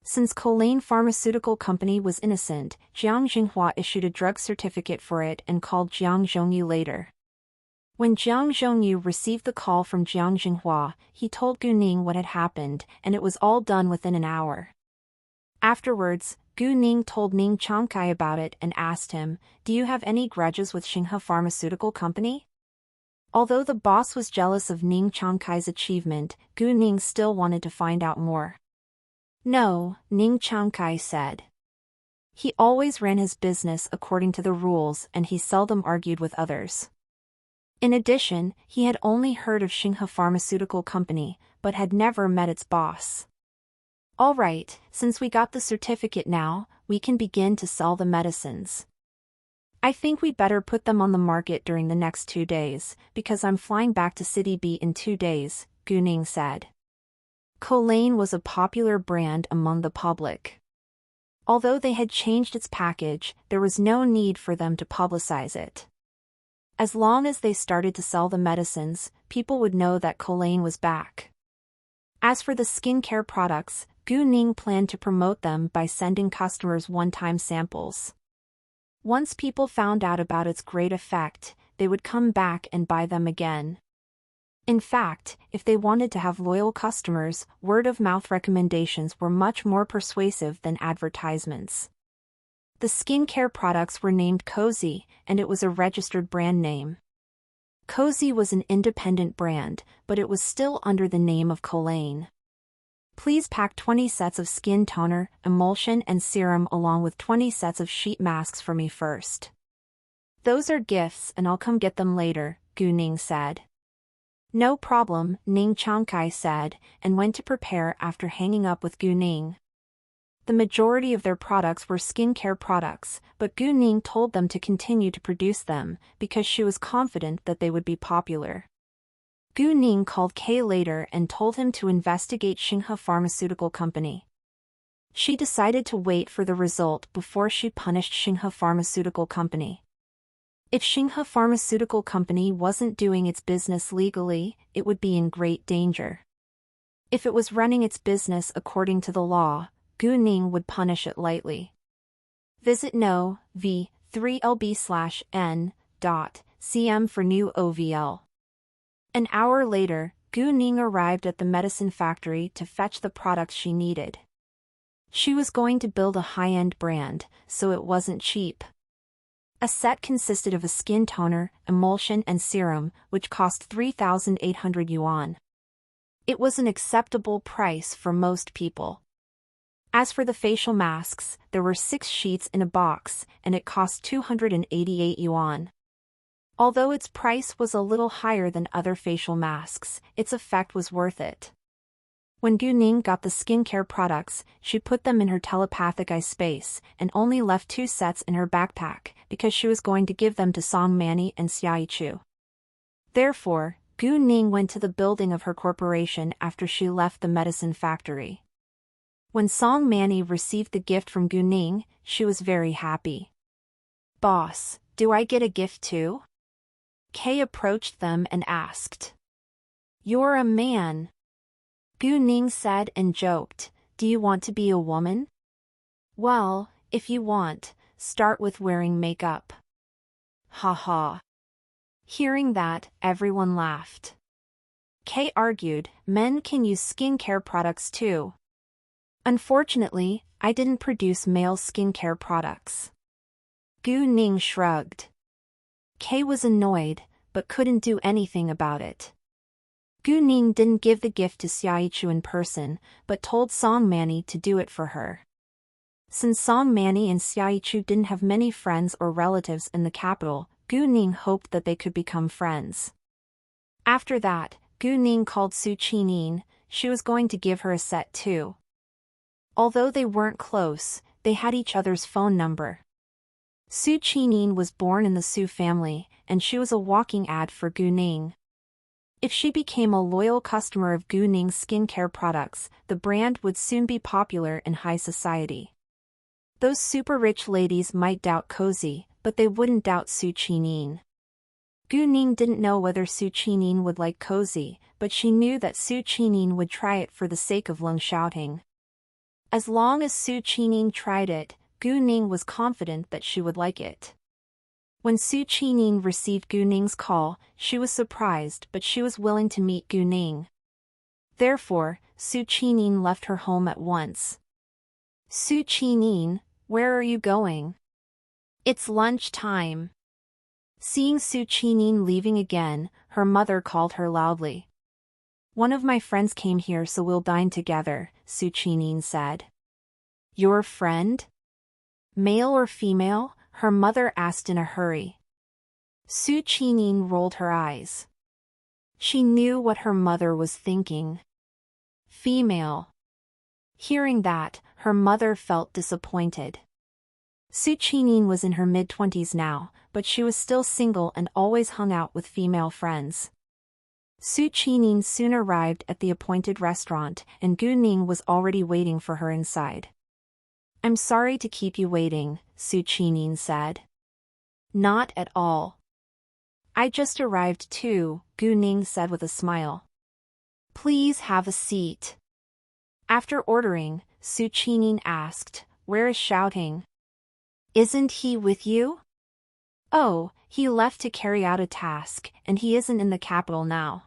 Since Colane Pharmaceutical Company was innocent, Jiang Xinhua issued a drug certificate for it and called Jiang Zhongyu later. When Jiang Zhongyu received the call from Jiang Xinhua, he told Gu Ning what had happened, and it was all done within an hour. Afterwards, Gu Ning told Ning Changkai about it and asked him, "Do you have any grudges with Xinghe Pharmaceutical Company?" Although the boss was jealous of Ning Changkai's achievement, Gu Ning still wanted to find out more. "No," Ning Changkai said. He always ran his business according to the rules and he seldom argued with others. In addition, he had only heard of Xinghe Pharmaceutical Company, but had never met its boss. "All right, since we got the certificate now, we can begin to sell the medicines. I think we better put them on the market during the next 2 days, because I'm flying back to City B in 2 days, Gu Ning said. Colane was a popular brand among the public. Although they had changed its package, there was no need for them to publicize it. As long as they started to sell the medicines, people would know that Colane was back. As for the skincare products, Gu Ning planned to promote them by sending customers one-time samples. Once people found out about its great effect, they would come back and buy them again. In fact, if they wanted to have loyal customers, word-of-mouth recommendations were much more persuasive than advertisements. The skincare products were named Cozy, and it was a registered brand name. Cozy was an independent brand, but it was still under the name of Colane. Please pack 20 sets of skin toner, emulsion and serum along with 20 sets of sheet masks for me first. Those are gifts and I'll come get them later, Gu Ning said. No problem, Ning Changkai said, and went to prepare after hanging up with Gu Ning. The majority of their products were skincare products, but Gu Ning told them to continue to produce them, because she was confident that they would be popular. Gu Ning called Kei later and told him to investigate Xinghe Pharmaceutical Company. She decided to wait for the result before she punished Xinghe Pharmaceutical Company. If Xinghe Pharmaceutical Company wasn't doing its business legally, it would be in great danger. If it was running its business according to the law, Gu Ning would punish it lightly. Visit no.v3lb/n.cm for new OVL. An hour later, Gu Ning arrived at the medicine factory to fetch the products she needed. She was going to build a high-end brand, so it wasn't cheap. A set consisted of a skin toner, emulsion and serum, which cost 3,800 yuan. It was an acceptable price for most people. As for the facial masks, there were 6 sheets in a box, and it cost 288 yuan. Although its price was a little higher than other facial masks, its effect was worth it. When Gu Ning got the skincare products, she put them in her telepathic eye space, and only left 2 sets in her backpack, because she was going to give them to Song Manny and Xia Yichu. Therefore, Gu Ning went to the building of her corporation after she left the medicine factory. When Song Manny received the gift from Gu Ning, she was very happy. "Boss, do I get a gift too?" Kei approached them and asked. "You're a man," Gu Ning said and joked, "Do you want to be a woman?" "Well, if you want, start with wearing makeup." Ha ha. Hearing that, everyone laughed. Kei argued, "Men can use skincare products too." "Unfortunately, I didn't produce male skincare products." Gu Ning shrugged. Kei was annoyed, but couldn't do anything about it. Gu Ning didn't give the gift to Xia Yichu in person, but told Song Manny to do it for her. Since Song Manny and Xia Yichu didn't have many friends or relatives in the capital, Gu Ning hoped that they could become friends. After that, Gu Ning called Su Qinin. She was going to give her a set too. Although they weren't close, they had each other's phone number. Su Qinin was born in the Su family, and she was a walking ad for Gu Ning. If she became a loyal customer of Gu Ning's skincare products, the brand would soon be popular in high society. Those super rich ladies might doubt Cozy, but they wouldn't doubt Su Qinyin. Gu Ning didn't know whether Su Qinyin would like Cozy, but she knew that Su Qinyin would try it for the sake of Leng Xiaoting. As long as Su Qinyin tried it, Gu Ning was confident that she would like it. When Su Qinyin received Gu Ning's call, she was surprised, but she was willing to meet Gu Ning. Therefore, Su Qinyin left her home at once. Su Qinyin, where are you going? It's lunch time. Seeing Su Qinyin leaving again, her mother called her loudly. One of my friends came here, so we'll dine together, Su Qinyin said. Your friend? Male or female? Her mother asked in a hurry. Su Qinyin rolled her eyes. She knew what her mother was thinking. Female. Hearing that, her mother felt disappointed. Su Qinyin was in her mid-20s now, but she was still single and always hung out with female friends. Su Qinyin soon arrived at the appointed restaurant, and Gu Ning was already waiting for her inside. I'm sorry to keep you waiting, Su Qinyin said. Not at all. I just arrived too, Gu Ning said with a smile. Please have a seat. After ordering, Su Qinyin asked, where is Xiaoting? Isn't he with you? Oh, he left to carry out a task, and he isn't in the capital now.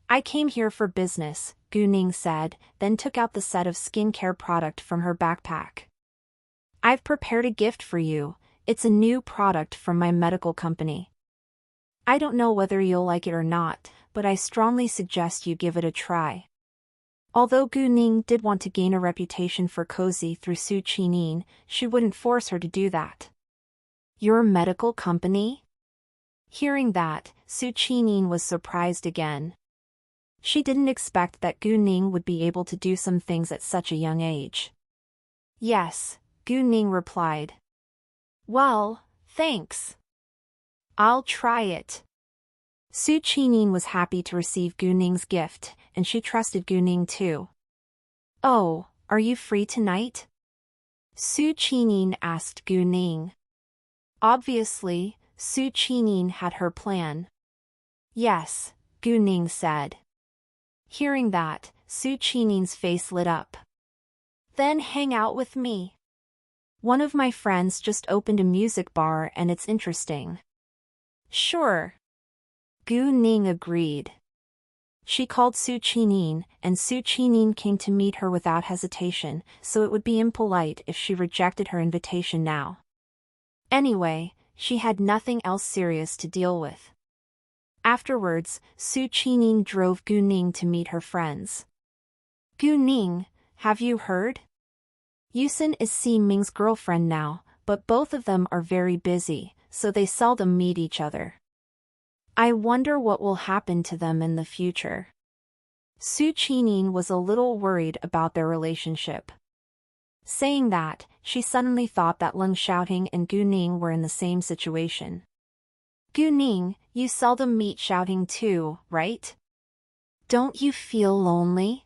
I came here for business, Gu Ning said, then took out the set of skincare product from her backpack. I've prepared a gift for you. It's a new product from my medical company. I don't know whether you'll like it or not, but I strongly suggest you give it a try. Although Gu Ning did want to gain a reputation for cozy through Su Qinyin, she wouldn't force her to do that. Your medical company? Hearing that, Su Qinyin was surprised again. She didn't expect that Gu Ning would be able to do some things at such a young age. Yes, Gu Ning replied. Well, thanks. I'll try it. Su Qinyin was happy to receive Gu Ning's gift, and she trusted Gu Ning too. Oh, are you free tonight? Su Qinyin asked Gu Ning. Obviously, Su Qinyin had her plan. Yes, Gu Ning said. Hearing that, Su Qinyin's face lit up. Then hang out with me. One of my friends just opened a music bar and it's interesting. Sure. Gu Ning agreed. She called Su Qinyin, and Su Qinyin came to meet her without hesitation, so it would be impolite if she rejected her invitation now. Anyway, she had nothing else serious to deal with. Afterwards, Su Qinyin drove Gu Ning to meet her friends. Gu Ning, have you heard? Yusin is Si Ming's girlfriend now, but both of them are very busy, so they seldom meet each other. I wonder what will happen to them in the future. Su Qinyin was a little worried about their relationship. Saying that, she suddenly thought that Leng Xiaoting and Gu Ning were in the same situation. Gu Ning, you seldom meet Xiaoting too, right? Don't you feel lonely?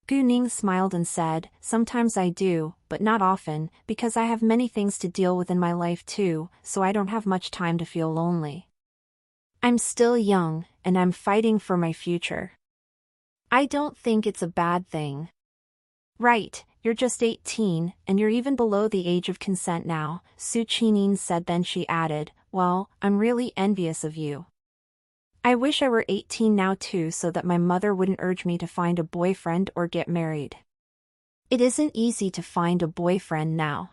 Gu Ning smiled and said, sometimes I do, but not often, because I have many things to deal with in my life too, so I don't have much time to feel lonely. I'm still young, and I'm fighting for my future. I don't think it's a bad thing. Right, you're just 18, and you're even below the age of consent now, Su Qinyin said. Then she added, well, I'm really envious of you. I wish I were 18 now too, so that my mother wouldn't urge me to find a boyfriend or get married. It isn't easy to find a boyfriend now.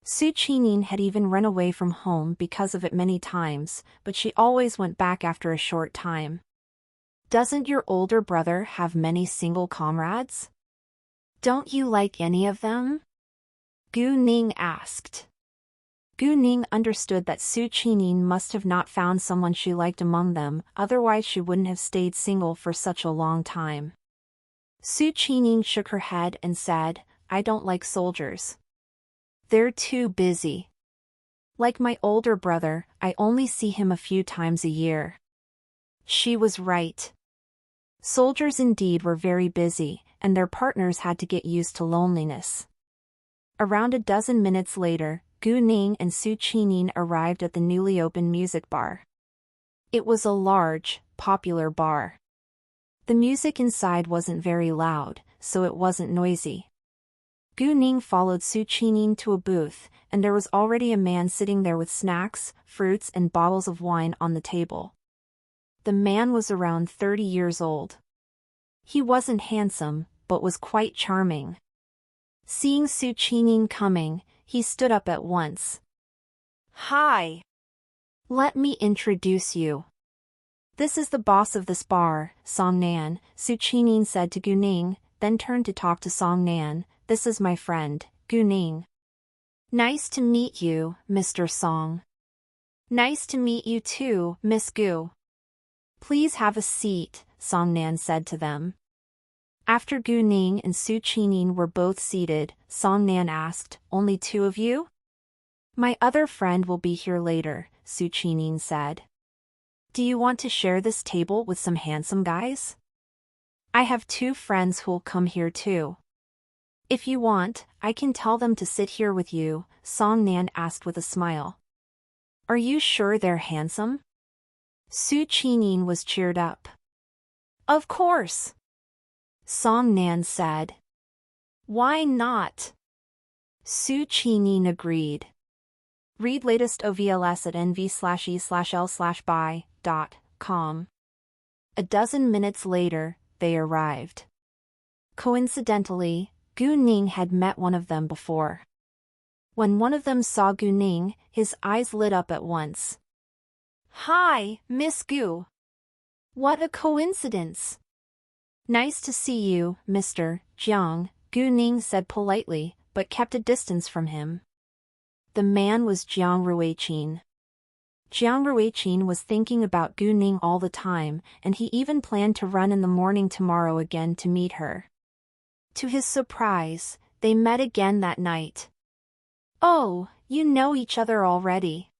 Su Qinyin had even run away from home because of it many times, but she always went back after a short time. Doesn't your older brother have many single comrades? Don't you like any of them? Gu Ning asked. Gu Ning understood that Su Qinyin must have not found someone she liked among them, otherwise she wouldn't have stayed single for such a long time. Su Qinyin shook her head and said, I don't like soldiers. They're too busy. Like my older brother, I only see him a few times a year. She was right. Soldiers indeed were very busy, and their partners had to get used to loneliness. Around a dozen minutes later, Gu Ning and Su Qining arrived at the newly opened music bar. It was a large, popular bar. The music inside wasn't very loud, so it wasn't noisy. Gu Ning followed Su Qining to a booth, and there was already a man sitting there with snacks, fruits and bottles of wine on the table. The man was around 30 years old. He wasn't handsome, but was quite charming. Seeing Su Qining coming, he stood up at once. "Hi. Let me introduce you. This is the boss of this bar, Song Nan," Su Qining said to Gu Ning, then turned to talk to Song Nan. "This is my friend, Gu Ning." "Nice to meet you, Mr. Song." "Nice to meet you too, Miss Gu." "Please have a seat," Song Nan said to them. After Gu Ning and Su Qining were both seated, Song Nan asked, "Only two of you?" "My other friend will be here later," Su Qining said. "Do you want to share this table with some handsome guys?" "I have two friends who'll come here too." "If you want, I can tell them to sit here with you," Song Nan asked with a smile. "Are you sure they're handsome?" Su Qining was cheered up. "Of course," Song Nan said. "Why not?" Su Qining agreed. Read latest OVLS at nv/e/l/buy.com. A dozen minutes later, they arrived. Coincidentally, Gu Ning had met one of them before. When one of them saw Gu Ning, his eyes lit up at once. "Hi, Miss Gu. What a coincidence." "Nice to see you, Mr. Jiang," Gu Ning said politely, but kept a distance from him. The man was Jiang Ruiqin. Jiang Ruiqin was thinking about Gu Ning all the time, and he even planned to run in the morning tomorrow again to meet her. To his surprise, they met again that night. "Oh, you know each other already."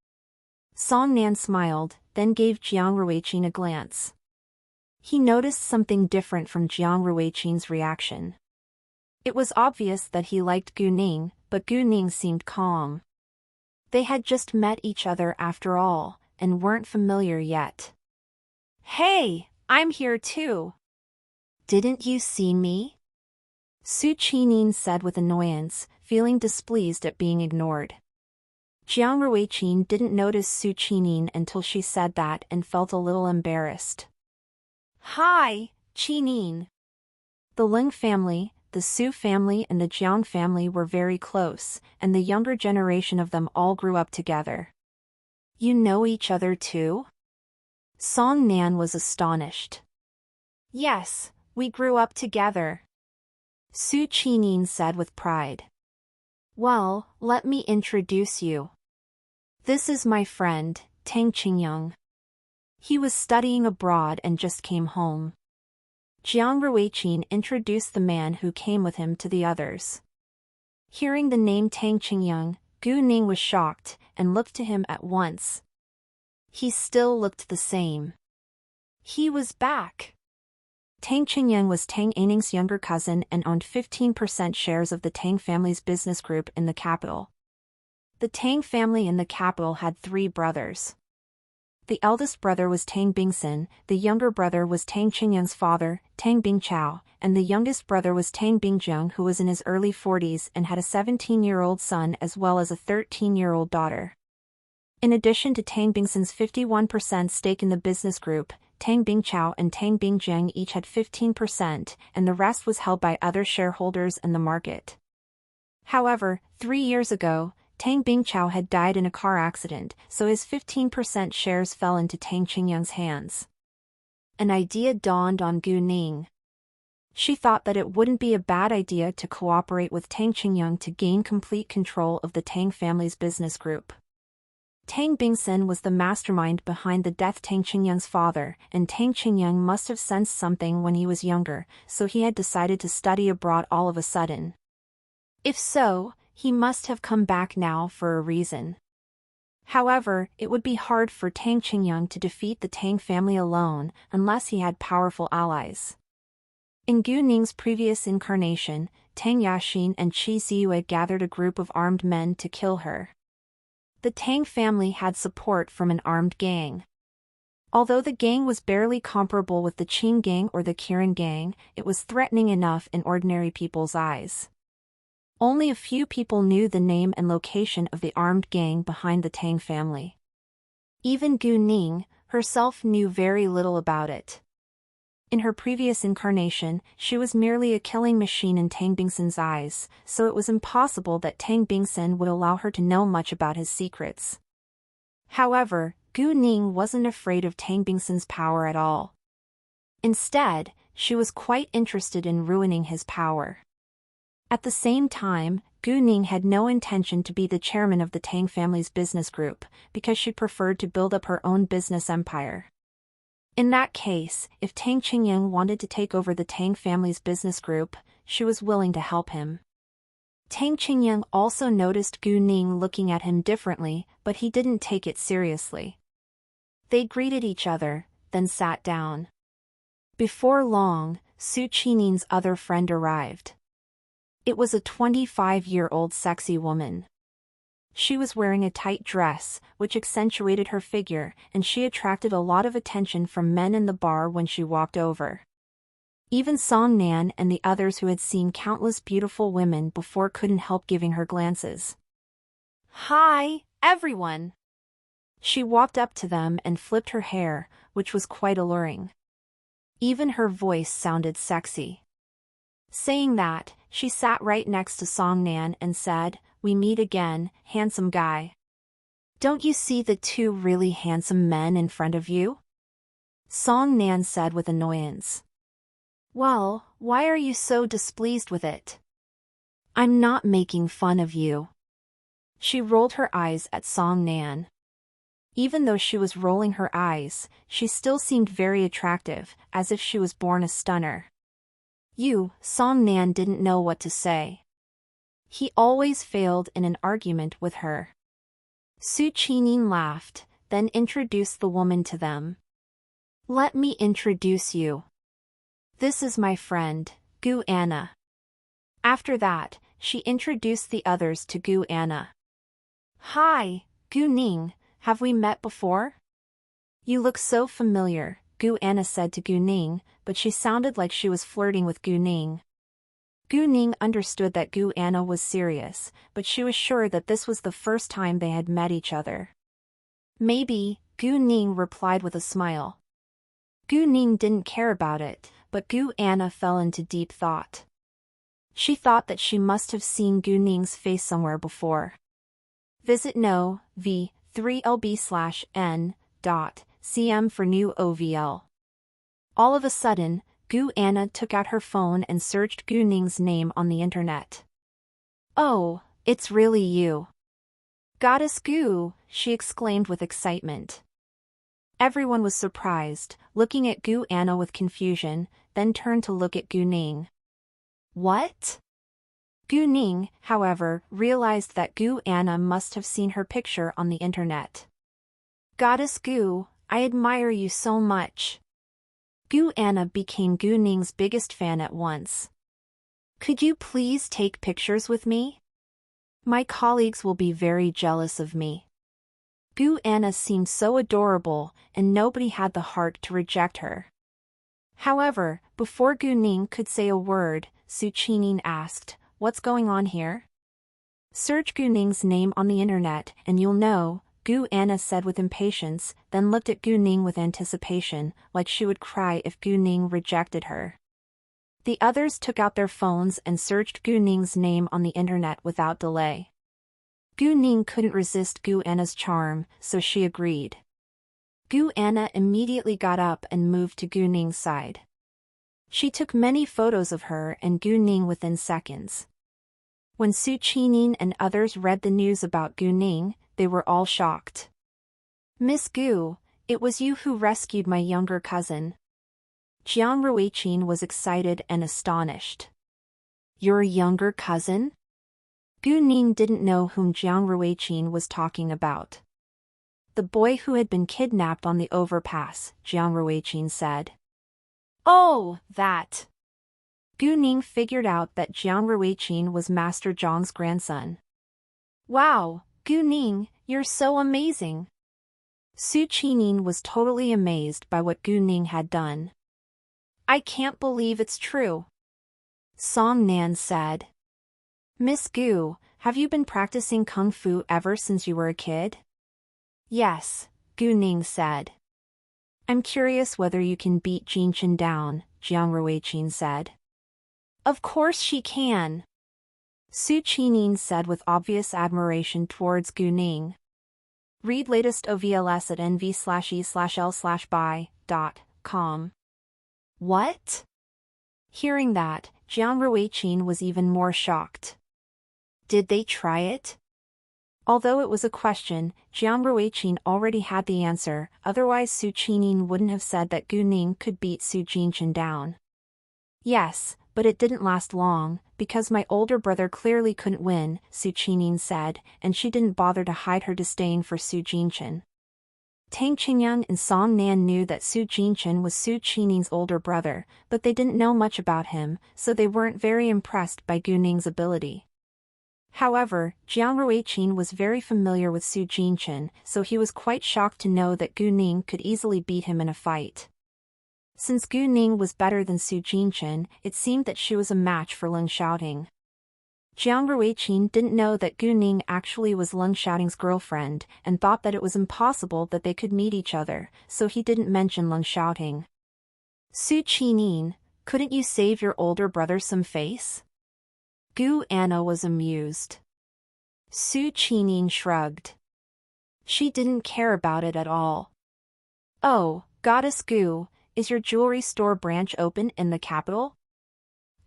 Song Nan smiled, then gave Jiang Ruiqin a glance. He noticed something different from Jiang Ruiqin's reaction. It was obvious that he liked Gu Ning, but Gu Ning seemed calm. They had just met each other after all, and weren't familiar yet. "Hey, I'm here too." "Didn't you see me?" Su Qining said with annoyance, feeling displeased at being ignored. Jiang Ruiqin didn't notice Su Qining until she said that and felt a little embarrassed. "Hi, Qining." The Ling family, the Su family and the Jiang family were very close, and the younger generation of them all grew up together. "You know each other too?" Song Nan was astonished. "Yes, we grew up together," Su Qining said with pride. "Well, let me introduce you. This is my friend, Tang Qingyang. He was studying abroad and just came home." Jiang Ruiqin introduced the man who came with him to the others. Hearing the name Tang Qingyang, Gu Ning was shocked and looked to him at once. He still looked the same. He was back. Tang Qingyang was Tang Aining's younger cousin and owned 15% shares of the Tang family's business group in the capital. The Tang family in the capital had 3 brothers. The eldest brother was Tang Bingsen, the younger brother was Tang Qingyang's father, Tang Bingchao, and the youngest brother was Tang Bingjiang, who was in his early 40s and had a 17-year-old son as well as a 13-year-old daughter. In addition to Tang Bingsen's 51% stake in the business group, Tang Bingchao and Tang Bingjiang each had 15%, and the rest was held by other shareholders and the market. However, 3 years ago, Tang Bingchao had died in a car accident, so his 15% shares fell into Tang Qingyang's hands. An idea dawned on Gu Ning. She thought that it wouldn't be a bad idea to cooperate with Tang Qingyang to gain complete control of the Tang family's business group. Tang Bingsen was the mastermind behind the death of Tang Qingyang's father, and Tang Qingyang must have sensed something when he was younger, so he had decided to study abroad all of a sudden. If so, he must have come back now for a reason. However, it would be hard for Tang Qingyang to defeat the Tang family alone unless he had powerful allies. In Gu Ning's previous incarnation, Tang Yaxin and Qi Ziyue gathered a group of armed men to kill her. The Tang family had support from an armed gang. Although the gang was barely comparable with the Qin gang or the Kirin gang, it was threatening enough in ordinary people's eyes. Only a few people knew the name and location of the armed gang behind the Tang family. Even Gu Ning herself knew very little about it. In her previous incarnation, she was merely a killing machine in Tang Bingsen's eyes, so it was impossible that Tang Bingsen would allow her to know much about his secrets. However, Gu Ning wasn't afraid of Tang Bingsen's power at all. Instead, she was quite interested in ruining his power. At the same time, Gu Ning had no intention to be the chairman of the Tang family's business group, because she preferred to build up her own business empire. In that case, if Tang Qingyang wanted to take over the Tang family's business group, she was willing to help him. Tang Qingyang also noticed Gu Ning looking at him differently, but he didn't take it seriously. They greeted each other, then sat down. Before long, Su Qinin's other friend arrived. It was a 25-year-old sexy woman. She was wearing a tight dress, which accentuated her figure, and she attracted a lot of attention from men in the bar when she walked over. Even Song Nan and the others who had seen countless beautiful women before couldn't help giving her glances. "Hi, everyone!" She walked up to them and flipped her hair, which was quite alluring. Even her voice sounded sexy. Saying that, she sat right next to Song Nan and said, "We meet again, handsome guy. Don't you see the two really handsome men in front of you?" Song Nan said with annoyance. "Well, why are you so displeased with it? I'm not making fun of you." She rolled her eyes at Song Nan. Even though she was rolling her eyes, she still seemed very attractive, as if she was born a stunner. Song Nan didn't know what to say. He always failed in an argument with her. Su Qining laughed, then introduced the woman to them. "Let me introduce you. This is my friend, Gu Anna." After that, she introduced the others to Gu Anna. "Hi, Gu Ning, have we met before? You look so familiar," Gu Anna said to Gu Ning, but she sounded like she was flirting with Gu Ning. Gu Ning understood that Gu Anna was serious, but she was sure that this was the first time they had met each other. "Maybe," Gu Ning replied with a smile. Gu Ning didn't care about it, but Gu Anna fell into deep thought. She thought that she must have seen Gu Ning's face somewhere before. Visit NoV3LB/N.cm for new OVL. All of a sudden, Gu Anna took out her phone and searched Gu Ning's name on the internet. "Oh, it's really you. Goddess Gu," she exclaimed with excitement. Everyone was surprised, looking at Gu Anna with confusion, then turned to look at Gu Ning. "What?" Gu Ning, however, realized that Gu Anna must have seen her picture on the internet. "Goddess Gu, I admire you so much." Gu Anna became Gu Ning's biggest fan at once. "Could you please take pictures with me? My colleagues will be very jealous of me." Gu Anna seemed so adorable, and nobody had the heart to reject her. However, before Gu Ning could say a word, Su Qining asked, "What's going on here?" "Search Gu Ning's name on the internet and you'll know," Gu Anna said with impatience, then looked at Gu Ning with anticipation, like she would cry if Gu Ning rejected her. The others took out their phones and searched Gu Ning's name on the internet without delay. Gu Ning couldn't resist Gu Anna's charm, so she agreed. Gu Anna immediately got up and moved to Gu Ning's side. She took many photos of her and Gu Ning within seconds. When Su Qining and others read the news about Gu Ning, they were all shocked. "Miss Gu, it was you who rescued my younger cousin." Jiang Ruiqin was excited and astonished. "Your younger cousin?" Gu Ning didn't know whom Jiang Ruiqin was talking about. The boy who had been kidnapped on the overpass, Jiang Ruiqing said. Oh, that. Gu Ning figured out that Jiang Ruiqing was Master Zhang's grandson. Wow, Gu Ning, you're so amazing. Su Qining was totally amazed by what Gu Ning had done. I can't believe it's true. Song Nan said. Miss Gu, have you been practicing kung fu ever since you were a kid? Yes, Gu Ning said. I'm curious whether you can beat Jinchen down, Jiang Ruiqing said. Of course she can. Su Qining said with obvious admiration towards Gu Ning. Read latest OVLS at nv/e/l/buy.com. What? Hearing that, Jiang Ruiqing was even more shocked. Did they try it? Although it was a question, Jiang Ruiqing already had the answer, otherwise Su Qining wouldn't have said that Gu Ning could beat Su Jinchen down. Yes, but it didn't last long, because my older brother clearly couldn't win, Su Qining said, and she didn't bother to hide her disdain for Su Jinchen. Tang Qingyang and Song Nan knew that Su Jinchen was Su Qining's older brother, but they didn't know much about him, so they weren't very impressed by Gu Ning's ability. However, Jiang Ruiqing was very familiar with Su Jinchen, so he was quite shocked to know that Gu Ning could easily beat him in a fight. Since Gu Ning was better than Su Jinchen, it seemed that she was a match for Leng Xiaoting. Jiang Ruiqing didn't know that Gu Ning actually was Leng Xiaoting's girlfriend, and thought that it was impossible that they could meet each other, so he didn't mention Leng Xiaoting. Su Qining, couldn't you save your older brother some face? Gu Anna was amused. Su Qining shrugged. She didn't care about it at all. Oh, Goddess Gu, is your jewelry store branch open in the capital?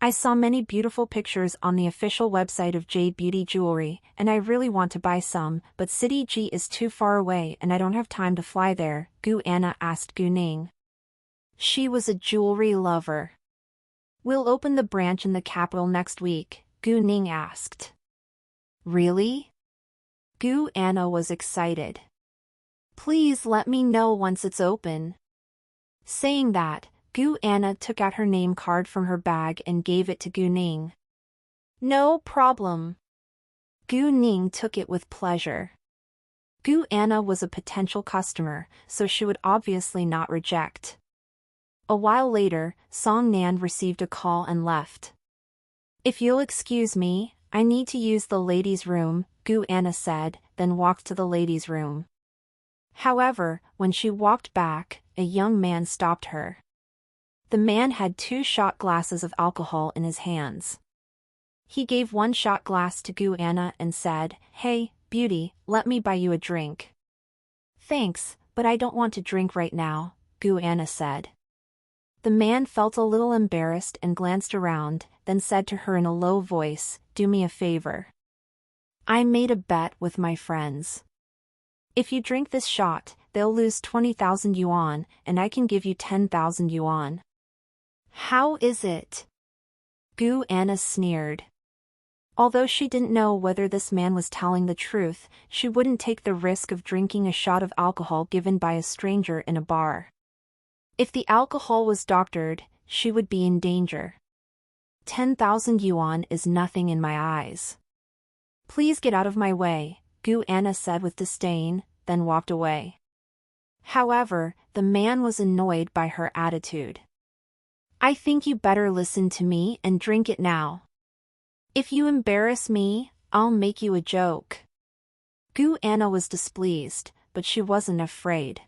I saw many beautiful pictures on the official website of Jade Beauty Jewelry, and I really want to buy some, but City G is too far away and I don't have time to fly there, Gu Anna asked Gu Ning. She was a jewelry lover. We'll open the branch in the capital next week, Gu Ning asked. Really? Gu Anna was excited. Please let me know once it's open. Saying that, Gu Anna took out her name card from her bag and gave it to Gu Ning. No problem. Gu Ning took it with pleasure. Gu Anna was a potential customer, so she would obviously not reject. A while later, Song Nan received a call and left. If you'll excuse me, I need to use the ladies' room, Gu Anna said, then walked to the ladies' room. However, when she walked back, a young man stopped her. The man had 2 shot glasses of alcohol in his hands. He gave one shot glass to Gu Anna and said, Hey, beauty, let me buy you a drink. Thanks, but I don't want to drink right now, Gu Anna said. The man felt a little embarrassed and glanced around, then said to her in a low voice, Do me a favor. I made a bet with my friends. If you drink this shot, they'll lose 20,000 yuan, and I can give you 10,000 yuan. How is it? Gu Anna sneered. Although she didn't know whether this man was telling the truth, she wouldn't take the risk of drinking a shot of alcohol given by a stranger in a bar. If the alcohol was doctored, she would be in danger. 10,000 yuan is nothing in my eyes. Please get out of my way, Gu Anna said with disdain, then walked away. However, the man was annoyed by her attitude. I think you better listen to me and drink it now. If you embarrass me, I'll make you a joke. Gu Anna was displeased, but she wasn't afraid.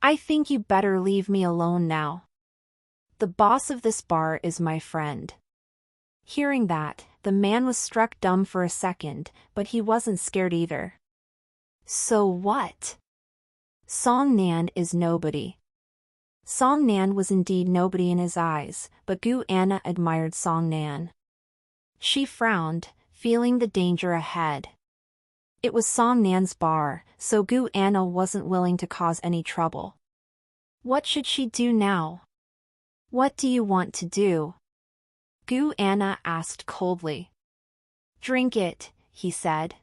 I think you better leave me alone now. The boss of this bar is my friend. Hearing that, the man was struck dumb for a second, but he wasn't scared either. So what? Song Nan is nobody. Song Nan was indeed nobody in his eyes, but Gu Anna admired Song Nan. She frowned, feeling the danger ahead. It was Song Nan's bar, so Gu Anna wasn't willing to cause any trouble. What should she do now? What do you want to do? Gu Anna asked coldly. Drink it, he said.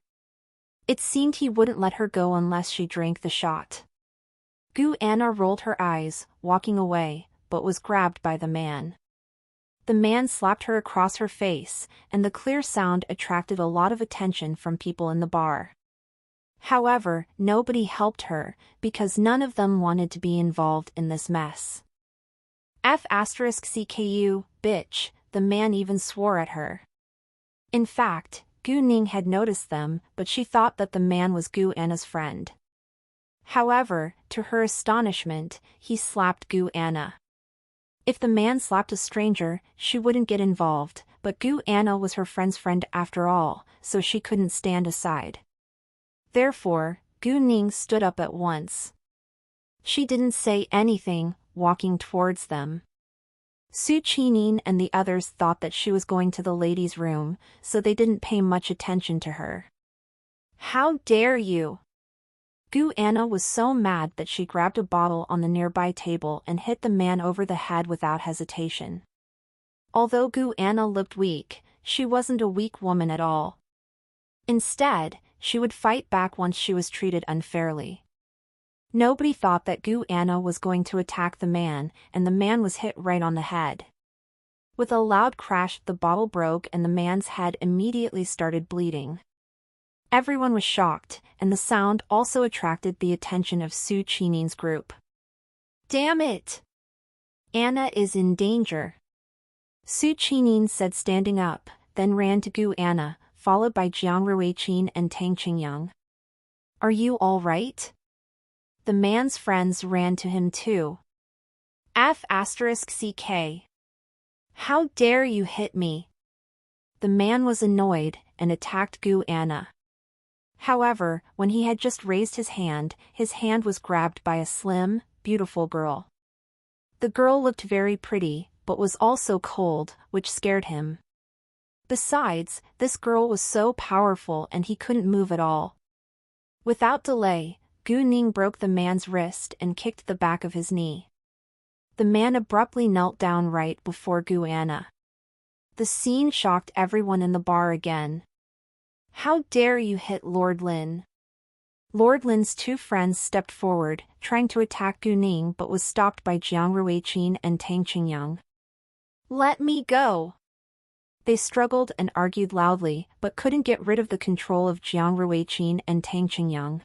It seemed he wouldn't let her go unless she drank the shot. Gu Anna rolled her eyes, walking away, but was grabbed by the man. The man slapped her across her face, and the clear sound attracted a lot of attention from people in the bar. However, nobody helped her, because none of them wanted to be involved in this mess. F***CKU, bitch, the man even swore at her. In fact, Gu Ning had noticed them, but she thought that the man was Gu Anna's friend. However, to her astonishment, he slapped Gu Anna. If the man slapped a stranger, she wouldn't get involved, but Gu Anna was her friend's friend after all, so she couldn't stand aside. Therefore, Gu Ning stood up at once. She didn't say anything, walking towards them. Su Qinin and the others thought that she was going to the ladies' room, so they didn't pay much attention to her. How dare you! Gu Anna was so mad that she grabbed a bottle on the nearby table and hit the man over the head without hesitation. Although Gu Anna looked weak, she wasn't a weak woman at all. Instead, she would fight back once she was treated unfairly. Nobody thought that Gu Anna was going to attack the man, and the man was hit right on the head. With a loud crash, the bottle broke and the man's head immediately started bleeding. Everyone was shocked, and the sound also attracted the attention of Su Qinin's group. Damn it! Anna is in danger. Su Qinin said, standing up, then ran to Gu Anna, followed by Jiang Ruiqin and Tang Qingyang. Are you all right? The man's friends ran to him too. F***CK. How dare you hit me? The man was annoyed and attacked Gu Anna. However, when he had just raised his hand was grabbed by a slim, beautiful girl. The girl looked very pretty, but was also cold, which scared him. Besides, this girl was so powerful and he couldn't move at all. Without delay, Gu Ning broke the man's wrist and kicked the back of his knee. The man abruptly knelt down right before Gu Anna. The scene shocked everyone in the bar again. How dare you hit Lord Lin? Lord Lin's two friends stepped forward, trying to attack Gu Ning, but was stopped by Jiang Ruiqin and Tang Qingyang. Let me go! They struggled and argued loudly, but couldn't get rid of the control of Jiang Ruiqin and Tang Qingyang.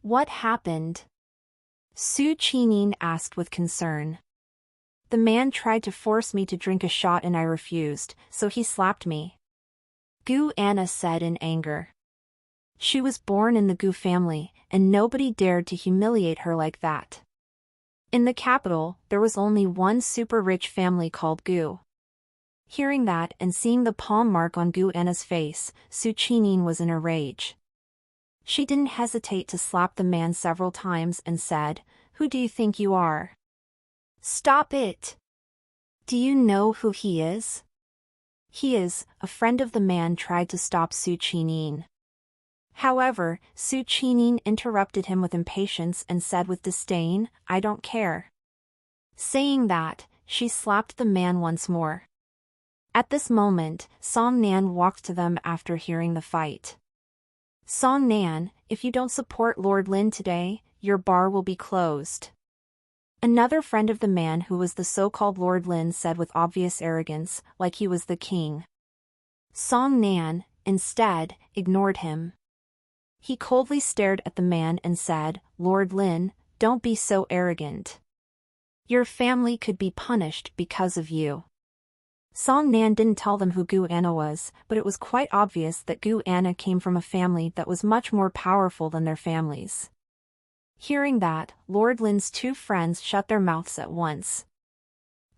What happened? Su Qinin asked with concern. The man tried to force me to drink a shot and I refused, so he slapped me. Gu Anna said in anger. She was born in the Gu family, and nobody dared to humiliate her like that. In the capital, there was only one super rich family called Gu. Hearing that and seeing the palm mark on Gu Anna's face, Su Qinin was in a rage. She didn't hesitate to slap the man several times and said, "Who do you think you are? Stop it! Do you know who he is?" He is, a friend of the man tried to stop Su Qinin. However, Su Qinin interrupted him with impatience and said with disdain, "I don't care." Saying that, she slapped the man once more. At this moment, Song Nan walked to them after hearing the fight. Song Nan, if you don't support Lord Lin today, your bar will be closed. Another friend of the man who was the so-called Lord Lin said with obvious arrogance, like he was the king. Song Nan, instead, ignored him. He coldly stared at the man and said, "Lord Lin, don't be so arrogant. Your family could be punished because of you." Song Nan didn't tell them who Gu Anna was, but it was quite obvious that Gu Anna came from a family that was much more powerful than their families. Hearing that, Lord Lin's two friends shut their mouths at once.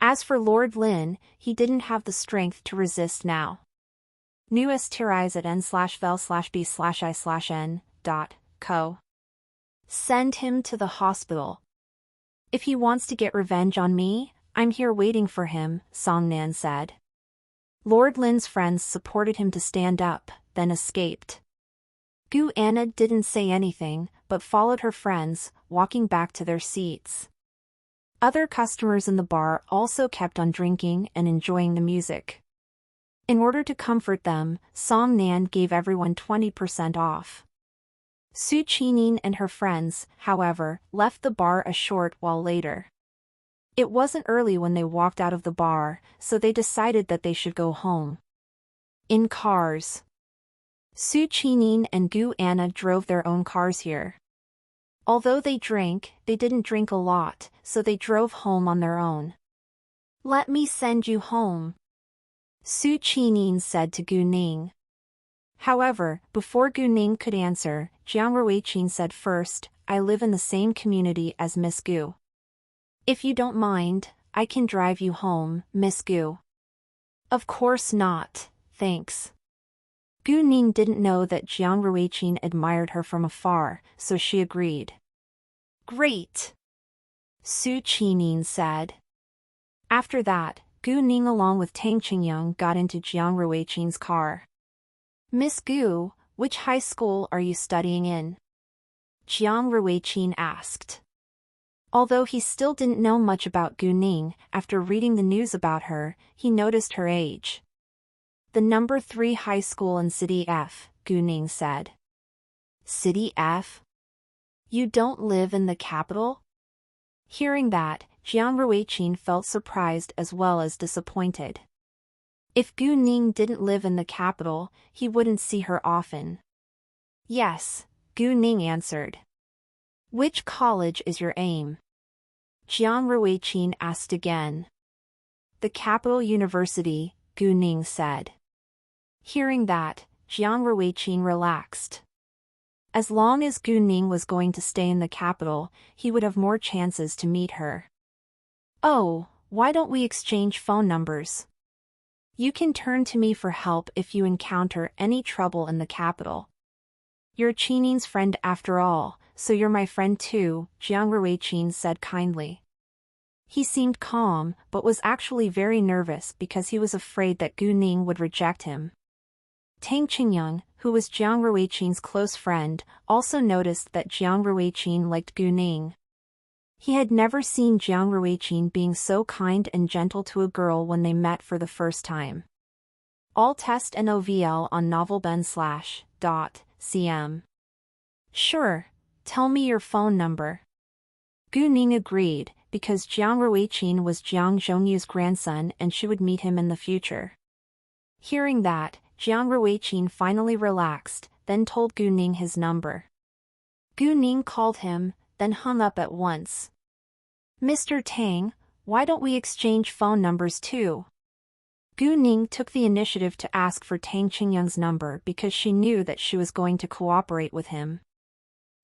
As for Lord Lin, he didn't have the strength to resist now. Newest tirais at n/vel/b/i/n.co. Send him to the hospital. If he wants to get revenge on me, I'm here waiting for him, Song Nan said. Lord Lin's friends supported him to stand up, then escaped. Gu Anna didn't say anything, but followed her friends, walking back to their seats. Other customers in the bar also kept on drinking and enjoying the music. In order to comfort them, Song Nan gave everyone 20% off. Su Qining and her friends, however, left the bar a short while later. It wasn't early when they walked out of the bar, so they decided that they should go home. In cars. Su Qining and Gu Anna drove their own cars here. Although they drank, they didn't drink a lot, so they drove home on their own. "Let me send you home," Su Qining said to Gu Ning. However, before Gu Ning could answer, Jiang Ruiqing said first, "I live in the same community as Miss Gu. If you don't mind, I can drive you home, Miss Gu." "Of course not, thanks." Gu Ning didn't know that Jiang Ruiqing admired her from afar, so she agreed. "Great," Su Qining said. After that, Gu Ning along with Tang Qingyang got into Jiang Ruiqing's car. "Miss Gu, which high school are you studying in?" Jiang Ruiqing asked. Although he still didn't know much about Gu Ning, after reading the news about her, he noticed her age. "The number 3 high school in City F," Gu Ning said. "City F? You don't live in the capital?" Hearing that, Jiang Ruiqing felt surprised as well as disappointed. If Gu Ning didn't live in the capital, he wouldn't see her often. "Yes," Gu Ning answered. "Which college is your aim?" Jiang Ruiqing asked again. "The capital university," Gu Ning said. Hearing that, Jiang Ruiqing relaxed. As long as Gu Ning was going to stay in the capital, he would have more chances to meet her. "Oh, why don't we exchange phone numbers? You can turn to me for help if you encounter any trouble in the capital. You're Qining's friend after all, so you're my friend too," Jiang Ruiqing said kindly. He seemed calm, but was actually very nervous because he was afraid that Gu Ning would reject him. Tang Qingyang, who was Jiang Ruiqing's close friend, also noticed that Jiang Ruiqing liked Gu Ning. He had never seen Jiang Ruiqing being so kind and gentle to a girl when they met for the first time. All test NOVL on novelben/.cm. "Sure, tell me your phone number." Gu Ning agreed, because Jiang Ruiqing was Jiang Zhongyu's grandson and she would meet him in the future. Hearing that, Jiang Ruiqing finally relaxed, then told Gu Ning his number. Gu Ning called him, then hung up at once. "Mr. Tang, why don't we exchange phone numbers too?" Gu Ning took the initiative to ask for Tang Qingyang's number because she knew that she was going to cooperate with him.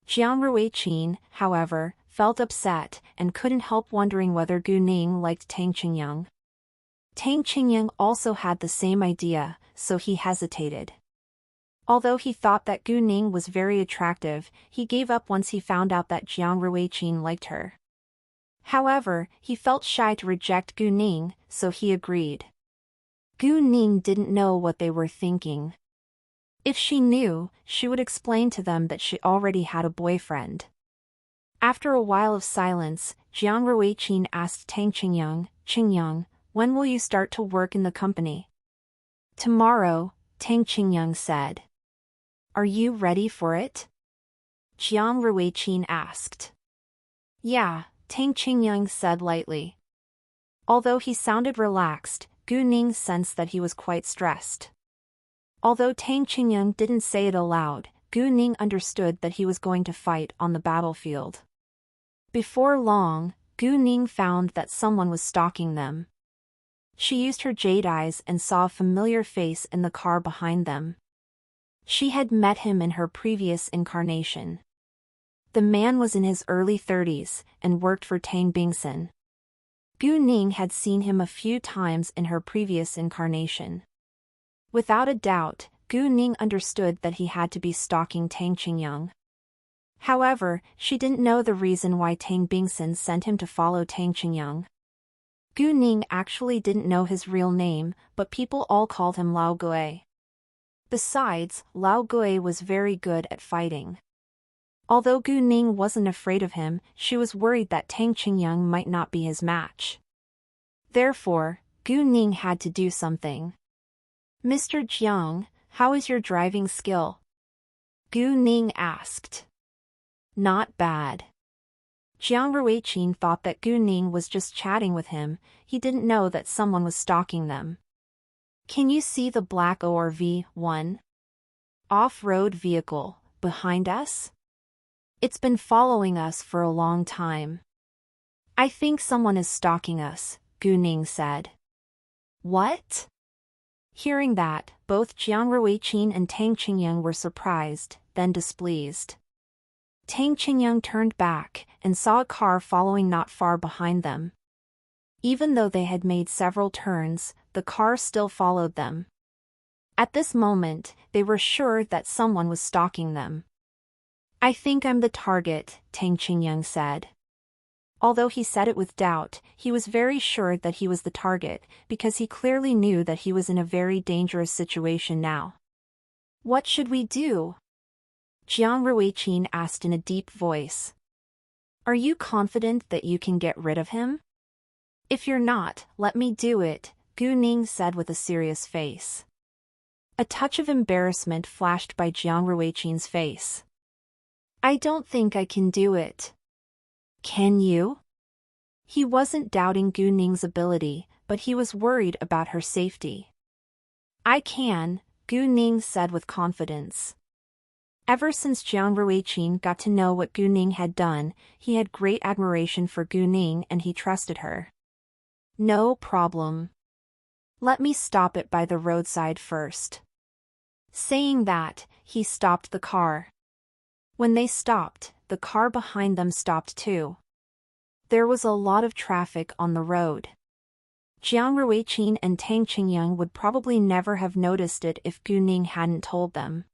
Jiang Ruiqing, however, felt upset and couldn't help wondering whether Gu Ning liked Tang Qingyang. Tang Qingyang also had the same idea, so he hesitated. Although he thought that Gu Ning was very attractive, he gave up once he found out that Jiang Ruiqing liked her. However, he felt shy to reject Gu Ning, so he agreed. Gu Ning didn't know what they were thinking. If she knew, she would explain to them that she already had a boyfriend. After a while of silence, Jiang Ruiqing asked Tang Qingyang, "Qingyang, when will you start to work in the company?" "Tomorrow," Tang Qingyang said. "Are you ready for it?" Jiang Ruiqing asked. "Yeah," Tang Qingyang said lightly. Although he sounded relaxed, Gu Ning sensed that he was quite stressed. Although Tang Qingyang didn't say it aloud, Gu Ning understood that he was going to fight on the battlefield. Before long, Gu Ning found that someone was stalking them. She used her jade eyes and saw a familiar face in the car behind them. She had met him in her previous incarnation. The man was in his early 30s and worked for Tang Bingsun. Gu Ning had seen him a few times in her previous incarnation. Without a doubt, Gu Ning understood that he had to be stalking Tang Qingyang. However, she didn't know the reason why Tang Bingsun sent him to follow Tang Qingyang. Gu Ning actually didn't know his real name, but people all called him Lao Gui. Besides, Lao Gui was very good at fighting. Although Gu Ning wasn't afraid of him, she was worried that Tang Qingyang might not be his match. Therefore, Gu Ning had to do something. "Mr. Jiang, how is your driving skill?" Gu Ning asked. Not bad. Jiang Ruiqing thought that Gu Ning was just chatting with him. He didn't know that someone was stalking them. Can you see the black ORV-1 off-road vehicle behind us? It's been following us for a long time. I think someone is stalking us, Gu Ning said. What? Hearing that, both Jiang Ruiqing and Tang Qingyang were surprised, then displeased. Tang Qingyang turned back and saw a car following not far behind them. Even though they had made several turns, the car still followed them. At this moment, they were sure that someone was stalking them. I think I'm the target, Tang Qingyang said. Although he said it with doubt, he was very sure that he was the target, because he clearly knew that he was in a very dangerous situation now. What should we do? Jiang Ruiqing asked in a deep voice. Are you confident that you can get rid of him? If you're not, let me do it, Gu Ning said with a serious face. A touch of embarrassment flashed by Jiang Ruiqing's face. I don't think I can do it. Can you? He wasn't doubting Gu Ning's ability, but he was worried about her safety. I can, Gu Ning said with confidence. Ever since Jiang Ruiqing got to know what Gu Ning had done, he had great admiration for Gu Ning and he trusted her. No problem. Let me stop it by the roadside first. Saying that, he stopped the car. When they stopped, the car behind them stopped too. There was a lot of traffic on the road. Jiang Ruiqing and Tang Qingyang would probably never have noticed it if Gu Ning hadn't told them.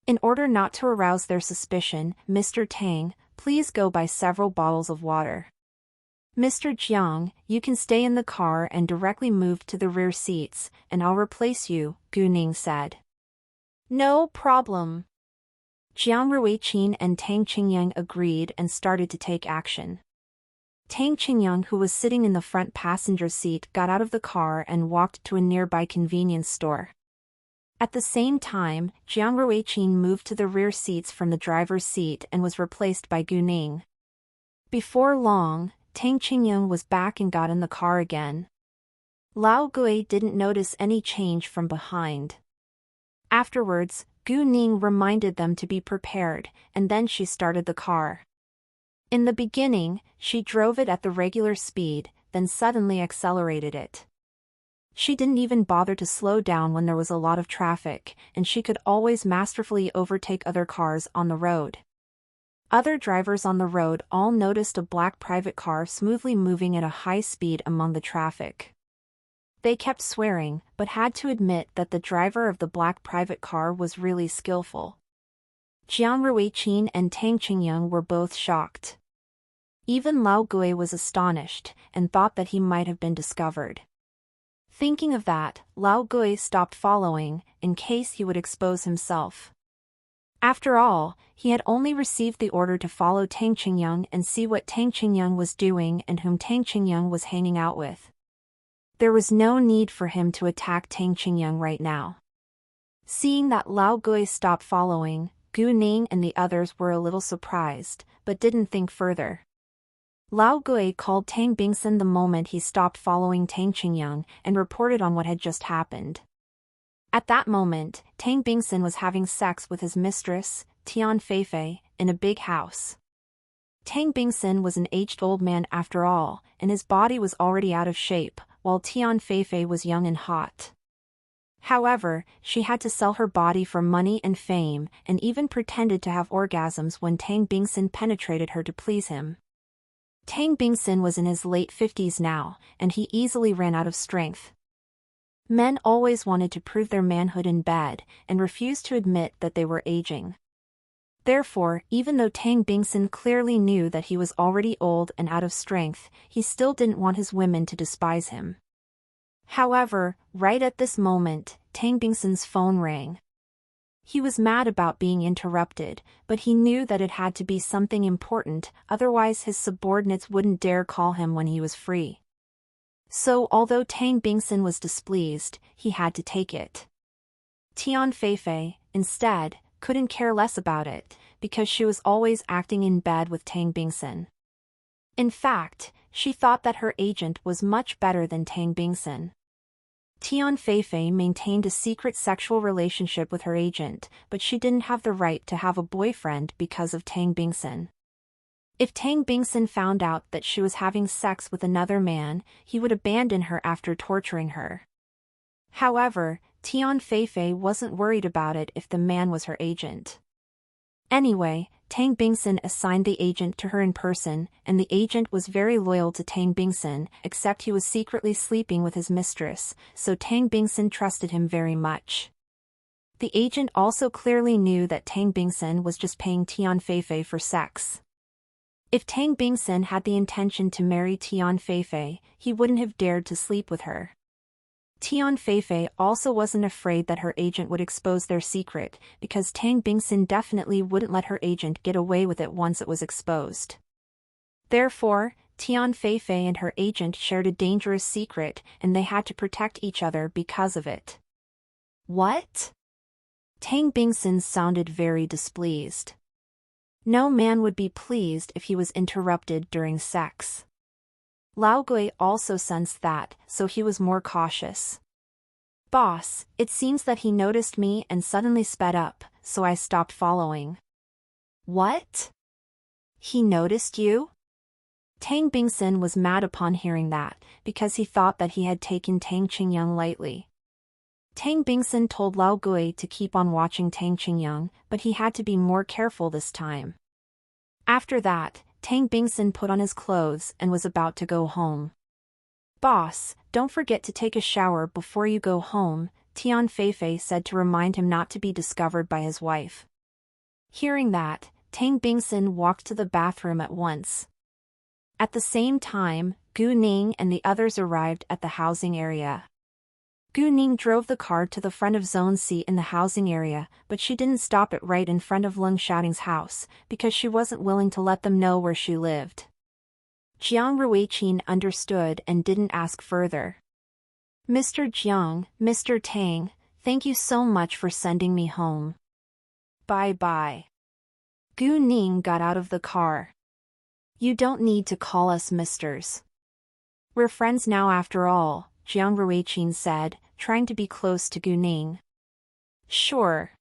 In order not to arouse their suspicion, Mr. Tang, please go buy several bottles of water. Mr. Jiang, you can stay in the car and directly move to the rear seats, and I'll replace you, Gu Ning said. No problem. Jiang Ruiqing and Tang Qingyang agreed and started to take action. Tang Qingyang, who was sitting in the front passenger seat, got out of the car and walked to a nearby convenience store. At the same time, Jiang Ruiqing moved to the rear seats from the driver's seat and was replaced by Gu Ning. Before long, Tang Qingyang was back and got in the car again. Lao Gui didn't notice any change from behind. Afterwards, Gu Ning reminded them to be prepared, and then she started the car. In the beginning, she drove it at the regular speed, then suddenly accelerated it. She didn't even bother to slow down when there was a lot of traffic, and she could always masterfully overtake other cars on the road. Other drivers on the road all noticed a black private car smoothly moving at a high speed among the traffic. They kept swearing, but had to admit that the driver of the black private car was really skillful. Jiang Ruiqing and Tang Qingyang were both shocked. Even Lao Gui was astonished, and thought that he might have been discovered. Thinking of that, Lao Gui stopped following, in case he would expose himself. After all, he had only received the order to follow Tang Qingyang and see what Tang Qingyang was doing and whom Tang Qingyang was hanging out with. There was no need for him to attack Tang Qingyang right now. Seeing that Lao Gui stopped following, Gu Ning and the others were a little surprised, but didn't think further. Lao Gui called Tang Bingsun the moment he stopped following Tang Qingyang and reported on what had just happened. At that moment, Tang Bingsun was having sex with his mistress, Tian Feifei, in a big house. Tang Bingsun was an aged old man after all, and his body was already out of shape, while Tian Feifei was young and hot. However, she had to sell her body for money and fame, and even pretended to have orgasms when Tang Bingsun penetrated her to please him. Tang Bingsun was in his late 50s now, and he easily ran out of strength. Men always wanted to prove their manhood in bed, and refused to admit that they were aging. Therefore, even though Tang Bingsun clearly knew that he was already old and out of strength, he still didn't want his women to despise him. However, right at this moment, Tang Bingsun's phone rang. He was mad about being interrupted, but he knew that it had to be something important, otherwise his subordinates wouldn't dare call him when he was free. So although Tang Bingsun was displeased, he had to take it. Tian Feifei, instead, couldn't care less about it, because she was always acting in bed with Tang Bingsun. In fact, she thought that her agent was much better than Tang Bingsun. Tian Feifei maintained a secret sexual relationship with her agent, but she didn't have the right to have a boyfriend because of Tang Bingsun. If Tang Bingsun found out that she was having sex with another man, he would abandon her after torturing her. However, Tian Feifei wasn't worried about it if the man was her agent. Anyway, Tang Bingsun assigned the agent to her in person, and the agent was very loyal to Tang Bingsun, except he was secretly sleeping with his mistress, so Tang Bingsun trusted him very much. The agent also clearly knew that Tang Bingsun was just paying Tian Feifei for sex. If Tang Bingsun had the intention to marry Tian Feifei, he wouldn't have dared to sleep with her. Tian Feifei also wasn't afraid that her agent would expose their secret, because Tang Bingsun definitely wouldn't let her agent get away with it once it was exposed. Therefore, Tian Feifei and her agent shared a dangerous secret, and they had to protect each other because of it. What? Tang Bingsun sounded very displeased. No man would be pleased if he was interrupted during sex. Lao Gui also sensed that, so he was more cautious. Boss, it seems that he noticed me and suddenly sped up, so I stopped following. What? He noticed you? Tang Bingsun was mad upon hearing that, because he thought that he had taken Tang Qingyang lightly. Tang Bingsun told Lao Gui to keep on watching Tang Qingyang, but he had to be more careful this time. After that, Tang Bingsun put on his clothes and was about to go home. Boss, don't forget to take a shower before you go home, Tian Feifei said to remind him not to be discovered by his wife. Hearing that, Tang Bingsun walked to the bathroom at once. At the same time, Gu Ning and the others arrived at the housing area. Gu Ning drove the car to the front of Zone C in the housing area, but she didn't stop it right in front of Leng Xiaoting's house, because she wasn't willing to let them know where she lived. Jiang Ruiqin understood and didn't ask further. Mr. Jiang, Mr. Tang, thank you so much for sending me home. Bye-bye. Gu Ning got out of the car. You don't need to call us misters. We're friends now after all, Jiang Ruiqin said, trying to be close to Gu Ning. Sure.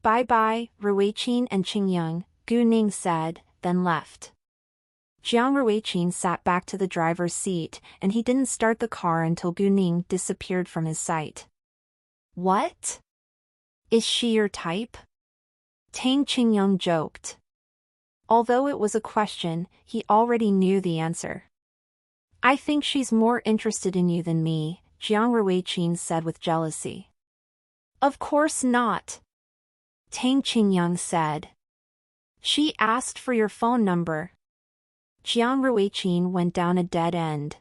Bye-bye, Ruiqin and Qingyang, Gu Ning said, then left. Jiang Ruiqin sat back to the driver's seat, and he didn't start the car until Gu Ning disappeared from his sight. What? Is she your type? Tang Qingyang joked. Although it was a question, he already knew the answer. I think she's more interested in you than me, Jiang Ruiqin said with jealousy. Of course not. Tang Qingyang said. She asked for your phone number. Jiang Ruiqin went down a dead end.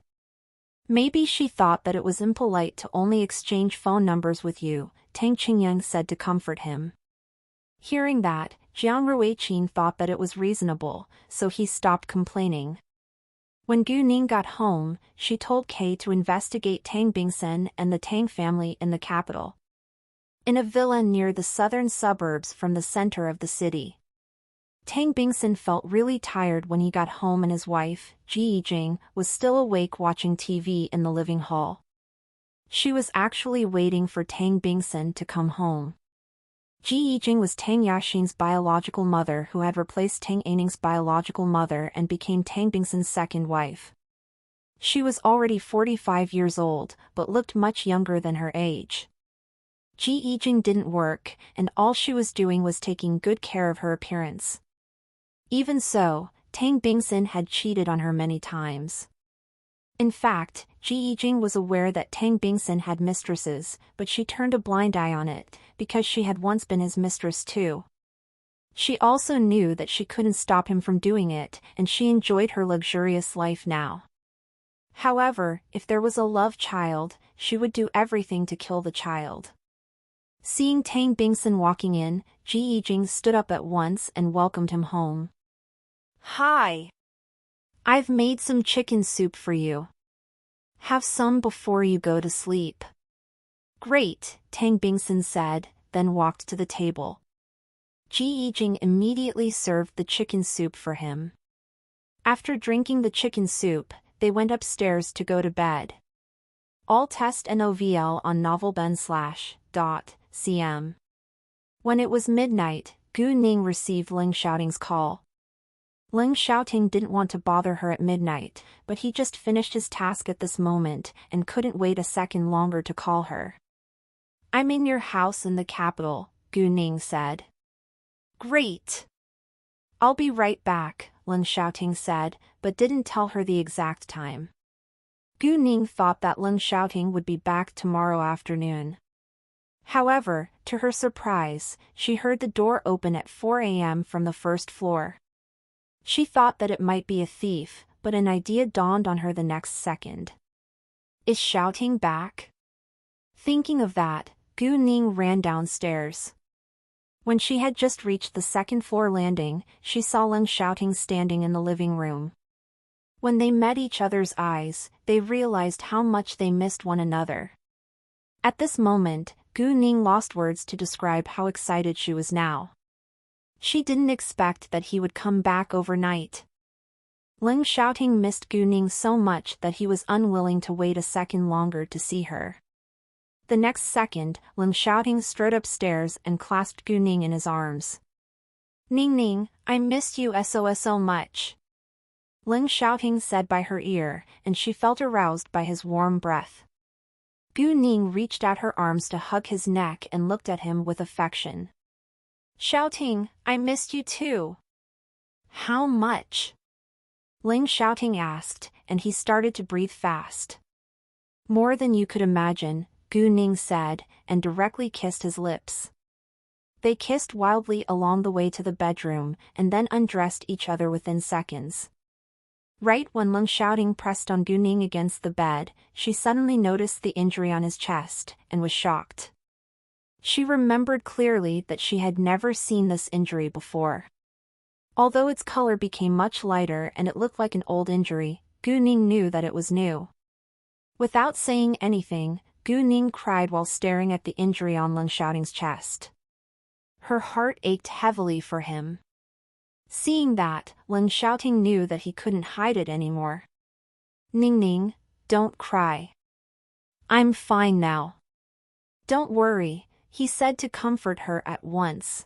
Maybe she thought that it was impolite to only exchange phone numbers with you, Tang Qingyang said to comfort him. Hearing that, Jiang Ruiqin thought that it was reasonable, so he stopped complaining. When Gu Ning got home, she told Kay to investigate Tang Bingsun and the Tang family in the capital. In a villa near the southern suburbs from the center of the city. Tang Bingsun felt really tired when he got home and his wife, Ji Yijing, was still awake watching TV in the living hall. She was actually waiting for Tang Bingsun to come home. Ji Yijing was Tang Yaxin's biological mother who had replaced Tang Aining's biological mother and became Tang Bingsun's second wife. She was already 45 years old, but looked much younger than her age. Ji Yijing didn't work, and all she was doing was taking good care of her appearance. Even so, Tang Bingsun had cheated on her many times. In fact, Ji Yijing was aware that Tang Bingsun had mistresses, but she turned a blind eye on it, because she had once been his mistress too. She also knew that she couldn't stop him from doing it, and she enjoyed her luxurious life now. However, if there was a love child, she would do everything to kill the child. Seeing Tang Bingsun walking in, Ji Yijing stood up at once and welcomed him home. Hi. I've made some chicken soup for you. Have some before you go to sleep. Great, Tang Bingsun said, then walked to the table. Ji Yijing immediately served the chicken soup for him. After drinking the chicken soup, they went upstairs to go to bed. All test NOVL on novelben/.cm. When it was midnight, Gu Ning received Ling Xiaoting's call. Ling Xiaoting didn't want to bother her at midnight, but he just finished his task at this moment and couldn't wait a second longer to call her. "I'm in your house in the capital," Gu Ning said. "Great. I'll be right back," Ling Xiaoting said, but didn't tell her the exact time. Gu Ning thought that Ling Xiaoting would be back tomorrow afternoon. However, to her surprise, she heard the door open at 4 a.m. from the first floor. She thought that it might be a thief, but an idea dawned on her the next second. Is Xiaoting back? Thinking of that, Gu Ning ran downstairs. When she had just reached the second-floor landing, she saw Ling Xiaoting standing in the living room. When they met each other's eyes, they realized how much they missed one another. At this moment, Gu Ning lost words to describe how excited she was now. She didn't expect that he would come back overnight. Ling Xiaoting missed Gu Ning so much that he was unwilling to wait a second longer to see her. The next second, Ling Xiaoting strode upstairs and clasped Gu Ning in his arms. "Ning Ning, I missed you so much," Ling Xiaoting said by her ear, and she felt aroused by his warm breath. Gu Ning reached out her arms to hug his neck and looked at him with affection. "Xiaoting, I missed you too." "How much?" Ling Xiaoting asked, and he started to breathe fast. "More than you could imagine," Gu Ning said, and directly kissed his lips. They kissed wildly along the way to the bedroom, and then undressed each other within seconds. Right when Ling Xiaoting pressed on Gu Ning against the bed, she suddenly noticed the injury on his chest, and was shocked. She remembered clearly that she had never seen this injury before. Although its color became much lighter and it looked like an old injury, Gu Ning knew that it was new. Without saying anything, Gu Ning cried while staring at the injury on Ling Xiaoting's chest. Her heart ached heavily for him. Seeing that, Ling Xiaoting knew that he couldn't hide it anymore. "Ning Ning, don't cry. I'm fine now. Don't worry," he said to comfort her at once.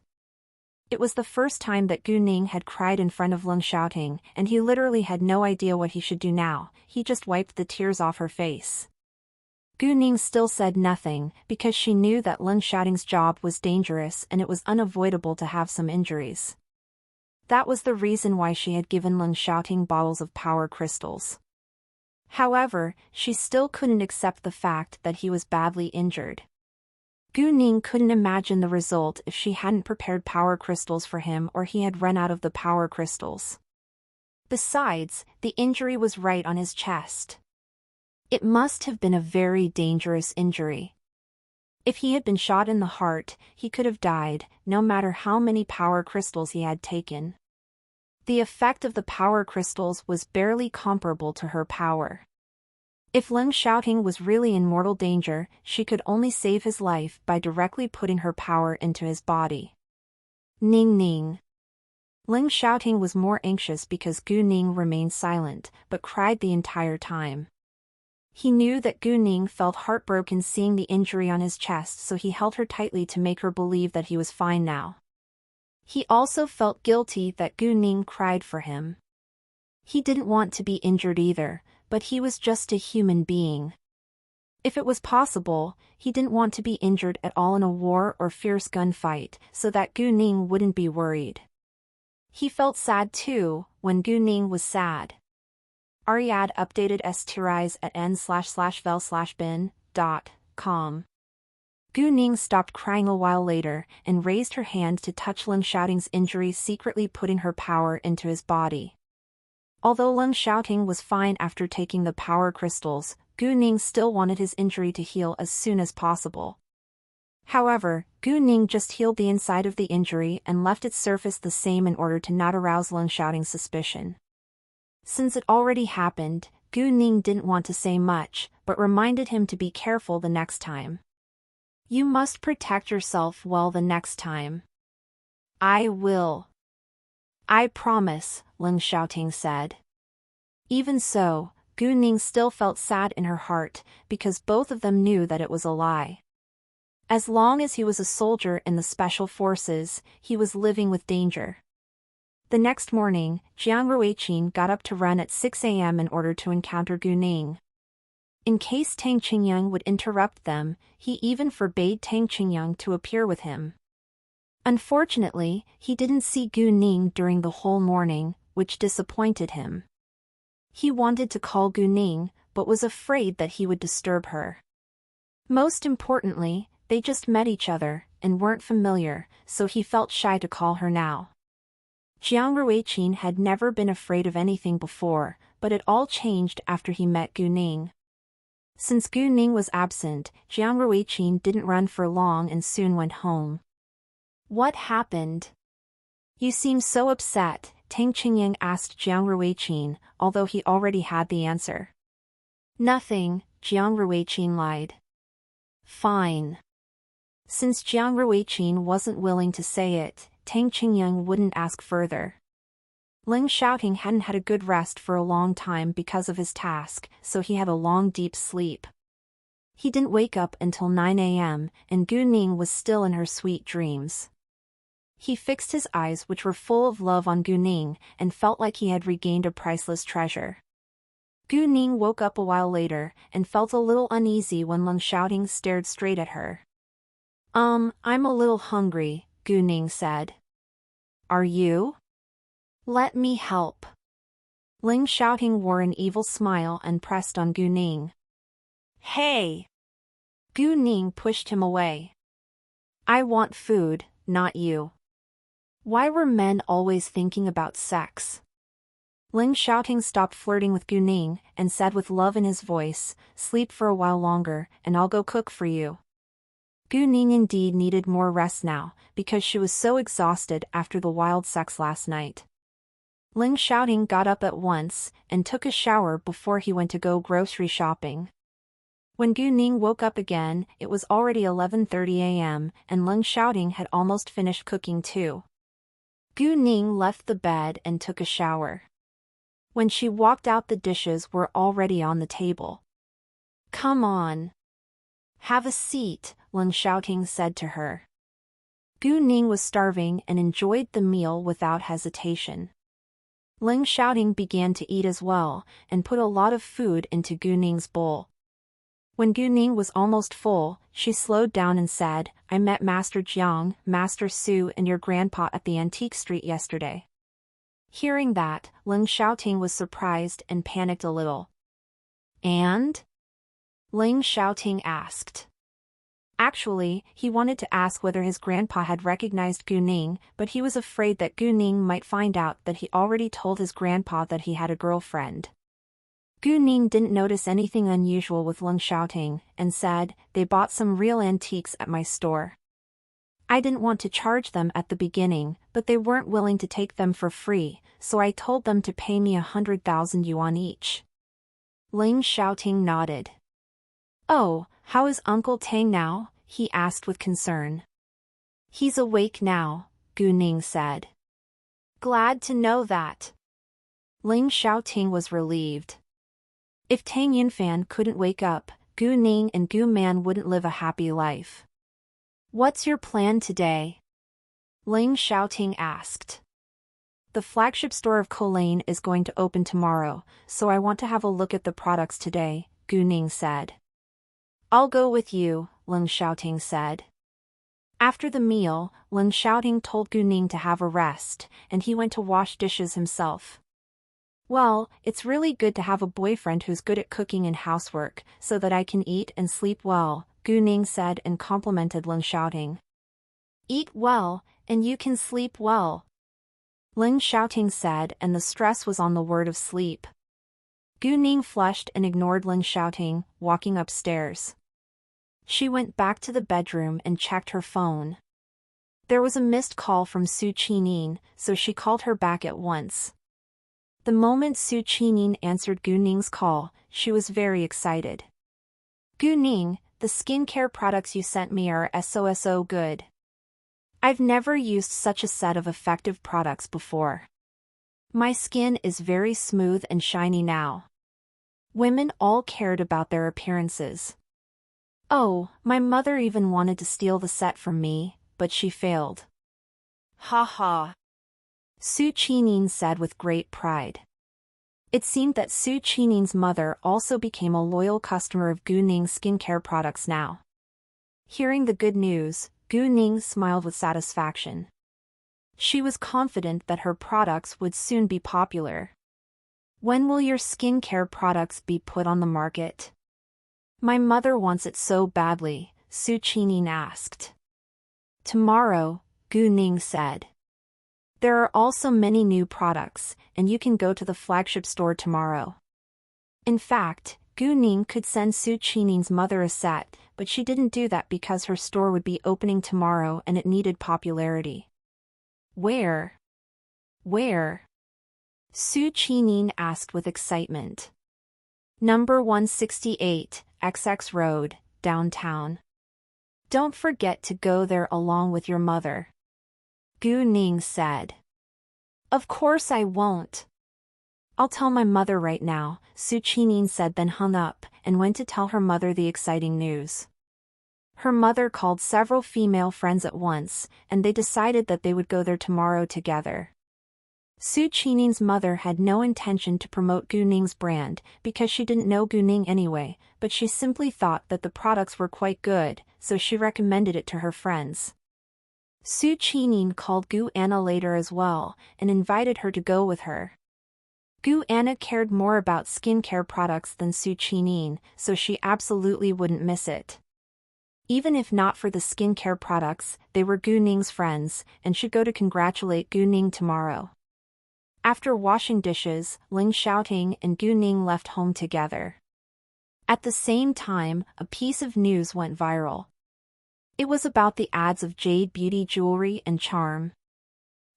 It was the first time that Gu Ning had cried in front of Ling Xiaoting, and he literally had no idea what he should do now. He just wiped the tears off her face. Gu Ning still said nothing, because she knew that Ling Xiaoting's job was dangerous and it was unavoidable to have some injuries. That was the reason why she had given Ling Xiaoting bottles of power crystals. However, she still couldn't accept the fact that he was badly injured. Gu Ning couldn't imagine the result if she hadn't prepared power crystals for him or he had run out of the power crystals. Besides, the injury was right on his chest. It must have been a very dangerous injury. If he had been shot in the heart, he could have died, no matter how many power crystals he had taken. The effect of the power crystals was barely comparable to her power. If Ling Xiaoting was really in mortal danger, she could only save his life by directly putting her power into his body. Ning Ning. Ling Xiaoting was more anxious because Gu Ning remained silent, but cried the entire time. He knew that Gu Ning felt heartbroken seeing the injury on his chest, so he held her tightly to make her believe that he was fine now. He also felt guilty that Gu Ning cried for him. He didn't want to be injured either, but he was just a human being. If it was possible, he didn't want to be injured at all in a war or fierce gunfight, so that Gu Ning wouldn't be worried. He felt sad too, when Gu Ning was sad. Ariad updated stirise at n/vel/bin.com. Gu Ning stopped crying a while later and raised her hand to touch Ling Xiaoting's injury, secretly putting her power into his body. Although Ling Xiaoting was fine after taking the power crystals, Gu Ning still wanted his injury to heal as soon as possible. However, Gu Ning just healed the inside of the injury and left its surface the same in order to not arouse Ling Xiaoting's suspicion. Since it already happened, Gu Ning didn't want to say much, but reminded him to be careful the next time. "You must protect yourself well the next time. I will. I promise, Ling Xiaoting said. Even so, Gu Ning still felt sad in her heart, because both of them knew that it was a lie. As long as he was a soldier in the special forces, he was living with danger. The next morning, Jiang Ruiqin got up to run at 6 a.m. in order to encounter Gu Ning. In case Tang Qingyang would interrupt them, he even forbade Tang Qingyang to appear with him. Unfortunately, he didn't see Gu Ning during the whole morning, which disappointed him. He wanted to call Gu Ning, but was afraid that he would disturb her. Most importantly, they just met each other, and weren't familiar, so he felt shy to call her now. Jiang Ruiqin had never been afraid of anything before, but it all changed after he met Gu Ning. Since Gu Ning was absent, Jiang Ruiqin didn't run for long and soon went home. What happened? You seem so upset, Tang Qingyang asked Jiang Ruiqin, although he already had the answer. Nothing, Jiang Ruiqin lied. Fine. Since Jiang Ruiqin wasn't willing to say it, Tang Qingyang wouldn't ask further. Ling Xiaoting hadn't had a good rest for a long time because of his task, so he had a long deep sleep. He didn't wake up until 9 a.m., and Gu Ning was still in her sweet dreams. He fixed his eyes, which were full of love, on Gu Ning, and felt like he had regained a priceless treasure. Gu Ning woke up a while later, and felt a little uneasy when Ling Xiaoting stared straight at her. I'm a little hungry, Gu Ning said. Are you? Let me help. Ling Xiaoting wore an evil smile and pressed on Gu Ning. Hey! Gu Ning pushed him away. I want food, not you. Why were men always thinking about sex? Ling Xiaoting stopped flirting with Gu Ning, and said with love in his voice, sleep for a while longer, and I'll go cook for you. Gu Ning indeed needed more rest now, because she was so exhausted after the wild sex last night. Ling Xiaoting got up at once, and took a shower before he went to go grocery shopping. When Gu Ning woke up again, it was already 11:30 a.m., and Ling Xiaoting had almost finished cooking too. Gu Ning left the bed and took a shower. When she walked out, the dishes were already on the table. Come on. Have a seat, Ling Xiaoting said to her. Gu Ning was starving and enjoyed the meal without hesitation. Ling Xiaoting began to eat as well, and put a lot of food into Gu Ning's bowl. When Gu Ning was almost full, she slowed down and said, I met Master Jiang, Master Su, and your grandpa at the antique street yesterday. Hearing that, Ling Xiaoting was surprised and panicked a little. And? Ling Xiaoting asked. Actually, he wanted to ask whether his grandpa had recognized Gu Ning, but he was afraid that Gu Ning might find out that he already told his grandpa that he had a girlfriend. Gu Ning didn't notice anything unusual with Ling Xiaoting, and said, they bought some real antiques at my store. I didn't want to charge them at the beginning, but they weren't willing to take them for free, so I told them to pay me 100,000 yuan each. Ling Xiaoting nodded. Oh, how is Uncle Tang now? He asked with concern. He's awake now, Gu Ning said. Glad to know that. Ling Xiaoting was relieved. If Tang Yunfan couldn't wake up, Gu Ning and Gu Man wouldn't live a happy life. What's your plan today? Ling Xiaoting asked. The flagship store of Colane is going to open tomorrow, so I want to have a look at the products today, Gu Ning said. I'll go with you, Ling Xiaoting said. After the meal, Ling Xiaoting told Gu Ning to have a rest, and he went to wash dishes himself. Well, it's really good to have a boyfriend who's good at cooking and housework, so that I can eat and sleep well, Gu Ning said and complimented Ling Xiaoting. Eat well, and you can sleep well, Ling Xiaoting said, and the stress was on the word of sleep. Gu Ning flushed and ignored Ling Xiaoting, walking upstairs. She went back to the bedroom and checked her phone. There was a missed call from Su Qining, so she called her back at once. The moment Su Qining answered Gu Ning's call, she was very excited. Gu Ning, the skincare products you sent me are so good. I've never used such a set of effective products before. My skin is very smooth and shiny now. Women all cared about their appearances. Oh, my mother even wanted to steal the set from me, but she failed. Ha ha. Su Qining said with great pride. It seemed that Su Qining's mother also became a loyal customer of Gu Ning's skincare products now. Hearing the good news, Gu Ning smiled with satisfaction. She was confident that her products would soon be popular. When will your skincare products be put on the market? My mother wants it so badly, Su Qining asked. Tomorrow, Gu Ning said. There are also many new products, and you can go to the flagship store tomorrow. In fact, Gu Ning could send Su Qining's mother a set, but she didn't do that because her store would be opening tomorrow and it needed popularity. Where? Where? Su Qining asked with excitement. Number 168, XX Road, downtown. Don't forget to go there along with your mother. Gu Ning said. Of course I won't. I'll tell my mother right now, Su Qining said, then hung up and went to tell her mother the exciting news. Her mother called several female friends at once, and they decided that they would go there tomorrow together. Su Qining's mother had no intention to promote Gu Ning's brand because she didn't know Gu Ning anyway, but she simply thought that the products were quite good, so she recommended it to her friends. Su Qining called Gu Anna later as well, and invited her to go with her. Gu Anna cared more about skincare products than Su Qining, so she absolutely wouldn't miss it. Even if not for the skincare products, they were Gu Ning's friends, and should go to congratulate Gu Ning tomorrow. After washing dishes, Ling Xiaoting and Gu Ning left home together. At the same time, a piece of news went viral. It was about the ads of Jade Beauty Jewelry and Charm.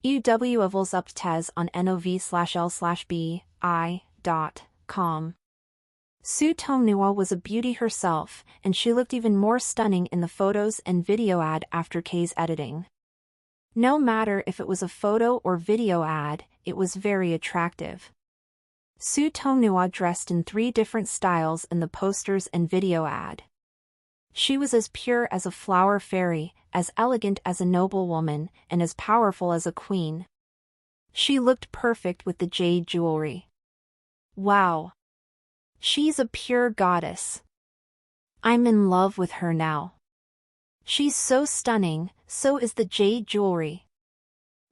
UW Evils Uptez on nov/l/bi.com. Su Tonghua was a beauty herself, and she looked even more stunning in the photos and video ad after K's editing. No matter if it was a photo or video ad, it was very attractive. Su Tonghua dressed in 3 different styles in the posters and video ad. She was as pure as a flower fairy, as elegant as a noblewoman, and as powerful as a queen. She looked perfect with the jade jewelry. Wow! She's a pure goddess. I'm in love with her now. She's so stunning, so is the jade jewelry.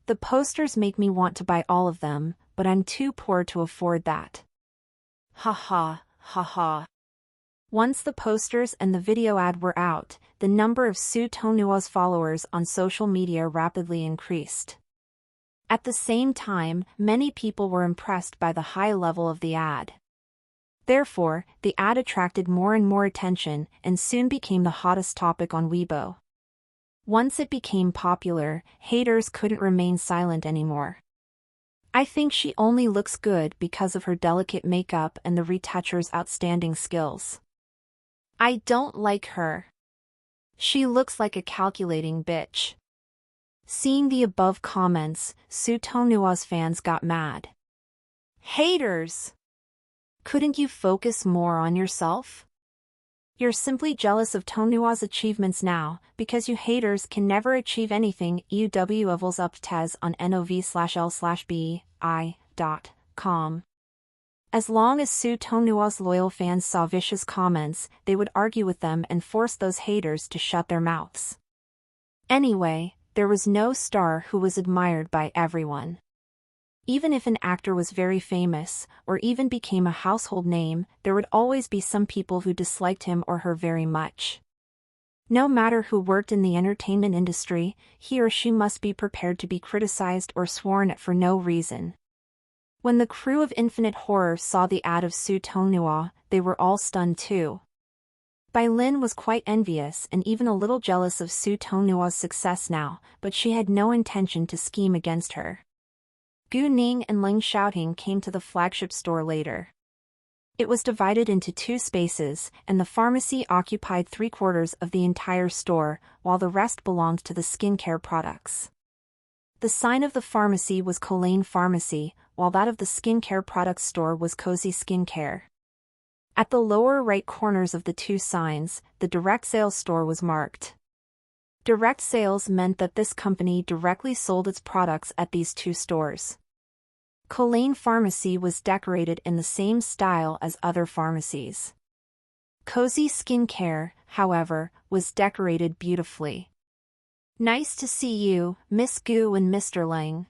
The posters make me want to buy all of them, but I'm too poor to afford that. Ha ha, ha ha. Once the posters and the video ad were out, the number of Su Tonghua's followers on social media rapidly increased. At the same time, many people were impressed by the high level of the ad. Therefore, the ad attracted more and more attention and soon became the hottest topic on Weibo. Once it became popular, haters couldn't remain silent anymore. I think she only looks good because of her delicate makeup and the retoucher's outstanding skills. I don't like her. She looks like a calculating bitch. Seeing the above comments, Su Tonghua's fans got mad. Haters! Couldn't you focus more on yourself? You're simply jealous of Tonghua's achievements now, because you haters can never achieve anything. UW Evils Uptez on nov/l/bi.com. As long as Su Tonghua's loyal fans saw vicious comments, they would argue with them and force those haters to shut their mouths. Anyway, there was no star who was admired by everyone. Even if an actor was very famous, or even became a household name, there would always be some people who disliked him or her very much. No matter who worked in the entertainment industry, he or she must be prepared to be criticized or sworn at for no reason. When the crew of Infinite Horror saw the ad of Su Tonghua, they were all stunned too. Bai Lin was quite envious and even a little jealous of Su Tonghua's success now, but she had no intention to scheme against her. Gu Ning and Ling Xiaoting came to the flagship store later. It was divided into 2 spaces, and the pharmacy occupied 3/4 of the entire store, while the rest belonged to the skincare products. The sign of the pharmacy was Colleen Pharmacy, while that of the skincare products store was Cozy Skincare. At the lower right corners of the 2 signs, the direct sales store was marked. Direct sales meant that this company directly sold its products at these 2 stores. Colleen Pharmacy was decorated in the same style as other pharmacies. Cozy Skincare, however, was decorated beautifully. "Nice to see you, Miss Gu and Mr. Lang."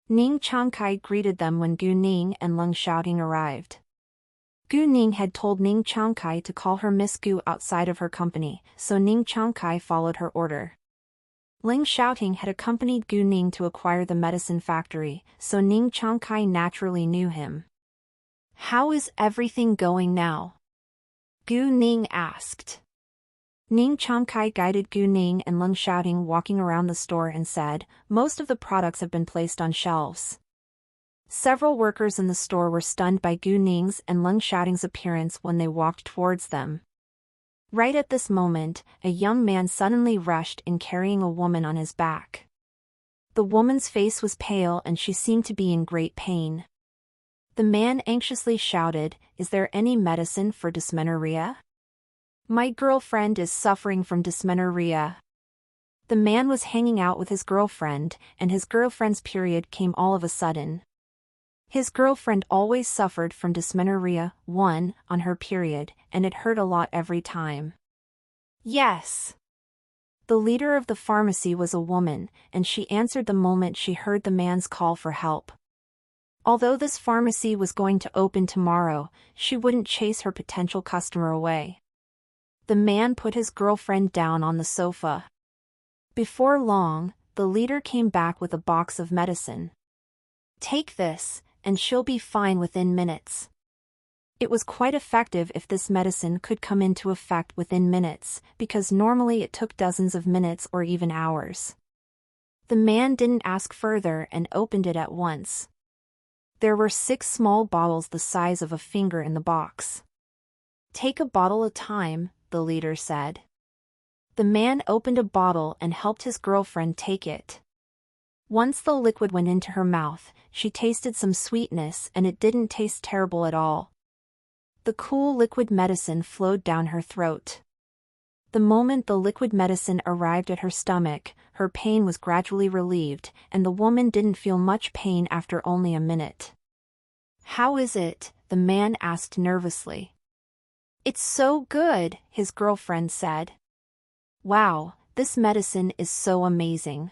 Ning Changkai greeted them when Gu Ning and Leng Xiaoting arrived. Gu Ning had told Ning Changkai to call her Miss Gu outside of her company, so Ning Changkai followed her order. Leng Xiaoting had accompanied Gu Ning to acquire the medicine factory, so Ning Changkai naturally knew him. "How is everything going now?" Gu Ning asked. Ning Changkai guided Gu Ning and Leng Xiaoting walking around the store and said, "Most of the products have been placed on shelves." Several workers in the store were stunned by Gu Ning's and Leng Xiaoting's appearance when they walked towards them. Right at this moment, a young man suddenly rushed in carrying a woman on his back. The woman's face was pale and she seemed to be in great pain. The man anxiously shouted, "Is there any medicine for dysmenorrhea? My girlfriend is suffering from dysmenorrhea." The man was hanging out with his girlfriend, and his girlfriend's period came all of a sudden. His girlfriend always suffered from dysmenorrhea, on her period, and it hurt a lot every time. "Yes." The leader of the pharmacy was a woman, and she answered the moment she heard the man's call for help. Although this pharmacy was going to open tomorrow, she wouldn't chase her potential customer away. The man put his girlfriend down on the sofa. Before long, the leader came back with a box of medicine. "Take this, and she'll be fine within minutes." It was quite effective if this medicine could come into effect within minutes, because normally it took dozens of minutes or even hours. The man didn't ask further and opened it at once. There were 6 small bottles the size of a finger in the box. "Take a bottle at a time," the leader said. The man opened a bottle and helped his girlfriend take it. Once the liquid went into her mouth, she tasted some sweetness and it didn't taste terrible at all. The cool liquid medicine flowed down her throat. The moment the liquid medicine arrived at her stomach, her pain was gradually relieved, and the woman didn't feel much pain after only a minute. "How is it?" the man asked nervously. "It's so good," his girlfriend said. "Wow, this medicine is so amazing.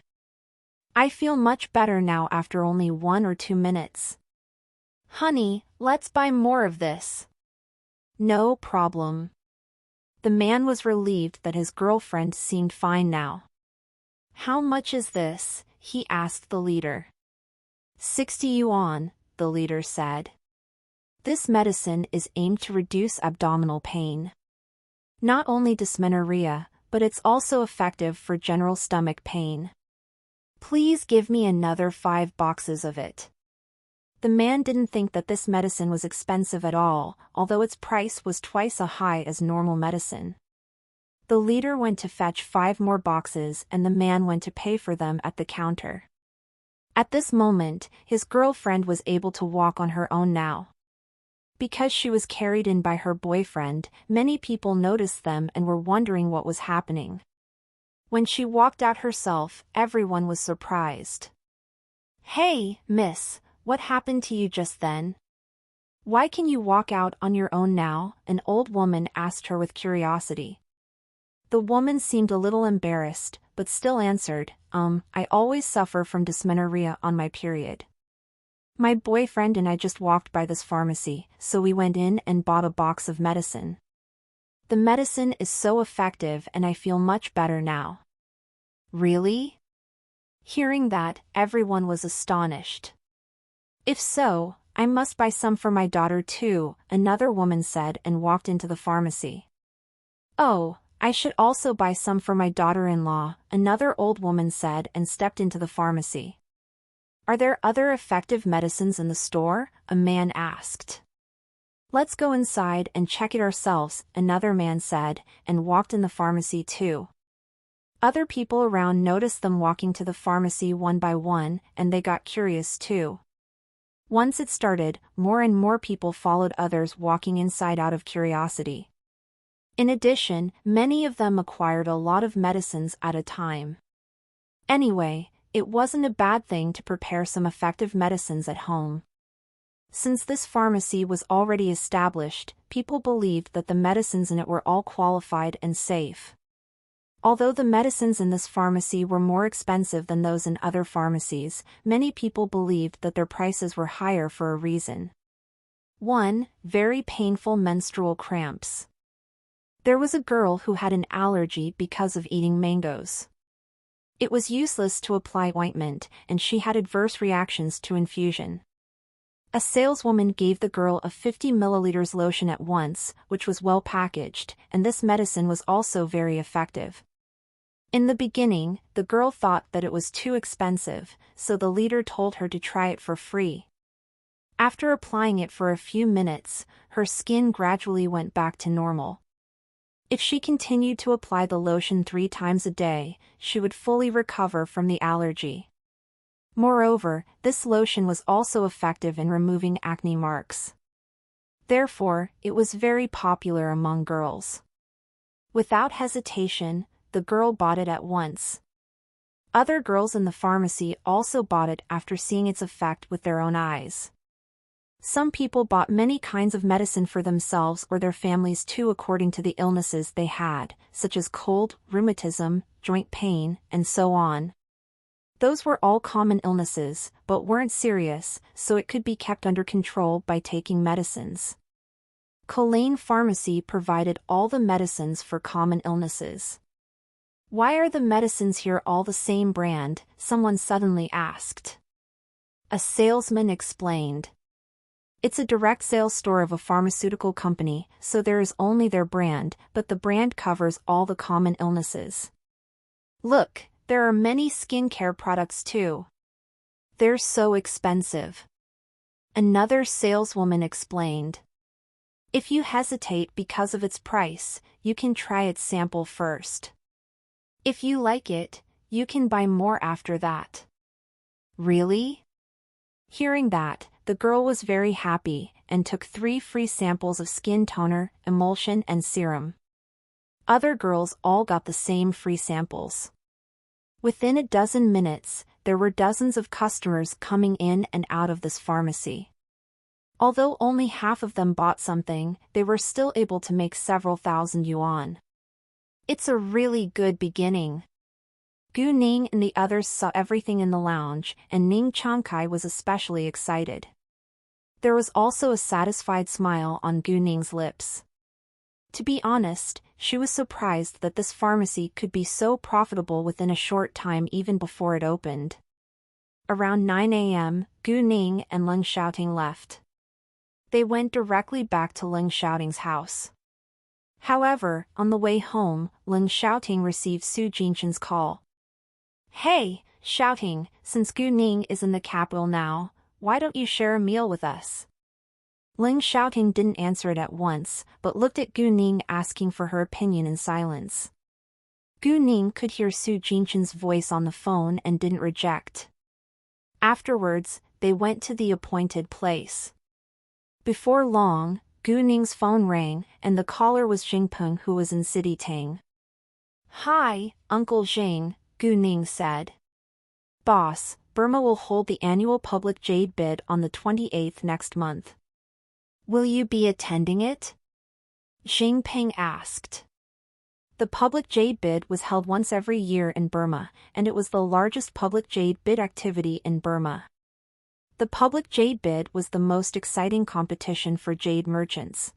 I feel much better now after only 1 or 2 minutes. Honey, let's buy more of this." "No problem." The man was relieved that his girlfriend seemed fine now. "How much is this?" he asked the leader. 60 yuan, the leader said. This medicine is aimed to reduce abdominal pain. Not only dysmenorrhea, but it's also effective for general stomach pain. "Please give me another 5 boxes of it." The man didn't think that this medicine was expensive at all, although its price was twice as high as normal medicine. The leader went to fetch 5 more boxes and the man went to pay for them at the counter. At this moment, his girlfriend was able to walk on her own now. Because she was carried in by her boyfriend, many people noticed them and were wondering what was happening. When she walked out herself, everyone was surprised. "Hey, miss, what happened to you just then? Why can you walk out on your own now?" an old woman asked her with curiosity. The woman seemed a little embarrassed, but still answered, I always suffer from dysmenorrhea on my period. My boyfriend and I just walked by this pharmacy, so we went in and bought a box of medicine. The medicine is so effective and I feel much better now." "Really?" Hearing that, everyone was astonished. "If so, I must buy some for my daughter too," another woman said and walked into the pharmacy. "Oh, I should also buy some for my daughter-in-law," another old woman said and stepped into the pharmacy. "Are there other effective medicines in the store?" a man asked. "Let's go inside and check it ourselves," another man said, and walked in the pharmacy too. Other people around noticed them walking to the pharmacy one by one, and they got curious too. Once it started, more and more people followed others walking inside out of curiosity. In addition, many of them acquired a lot of medicines at a time. Anyway, it wasn't a bad thing to prepare some effective medicines at home. Since this pharmacy was already established, people believed that the medicines in it were all qualified and safe. Although the medicines in this pharmacy were more expensive than those in other pharmacies, many people believed that their prices were higher for a reason. 1. Very painful menstrual cramps. There was a girl who had an allergy because of eating mangoes. It was useless to apply ointment, and she had adverse reactions to infusion. A saleswoman gave the girl a 50 milliliters lotion at once, which was well packaged, and this medicine was also very effective. In the beginning, the girl thought that it was too expensive, so the leader told her to try it for free. After applying it for a few minutes, her skin gradually went back to normal. If she continued to apply the lotion 3 times a day, she would fully recover from the allergy. Moreover, this lotion was also effective in removing acne marks. Therefore, it was very popular among girls. Without hesitation, the girl bought it at once. Other girls in the pharmacy also bought it after seeing its effect with their own eyes. Some people bought many kinds of medicine for themselves or their families too according to the illnesses they had, such as cold, rheumatism, joint pain, and so on. Those were all common illnesses, but weren't serious, so it could be kept under control by taking medicines. Colane Pharmacy provided all the medicines for common illnesses. "Why are the medicines here all the same brand?" someone suddenly asked. A salesman explained. "It's a direct sales store of a pharmaceutical company, so there is only their brand, but the brand covers all the common illnesses. Look, there are many skincare products too. They're so expensive." Another saleswoman explained. "If you hesitate because of its price, you can try its sample first. If you like it, you can buy more after that." Really? Hearing that, the girl was very happy, and took 3 free samples of skin toner, emulsion and serum. Other girls all got the same free samples. Within a dozen minutes, there were dozens of customers coming in and out of this pharmacy. Although only half of them bought something, they were still able to make several thousand yuan. It's a really good beginning. Gu Ning and the others saw everything in the lounge, and Ning Changkai was especially excited. There was also a satisfied smile on Gu Ning's lips. To be honest, she was surprised that this pharmacy could be so profitable within a short time even before it opened. Around 9 a.m., Gu Ning and Leng Xiaoting left. They went directly back to Leng Xiaoting's house. However, on the way home, Leng Xiaoting received Su Jinshan's call. "Hey, Xiaoting, since Gu Ning is in the capital now, why don't you share a meal with us?" Leng Xiaoting didn't answer it at once, but looked at Gu Ning asking for her opinion in silence. Gu Ning could hear Su Jinshan's voice on the phone and didn't reject. Afterwards, they went to the appointed place. Before long, Gu Ning's phone rang, and the caller was Jingpeng, who was in City Tang. "Hi, Uncle Jing," Gu Ning said. "Boss, Burma will hold the annual public jade bid on the 28th next month. Will you be attending it?" Jingpeng asked. The public jade bid was held once every year in Burma, and it was the largest public jade bid activity in Burma. The public jade bid was the most exciting competition for jade merchants.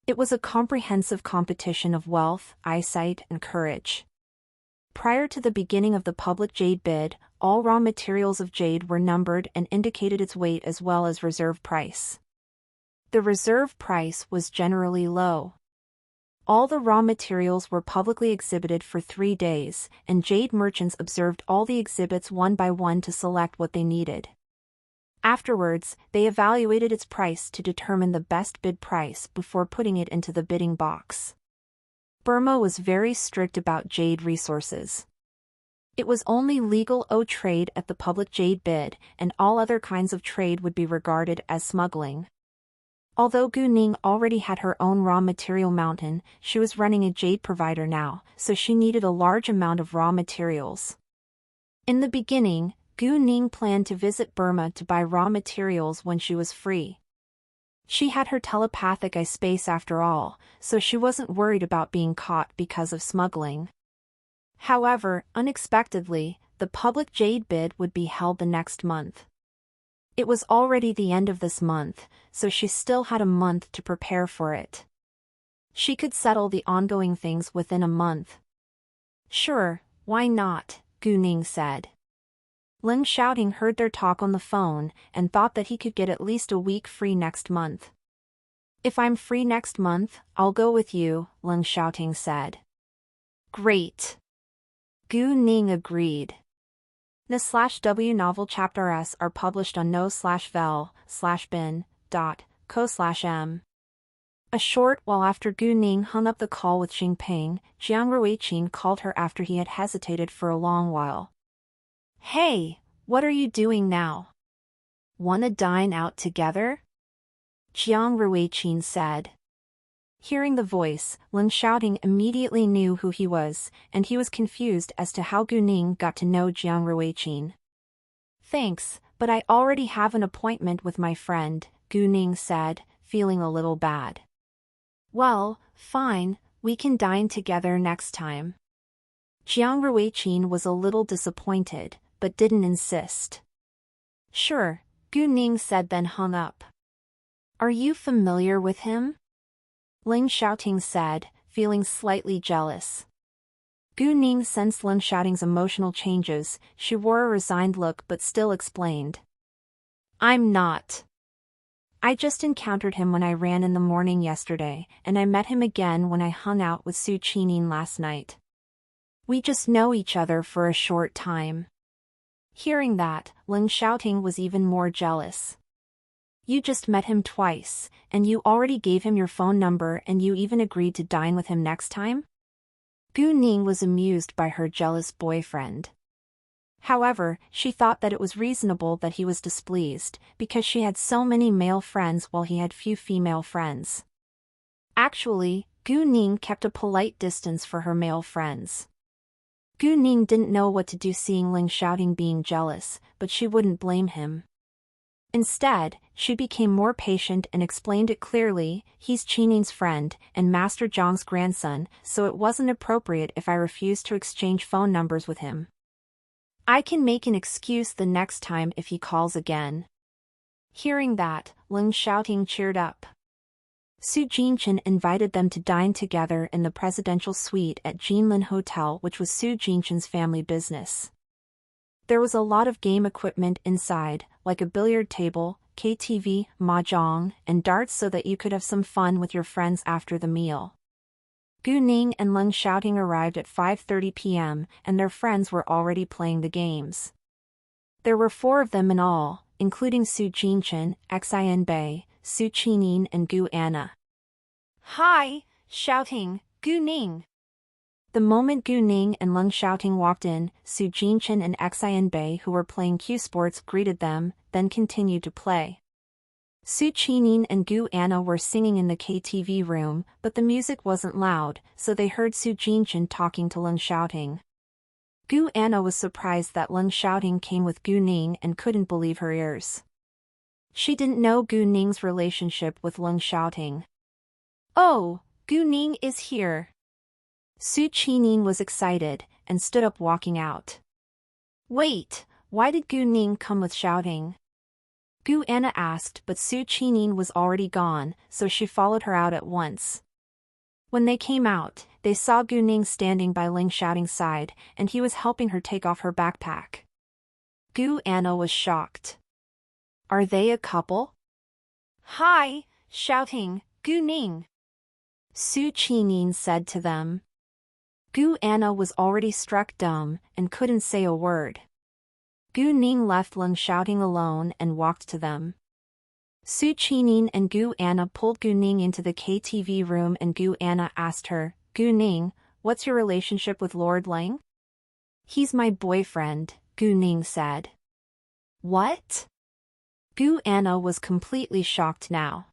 It was a comprehensive competition of wealth, eyesight, and courage. Prior to the beginning of the public jade bid, all raw materials of jade were numbered and indicated its weight as well as reserve price. The reserve price was generally low. All the raw materials were publicly exhibited for 3 days, and jade merchants observed all the exhibits one by one to select what they needed. Afterwards, they evaluated its price to determine the best bid price before putting it into the bidding box. Burma was very strict about jade resources. It was only legal trade at the public jade bid, and all other kinds of trade would be regarded as smuggling. Although Gu Ning already had her own raw material mountain, she was running a jade provider now, so she needed a large amount of raw materials. In the beginning, Gu Ning planned to visit Burma to buy raw materials when she was free. She had her telepathic eye space after all, so she wasn't worried about being caught because of smuggling. However, unexpectedly, the public jade bid would be held the next month. It was already the end of this month, so she still had a month to prepare for it. She could settle the ongoing things within a month. Sure, why not, Gu Ning said. Ling Xiaoting heard their talk on the phone and thought that he could get at least a week free next month. If I'm free next month, I'll go with you, Ling Xiaoting said. Great. Gu Ning agreed. The/W novel chapters are published on no/vel/bin.co/m. A short while after Gu Ning hung up the call with Xingping, Jiang Ruiqin called her after he had hesitated for a long while. Hey, what are you doing now? Wanna dine out together? Jiang Ruiqin said. Hearing the voice, Ling Xiaoting immediately knew who he was, and he was confused as to how Gu Ning got to know Jiang Ruiqin. Thanks, but I already have an appointment with my friend, Gu Ning said, feeling a little bad. Well, fine, we can dine together next time. Jiang Ruiqin was a little disappointed, but didn't insist. Sure, Gu Ning said, then hung up. Are you familiar with him? Ling Xiaoting said, feeling slightly jealous. Gu Ning sensed Ling Xiaoting's emotional changes. She wore a resigned look but still explained. I'm not. I just encountered him when I ran in the morning yesterday, and I met him again when I hung out with Su Qining last night. We just know each other for a short time. Hearing that, Ling Xiaoting was even more jealous. You just met him twice, and you already gave him your phone number, and you even agreed to dine with him next time? Gu Ning was amused by her jealous boyfriend. However, she thought that it was reasonable that he was displeased, because she had so many male friends while he had few female friends. Actually, Gu Ning kept a polite distance for her male friends. Gu Ning didn't know what to do seeing Ling Xiaoting being jealous, but she wouldn't blame him. Instead, she became more patient and explained it clearly. He's Qining's friend and Master Zhang's grandson, so it wasn't appropriate if I refused to exchange phone numbers with him. I can make an excuse the next time if he calls again. Hearing that, Ling Xiaoting cheered up. Su Jinchen invited them to dine together in the presidential suite at Jinlin Hotel, which was Su Jinchen's family business. There was a lot of game equipment inside, like a billiard table, KTV, mahjong, and darts, so that you could have some fun with your friends after the meal. Gu Ning and Ling Xiaoting arrived at 5:30 p.m., and their friends were already playing the games. There were 4 of them in all, including Su Jinchen, Xin Bei, Su Qining, and Gu Anna. Hi, Xiaoting, Gu Ning. The moment Gu Ning and Ling Xiaoting walked in, Su Jinchen and Xin Bei, who were playing Q Sports, greeted them, then continued to play. Su Qining and Gu Anna were singing in the KTV room, but the music wasn't loud, so they heard Su Jinchen talking to Ling Xiaoting. Gu Anna was surprised that Ling Xiaoting came with Gu Ning and couldn't believe her ears. She didn't know Gu Ning's relationship with Ling Xiaoting. Oh, Gu Ning is here. Su Qining was excited, and stood up walking out. Wait, why did Gu Ning come with Xiaoting? Gu Anna asked, but Su Qining was already gone, so she followed her out at once. When they came out, they saw Gu Ning standing by Ling Xiaoting's side, and he was helping her take off her backpack. Gu Anna was shocked. Are they a couple? Hi, Xiaoting, Gu Ning. Su Qining said to them. Gu Anna was already struck dumb, and couldn't say a word. Gu Ning left Leng Xiaoting alone and walked to them. Su Qining and Gu Anna pulled Gu Ning into the KTV room and Gu Anna asked her, "Gu Ning, what's your relationship with Lord Leng?" "He's my boyfriend," Gu Ning said. "What?" Gu Anna was completely shocked now.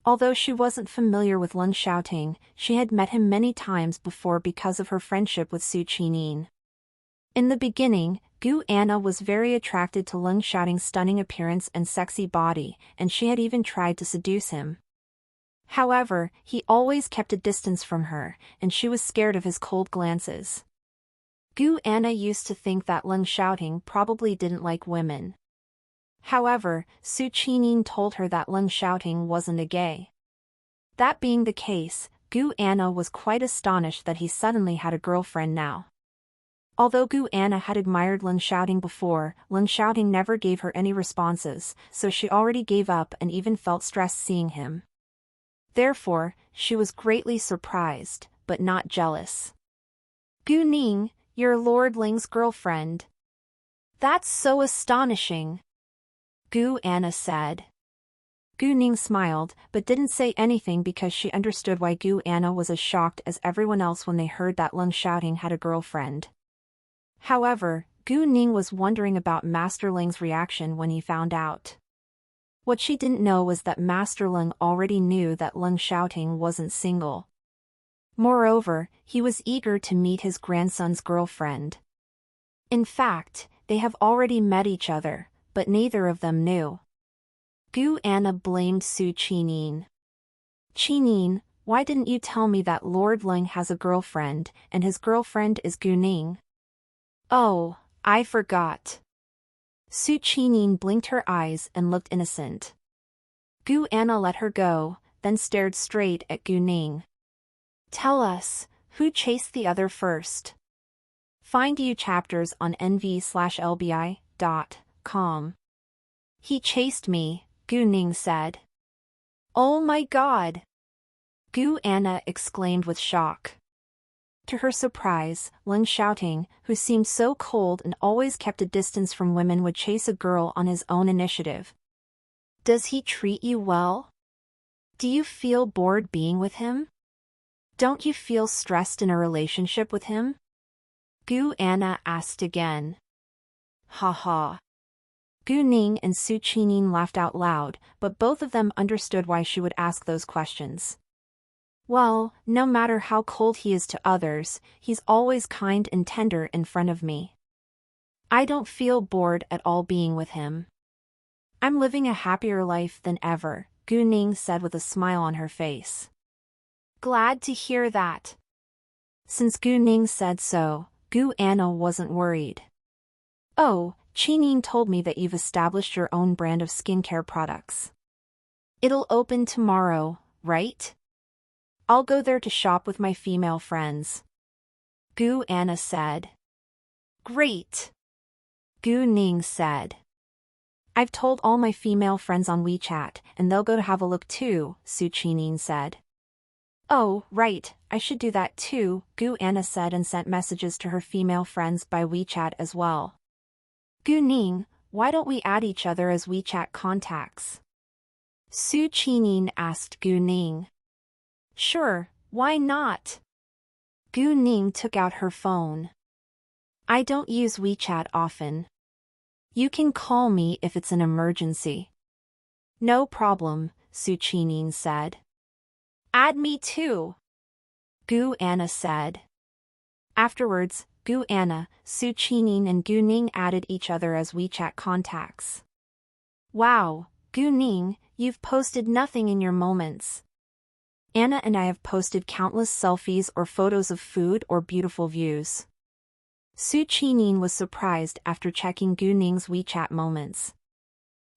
Although she wasn't familiar with Leng Xiaoting, she had met him many times before because of her friendship with Su Qining. In the beginning, Gu Anna was very attracted to Leng Xiaoting's stunning appearance and sexy body, and she had even tried to seduce him. However, he always kept a distance from her, and she was scared of his cold glances. Gu Anna used to think that Leng Xiaoting probably didn't like women. However, Su Qining told her that Leng Xiaoting wasn't a gay. That being the case, Gu Anna was quite astonished that he suddenly had a girlfriend now. Although Gu Anna had admired Leng Xiaoting before, Leng Xiaoting never gave her any responses, so she already gave up and even felt stressed seeing him. Therefore, she was greatly surprised, but not jealous. "Gu Ning, you're Lord Leng's girlfriend. That's so astonishing," Gu Anna said. Gu Ning smiled, but didn't say anything because she understood why Gu Anna was as shocked as everyone else when they heard that Leng Xiaoting had a girlfriend. However, Gu Ning was wondering about Master Leng's reaction when he found out. What she didn't know was that Master Leng already knew that Leng Xiaoting wasn't single. Moreover, he was eager to meet his grandson's girlfriend. In fact, they have already met each other, but neither of them knew. Gu Anna blamed Su Qining. "Qining, why didn't you tell me that Lord Leng has a girlfriend, and his girlfriend is Gu Ning?" "Oh, I forgot." Su Qining blinked her eyes and looked innocent. Gu Anna let her go, then stared straight at Gu Ning. "Tell us, who chased the other first?" Find you chapters on nv/lbi.com. "He chased me," Gu Ning said. "Oh my God!" Gu Anna exclaimed with shock. To her surprise, Leng Xiaoting, who seemed so cold and always kept a distance from women, would chase a girl on his own initiative. "Does he treat you well? Do you feel bored being with him? Don't you feel stressed in a relationship with him?" Gu Anna asked again. "Ha ha." Gu Ning and Su Qining laughed out loud, but both of them understood why she would ask those questions. "Well, no matter how cold he is to others, he's always kind and tender in front of me. I don't feel bored at all being with him. I'm living a happier life than ever," Gu Ning said with a smile on her face. "Glad to hear that." Since Gu Ning said so, Gu Anna wasn't worried. "Oh, Qining told me that you've established your own brand of skincare products. It'll open tomorrow, right? I'll go there to shop with my female friends," Gu Anna said. "Great," Gu Ning said. "I've told all my female friends on WeChat, and they'll go to have a look too," Su Qining said. "Oh, right, I should do that too," Gu Anna said and sent messages to her female friends by WeChat as well. "Gu Ning, why don't we add each other as WeChat contacts?" Su Qining asked Gu Ning. "Sure, why not?" Gu Ning took out her phone. "I don't use WeChat often. You can call me if it's an emergency." "No problem," Su Qining said. "Add me too," Gu Anna said. Afterwards, Gu Anna, Su Qining and Gu Ning added each other as WeChat contacts. "Wow, Gu Ning, you've posted nothing in your moments. Anna and I have posted countless selfies or photos of food or beautiful views." Su Qining was surprised after checking Gu Ning's WeChat moments.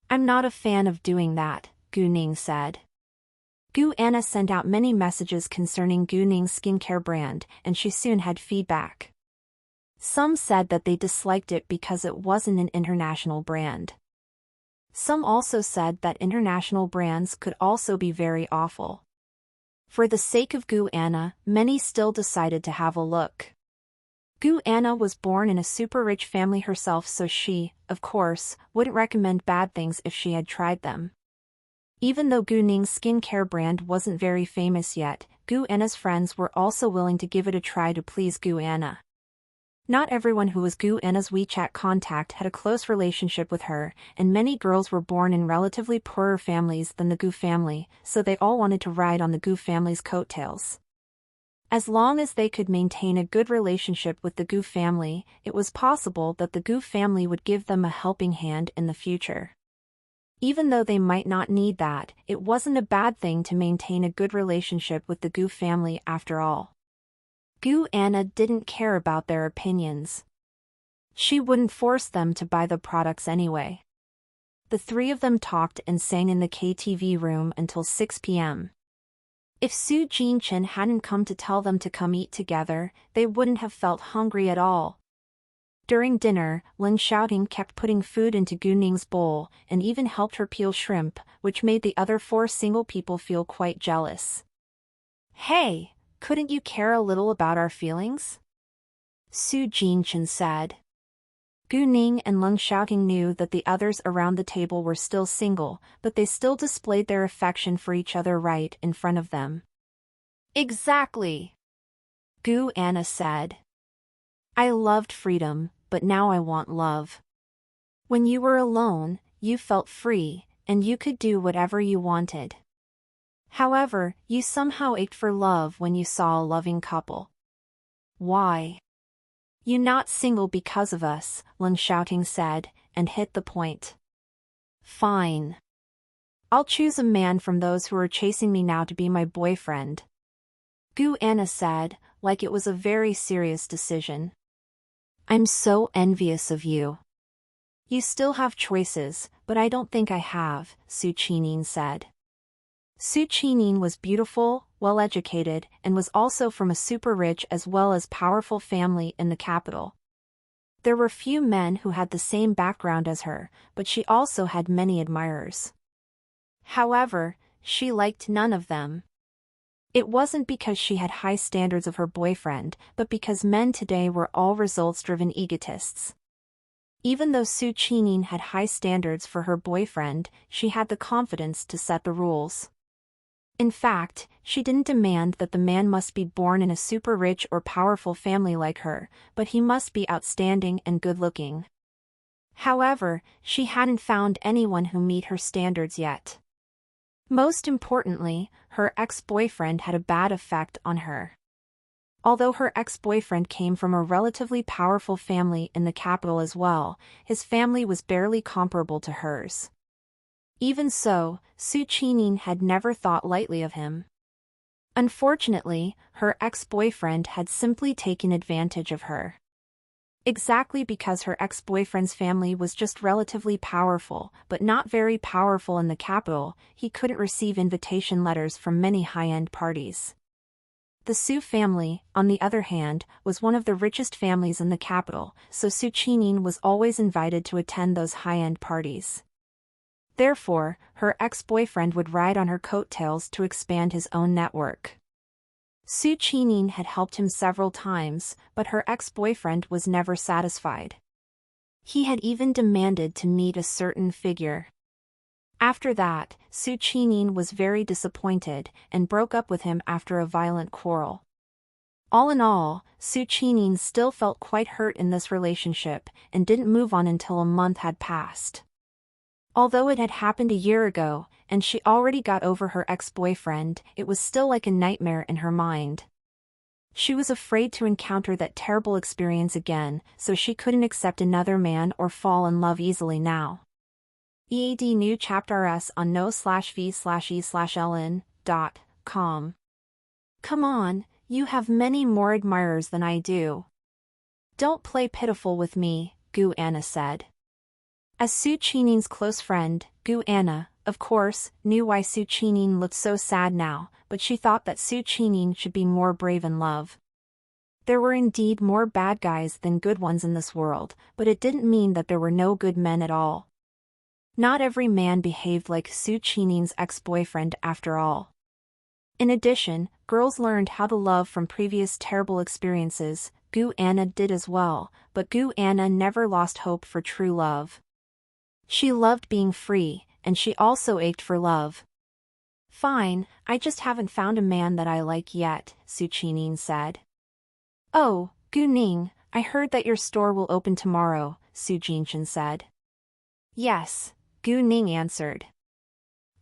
"I'm not a fan of doing that," Gu Ning said. Gu Anna sent out many messages concerning Gu Ning's skincare brand, and she soon had feedback. Some said that they disliked it because it wasn't an international brand. Some also said that international brands could also be very awful. For the sake of Gu Anna, many still decided to have a look. Gu Anna was born in a super rich family herself, so she, of course, wouldn't recommend bad things if she had tried them. Even though Gu Ning's skincare brand wasn't very famous yet, Gu Anna's friends were also willing to give it a try to please Gu Anna. Not everyone who was Gu Anna's WeChat contact had a close relationship with her, and many girls were born in relatively poorer families than the Gu family, so they all wanted to ride on the Gu family's coattails. As long as they could maintain a good relationship with the Gu family, it was possible that the Gu family would give them a helping hand in the future. Even though they might not need that, it wasn't a bad thing to maintain a good relationship with the Gu family after all. Gu Anna didn't care about their opinions. She wouldn't force them to buy the products anyway. The three of them talked and sang in the KTV room until 6 p.m. If Su Jinchen hadn't come to tell them to come eat together, they wouldn't have felt hungry at all. During dinner, Lin Xiaoting kept putting food into Gu Ning's bowl, and even helped her peel shrimp, which made the other 4 single people feel quite jealous. "Hey, couldn't you care a little about our feelings?" Su Jinchen said. Gu Ning and Lin Xiaoting knew that the others around the table were still single, but they still displayed their affection for each other right in front of them. "Exactly," Gu Anna said. "I loved freedom, but now I want love. When you were alone, you felt free, and you could do whatever you wanted. However, you somehow ached for love when you saw a loving couple. Why? You're not single because of us," Lin Xiaoting said, and hit the point. "Fine. I'll choose a man from those who are chasing me now to be my boyfriend," Gu Anna said, like it was a very serious decision. "I'm so envious of you. You still have choices, but I don't think I have," Su Qinin said. Su Qinin was beautiful, well-educated, and was also from a super rich as well as powerful family in the capital. There were few men who had the same background as her, but she also had many admirers. However, she liked none of them. It wasn't because she had high standards of her boyfriend, but because men today were all results-driven egotists. Even though Su Qinin had high standards for her boyfriend, she had the confidence to set the rules. In fact, she didn't demand that the man must be born in a super rich or powerful family like her, but he must be outstanding and good-looking. However, she hadn't found anyone who meet her standards yet. Most importantly, her ex-boyfriend had a bad effect on her. Although her ex-boyfriend came from a relatively powerful family in the capital as well, his family was barely comparable to hers. Even so, Su Qinin had never thought lightly of him. Unfortunately, her ex-boyfriend had simply taken advantage of her. Exactly because her ex-boyfriend's family was just relatively powerful, but not very powerful in the capital, he couldn't receive invitation letters from many high-end parties. The Su family, on the other hand, was one of the richest families in the capital, so Su Qinin was always invited to attend those high-end parties. Therefore, her ex-boyfriend would ride on her coattails to expand his own network. Su Qinin had helped him several times, but her ex-boyfriend was never satisfied. He had even demanded to meet a certain figure. After that, Su Qinin was very disappointed, and broke up with him after a violent quarrel. All in all, Su Qinin still felt quite hurt in this relationship, and didn't move on until a month had passed. Although it had happened a year ago, and she already got over her ex-boyfriend, it was still like a nightmare in her mind. She was afraid to encounter that terrible experience again, so she couldn't accept another man or fall in love easily now. EAD new chapter S on no/v/e/ln.com. Come on, you have many more admirers than I do. Don't play pitiful with me, Gu Anna said. As Su Qinin's close friend, Gu Anna, of course, knew why Su Qinin looked so sad now, but she thought that Su Qinin should be more brave in love. There were indeed more bad guys than good ones in this world, but it didn't mean that there were no good men at all. Not every man behaved like Su Qinin's ex-boyfriend after all. In addition, girls learned how to love from previous terrible experiences, Gu Anna did as well, but Gu Anna never lost hope for true love. She loved being free, and she also ached for love. Fine, I just haven't found a man that I like yet, Su Qining said. Oh, Gu Ning, I heard that your store will open tomorrow, Su Jinchen said. Yes, Gu Ning answered.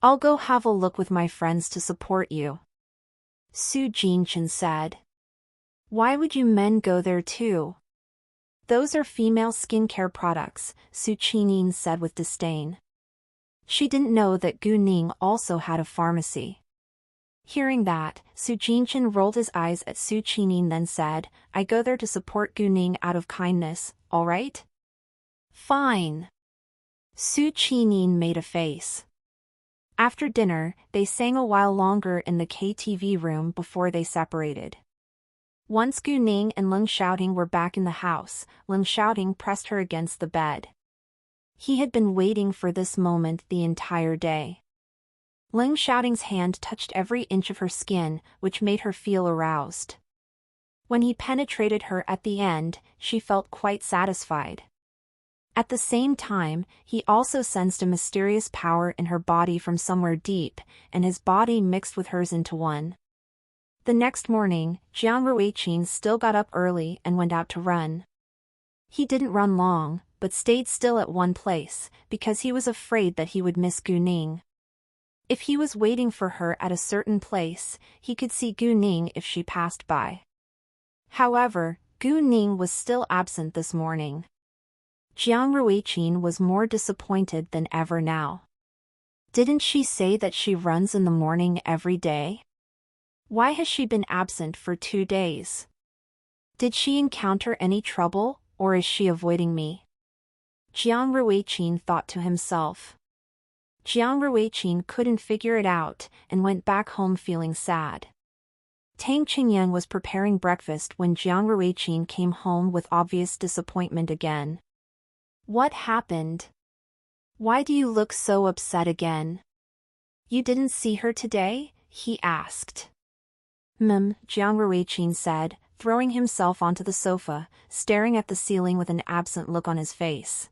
I'll go have a look with my friends to support you, Su Jinchen said. Why would you men go there too? Those are female skincare products, Su Qining said with disdain. She didn't know that Gu Ning also had a pharmacy. Hearing that, Su Jinchen rolled his eyes at Su Qining then said, I go there to support Gu Ning out of kindness, all right? Fine. Su Qining made a face. After dinner, they sang a while longer in the KTV room before they separated. Once Gu Ning and Leng Xiaoting were back in the house, Leng Xiaoting pressed her against the bed. He had been waiting for this moment the entire day. Leng Xiaoting's hand touched every inch of her skin, which made her feel aroused. When he penetrated her at the end, she felt quite satisfied. At the same time, he also sensed a mysterious power in her body from somewhere deep, and his body mixed with hers into one. The next morning, Jiang Ruiqing still got up early and went out to run. He didn't run long, but stayed still at one place, because he was afraid that he would miss Gu Ning. If he was waiting for her at a certain place, he could see Gu Ning if she passed by. However, Gu Ning was still absent this morning. Jiang Ruiqing was more disappointed than ever now. Didn't she say that she runs in the morning every day? Why has she been absent for 2 days? Did she encounter any trouble, or is she avoiding me? Jiang Ruiqing thought to himself. Jiang Ruiqing couldn't figure it out, and went back home feeling sad. Tang Qingyang was preparing breakfast when Jiang Ruiqing came home with obvious disappointment again. What happened? Why do you look so upset again? You didn't see her today? He asked. Jiang Ruiqing said, throwing himself onto the sofa, staring at the ceiling with an absent look on his face.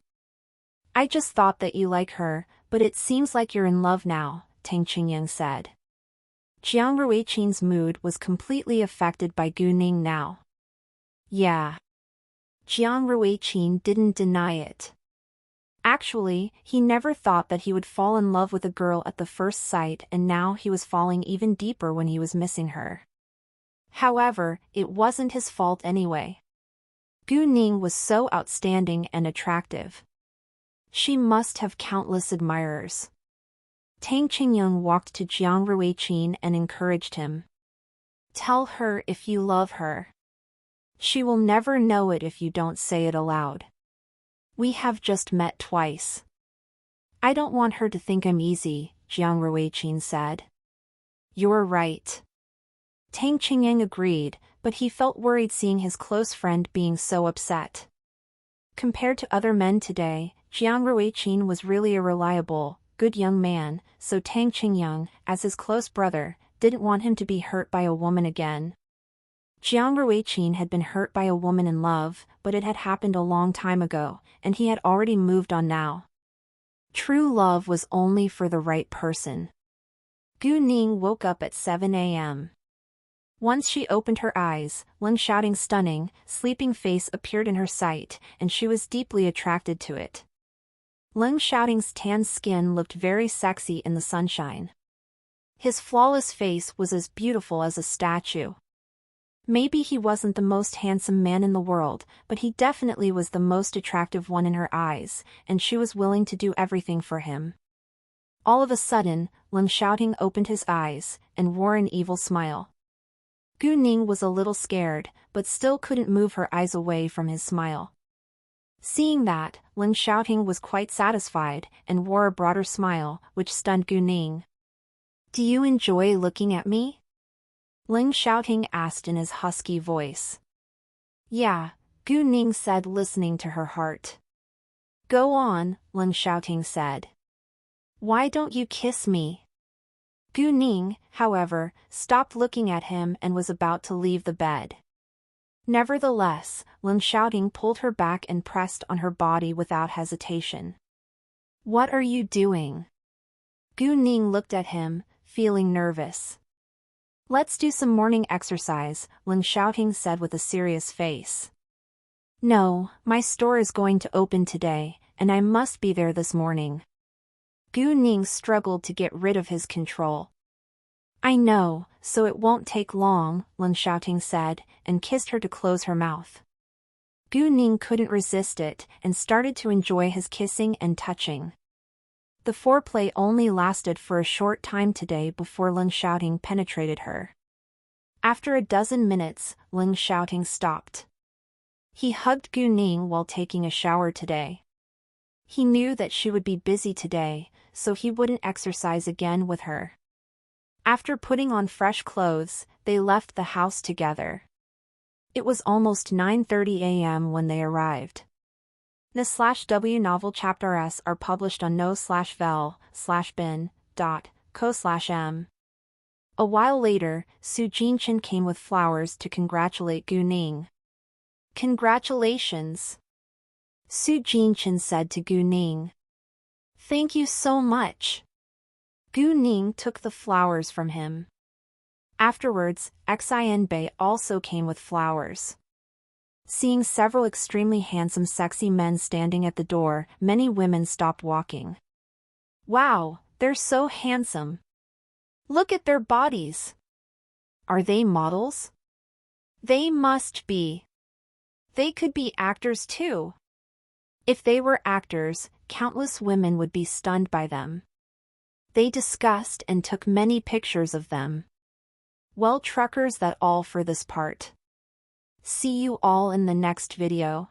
I just thought that you like her, but it seems like you're in love now, Tang Qingyang said. Jiang Ruiqing's mood was completely affected by Gu Ning now. Yeah. Jiang Ruiqing didn't deny it. Actually, he never thought that he would fall in love with a girl at the first sight, and now he was falling even deeper when he was missing her. However, it wasn't his fault anyway. Gu Ning was so outstanding and attractive. She must have countless admirers. Tang Qingyang walked to Jiang Ruiqing and encouraged him. Tell her if you love her. She will never know it if you don't say it aloud. We have just met twice. I don't want her to think I'm easy, Jiang Ruiqing said. You're right. Tang Qingyang agreed, but he felt worried seeing his close friend being so upset. Compared to other men today, Jiang Ruiqing was really a reliable, good young man, so Tang Qingyang, as his close brother, didn't want him to be hurt by a woman again. Jiang Ruiqing had been hurt by a woman in love, but it had happened a long time ago, and he had already moved on now. True love was only for the right person. Gu Ning woke up at 7 a.m. Once she opened her eyes, Leng Xiaoting's stunning, sleeping face appeared in her sight, and she was deeply attracted to it. Leng Xiaoting's tan skin looked very sexy in the sunshine. His flawless face was as beautiful as a statue. Maybe he wasn't the most handsome man in the world, but he definitely was the most attractive one in her eyes, and she was willing to do everything for him. All of a sudden, Leng Xiaoting opened his eyes, and wore an evil smile. Gu Ning was a little scared, but still couldn't move her eyes away from his smile. Seeing that, Leng Xiaoting was quite satisfied, and wore a broader smile, which stunned Gu Ning. Do you enjoy looking at me? Leng Xiaoting asked in his husky voice. Yeah, Gu Ning said, listening to her heart. Go on, Leng Xiaoting said. Why don't you kiss me? Gu Ning, however, stopped looking at him and was about to leave the bed. Nevertheless, Lin Xiaoting pulled her back and pressed on her body without hesitation. What are you doing? Gu Ning looked at him, feeling nervous. Let's do some morning exercise, Lin Xiaoting said with a serious face. No, my store is going to open today, and I must be there this morning. Gu Ning struggled to get rid of his control. I know, so it won't take long, Lin Xiaoting said, and kissed her to close her mouth. Gu Ning couldn't resist it and started to enjoy his kissing and touching. The foreplay only lasted for a short time today before Lin Xiaoting penetrated her. After a dozen minutes, Lin Xiaoting stopped. He hugged Gu Ning while taking a shower today. He knew that she would be busy today, so he wouldn't exercise again with her. After putting on fresh clothes, they left the house together. It was almost 9:30 a.m. when they arrived. The/W novel chapters are published on no/vel/bin.co/m. A while later, Su Jinchen came with flowers to congratulate Gu Ning. Congratulations! Su Jinchen said to Gu Ning. Thank you so much. Gu Ning took the flowers from him. Afterwards, Xin Bei also came with flowers. Seeing several extremely handsome sexy men standing at the door, many women stopped walking. Wow, they're so handsome. Look at their bodies. Are they models? They must be. They could be actors too. If they were actors, countless women would be stunned by them. They discussed and took many pictures of them. Well, truckers, that all for this part. See you all in the next video.